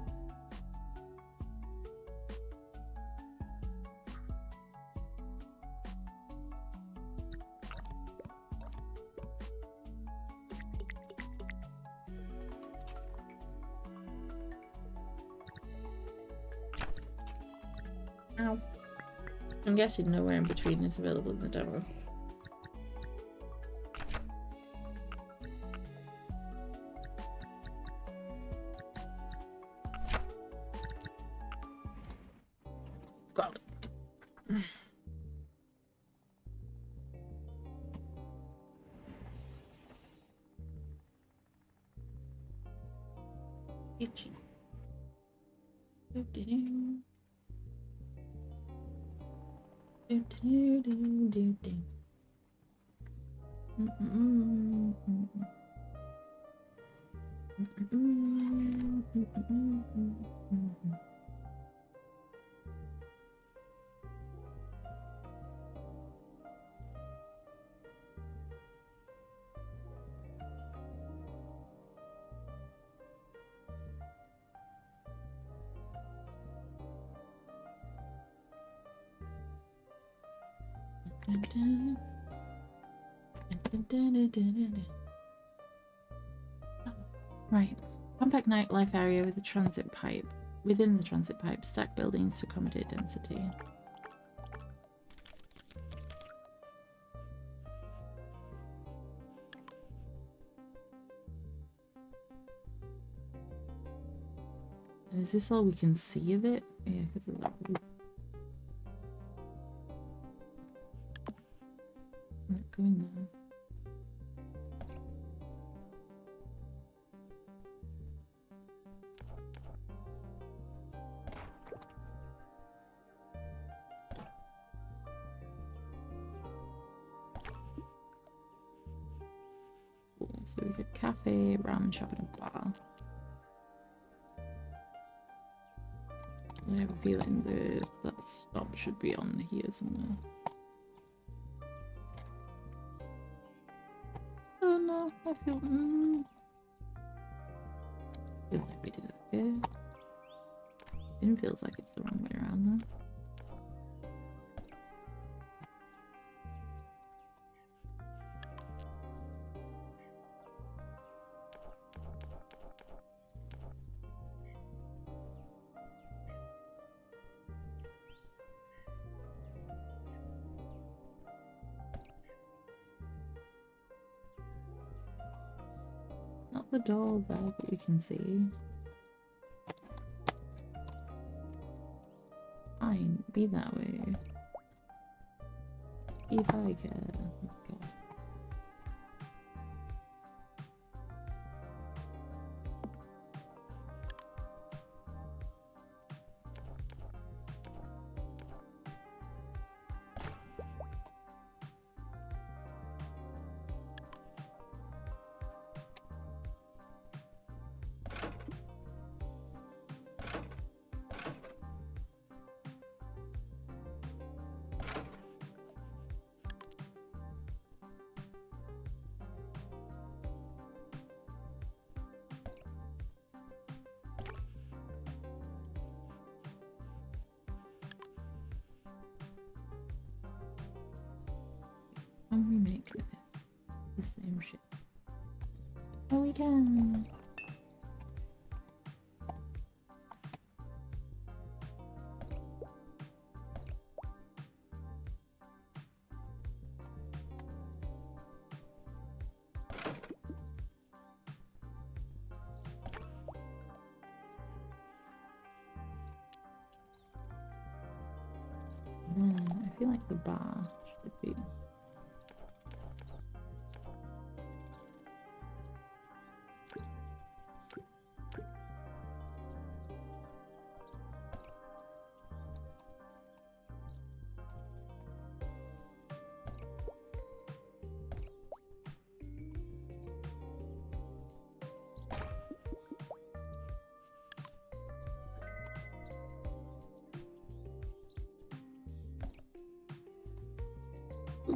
Ow. I'm guessing nowhere in between is available in the demo. Got it. Itchy. Do-do-do. Do-do-do-do-do. Mm-mm-mm-mm. Mm-mm-mm-mm-mm-mm-mm. Dun-dun. Dun-dun-dun-dun-dun-dun. Oh, right. Compact nightlife area with a transit pipe. Within the transit pipe, stack buildings to accommodate density. Is this all we can see of it? Yeah, because of that roof. Not going there. Cool. So we get cafe, ramen shop, and a bar. I have a feeling that stop should be on here somewhere. Oh no, I feel like we did it okay. It feels like it's the wrong way around though. Not the door there that we can see. Fine, be that way. If I can. Oh god. Can we make this the same shit? Oh, we can. Then I feel like the bar should be.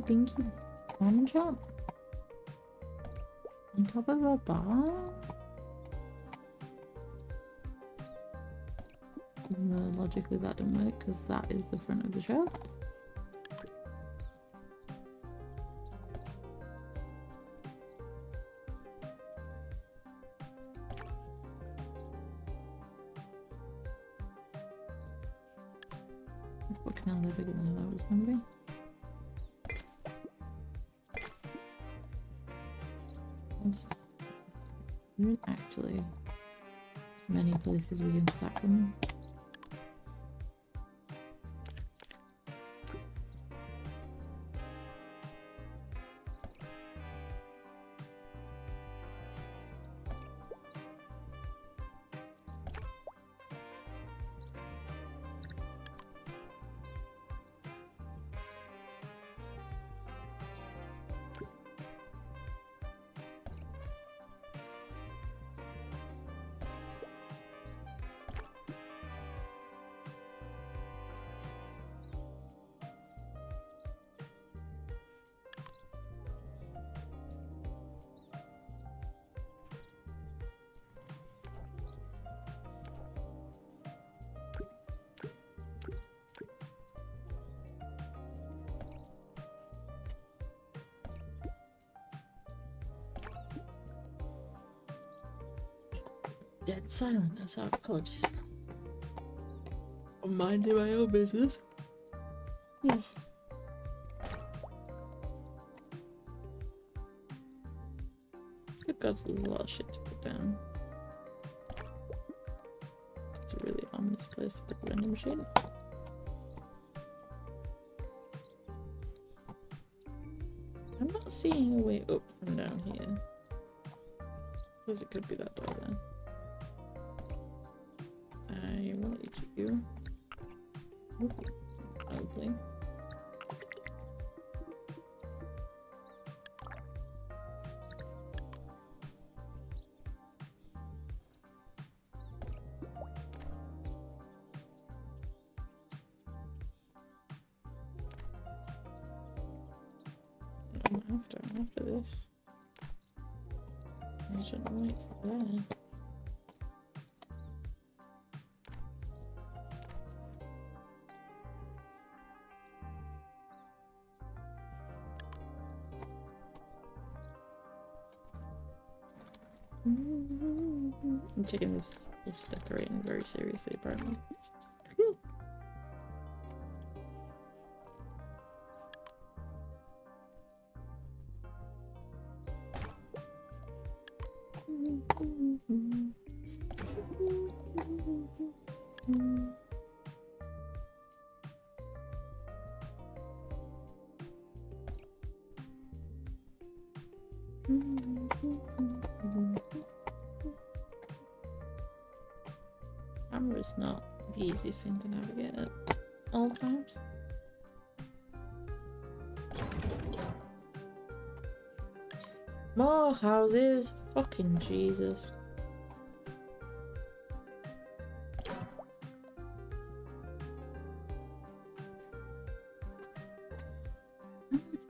Dinky ramen shop on top of a bar. Even though logically that didn't work because that is the front of the shop. Fucking hell, they're bigger than I thought it was gonna be. There isn't actually many places we can stack them. Dead silent, that's our apologies. I'm minding my own business. Yeah. Good God, there's a lot of shit to put down. It's this place to put the vending machine. I'm not seeing a way up from down here. Suppose it could be that door then. I want you to... Lovely. After this. I don't know why it's there. I'm taking this decorating very seriously, apparently. Camera's not the easiest thing to navigate at all times. More houses! Fucking Jesus.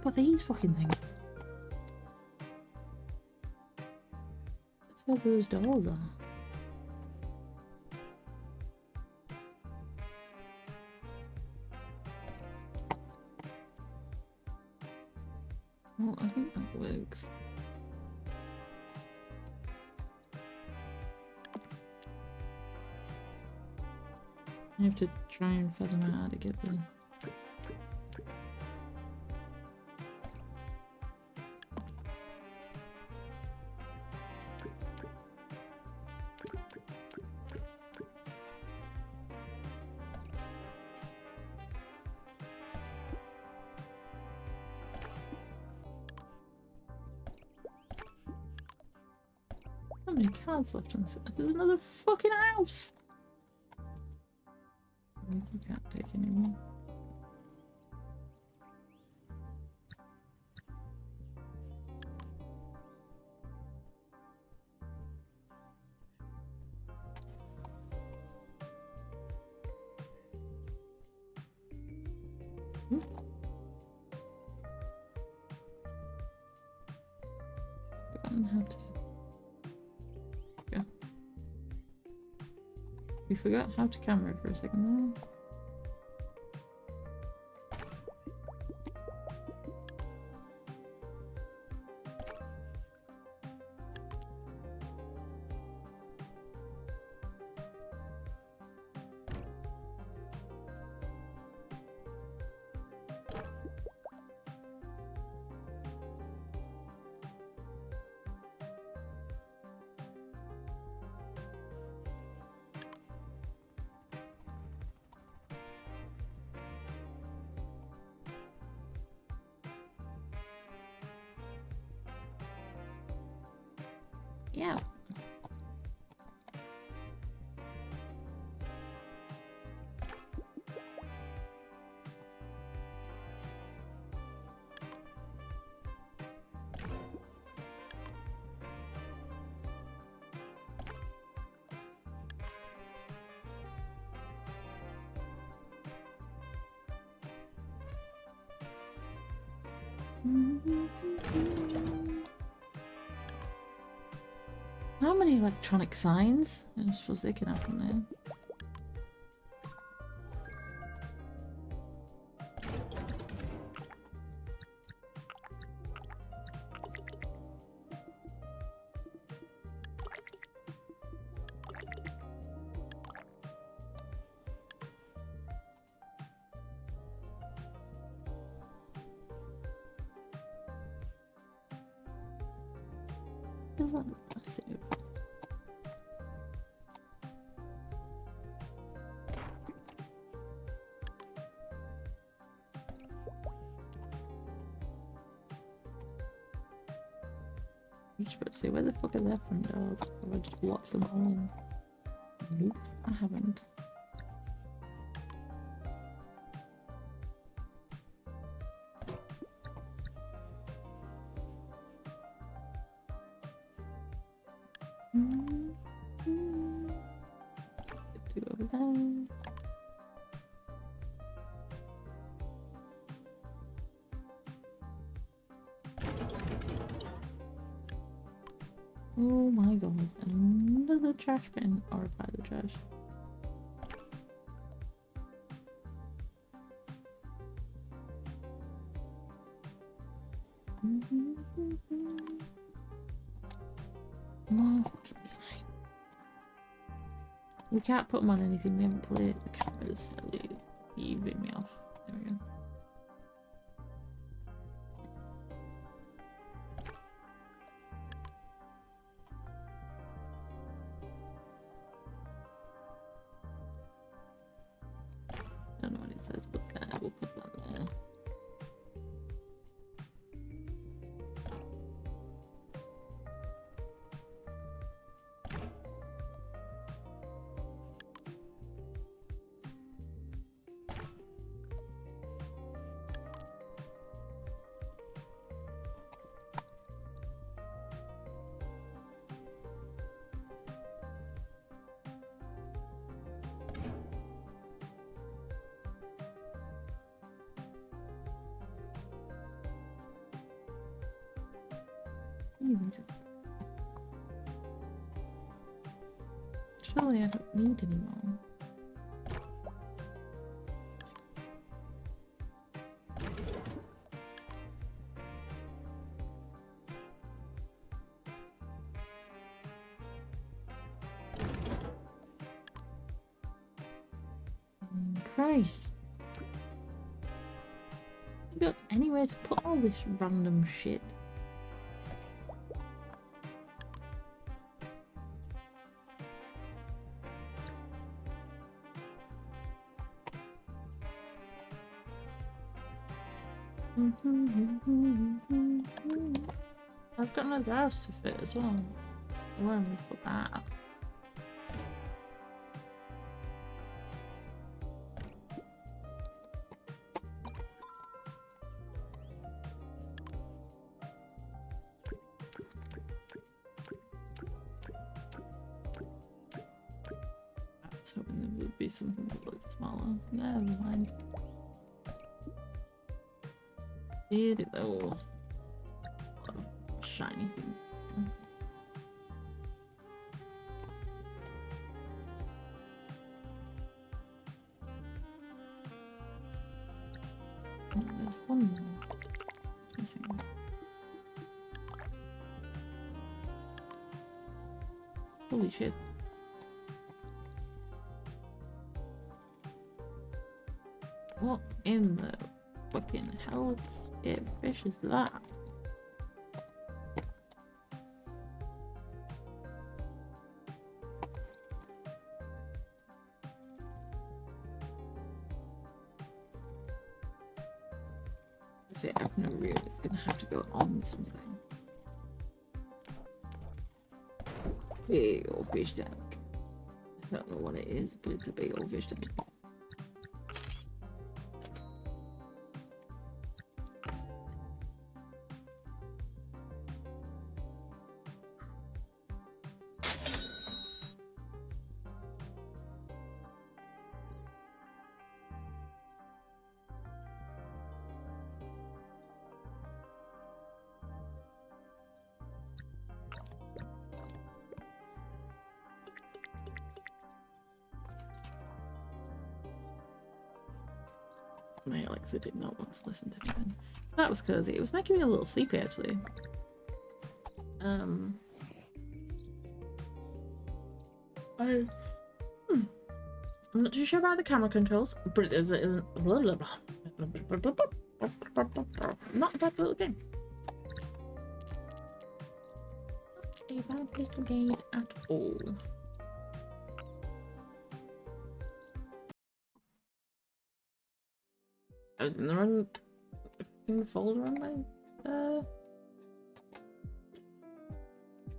What are these fucking things? That's where those doors are. Well, I think that works. I have to try and fathom out how to get there. How many cards left on this? There's another fucking house! You can't take any more. Forgotten how to... Yeah. We forgot how to camera for a second there. Yeah. How many electronic signs? I suppose they can happen there. Feels like a suit. just about to say, where the fuck are their front doors? Have I just locked them all in? Nope, I haven't. Two over there. Oh my god, another trash bin, or by the trash. Oh, we can't put them on anything, we haven't played the cameras, they're leaving me off. There we go. Don't know what it says, but we'll put that there. Surely I don't need any more. Christ. You got anywhere to put all this random shit? I've got another house to fit as well. Where am I put that? I was hoping there would be something that looked smaller. Never mind. Beautiful. Shiny thing. Oh, there's one more. It's missing. Holy shit. What in the fucking hell fish is that? See, I'm really gonna have to go on something. Big old fish tank. I don't know what it is, but it's a big old fish tank. My Alexa did not want to listen to me then. That was cozy. It was making me a little sleepy actually. I'm not too sure about the camera controls, but it isn't not a bad little game. Not a bad little game at all. I was in the wrong folder on my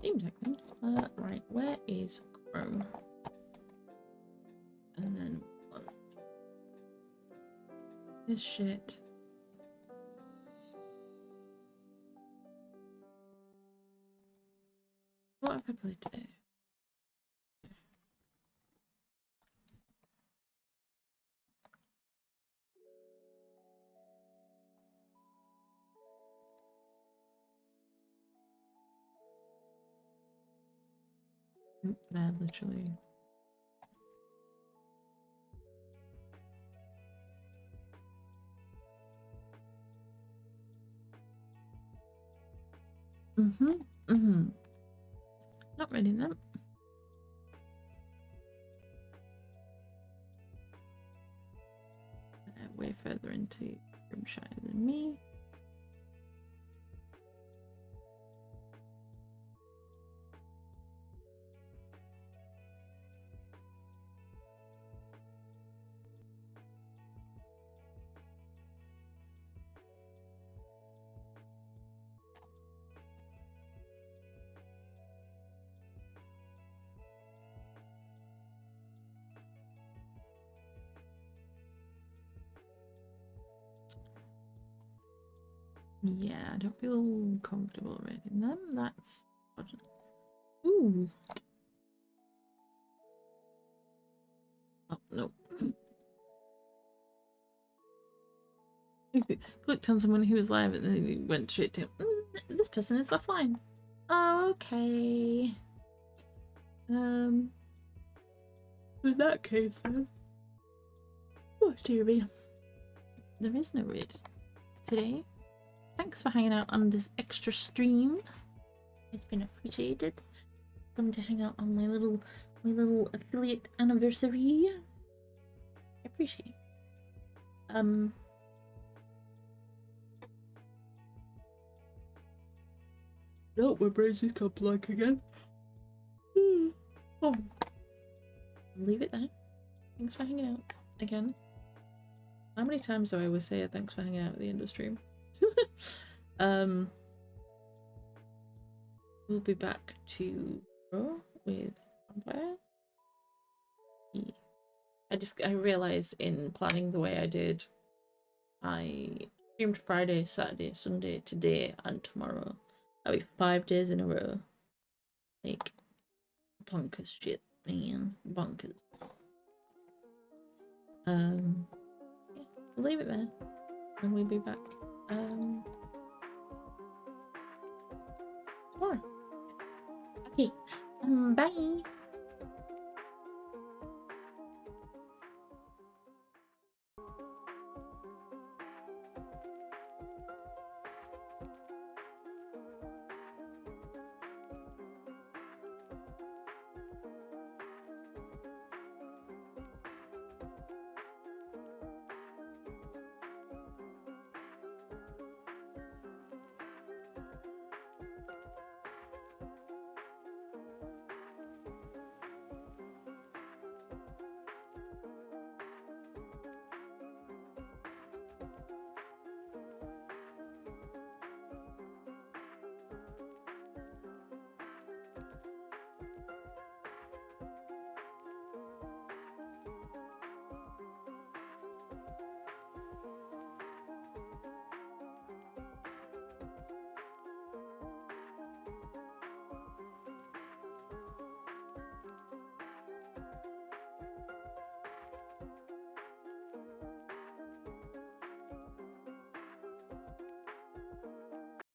Steam Deck thing. Right, where is Chrome? And then this shit. What have I played today? They're literally. Not reading them. They're way further into Grimshire than me. Yeah, I don't feel comfortable reading them. That's ooh. Oh no. I clicked on someone who was live and then it went straight to this person is offline. Okay. In that case then. Oh dear me. There is no read today. Thanks for hanging out on this extra stream. It's been appreciated. Come to hang out on my little affiliate anniversary. I appreciate it. No, my brain's just come blank again. Oh. I'll leave it there. Thanks for hanging out again. How many times do I always say thanks for hanging out at the end of stream? We'll be back to with Vampire. I realized in planning the way I did, I streamed Friday, Saturday, Sunday, today, and tomorrow. That'll be 5 days in a row. Like bonkers shit, man. Bonkers. Yeah, we'll leave it there. And we'll be back tomorrow.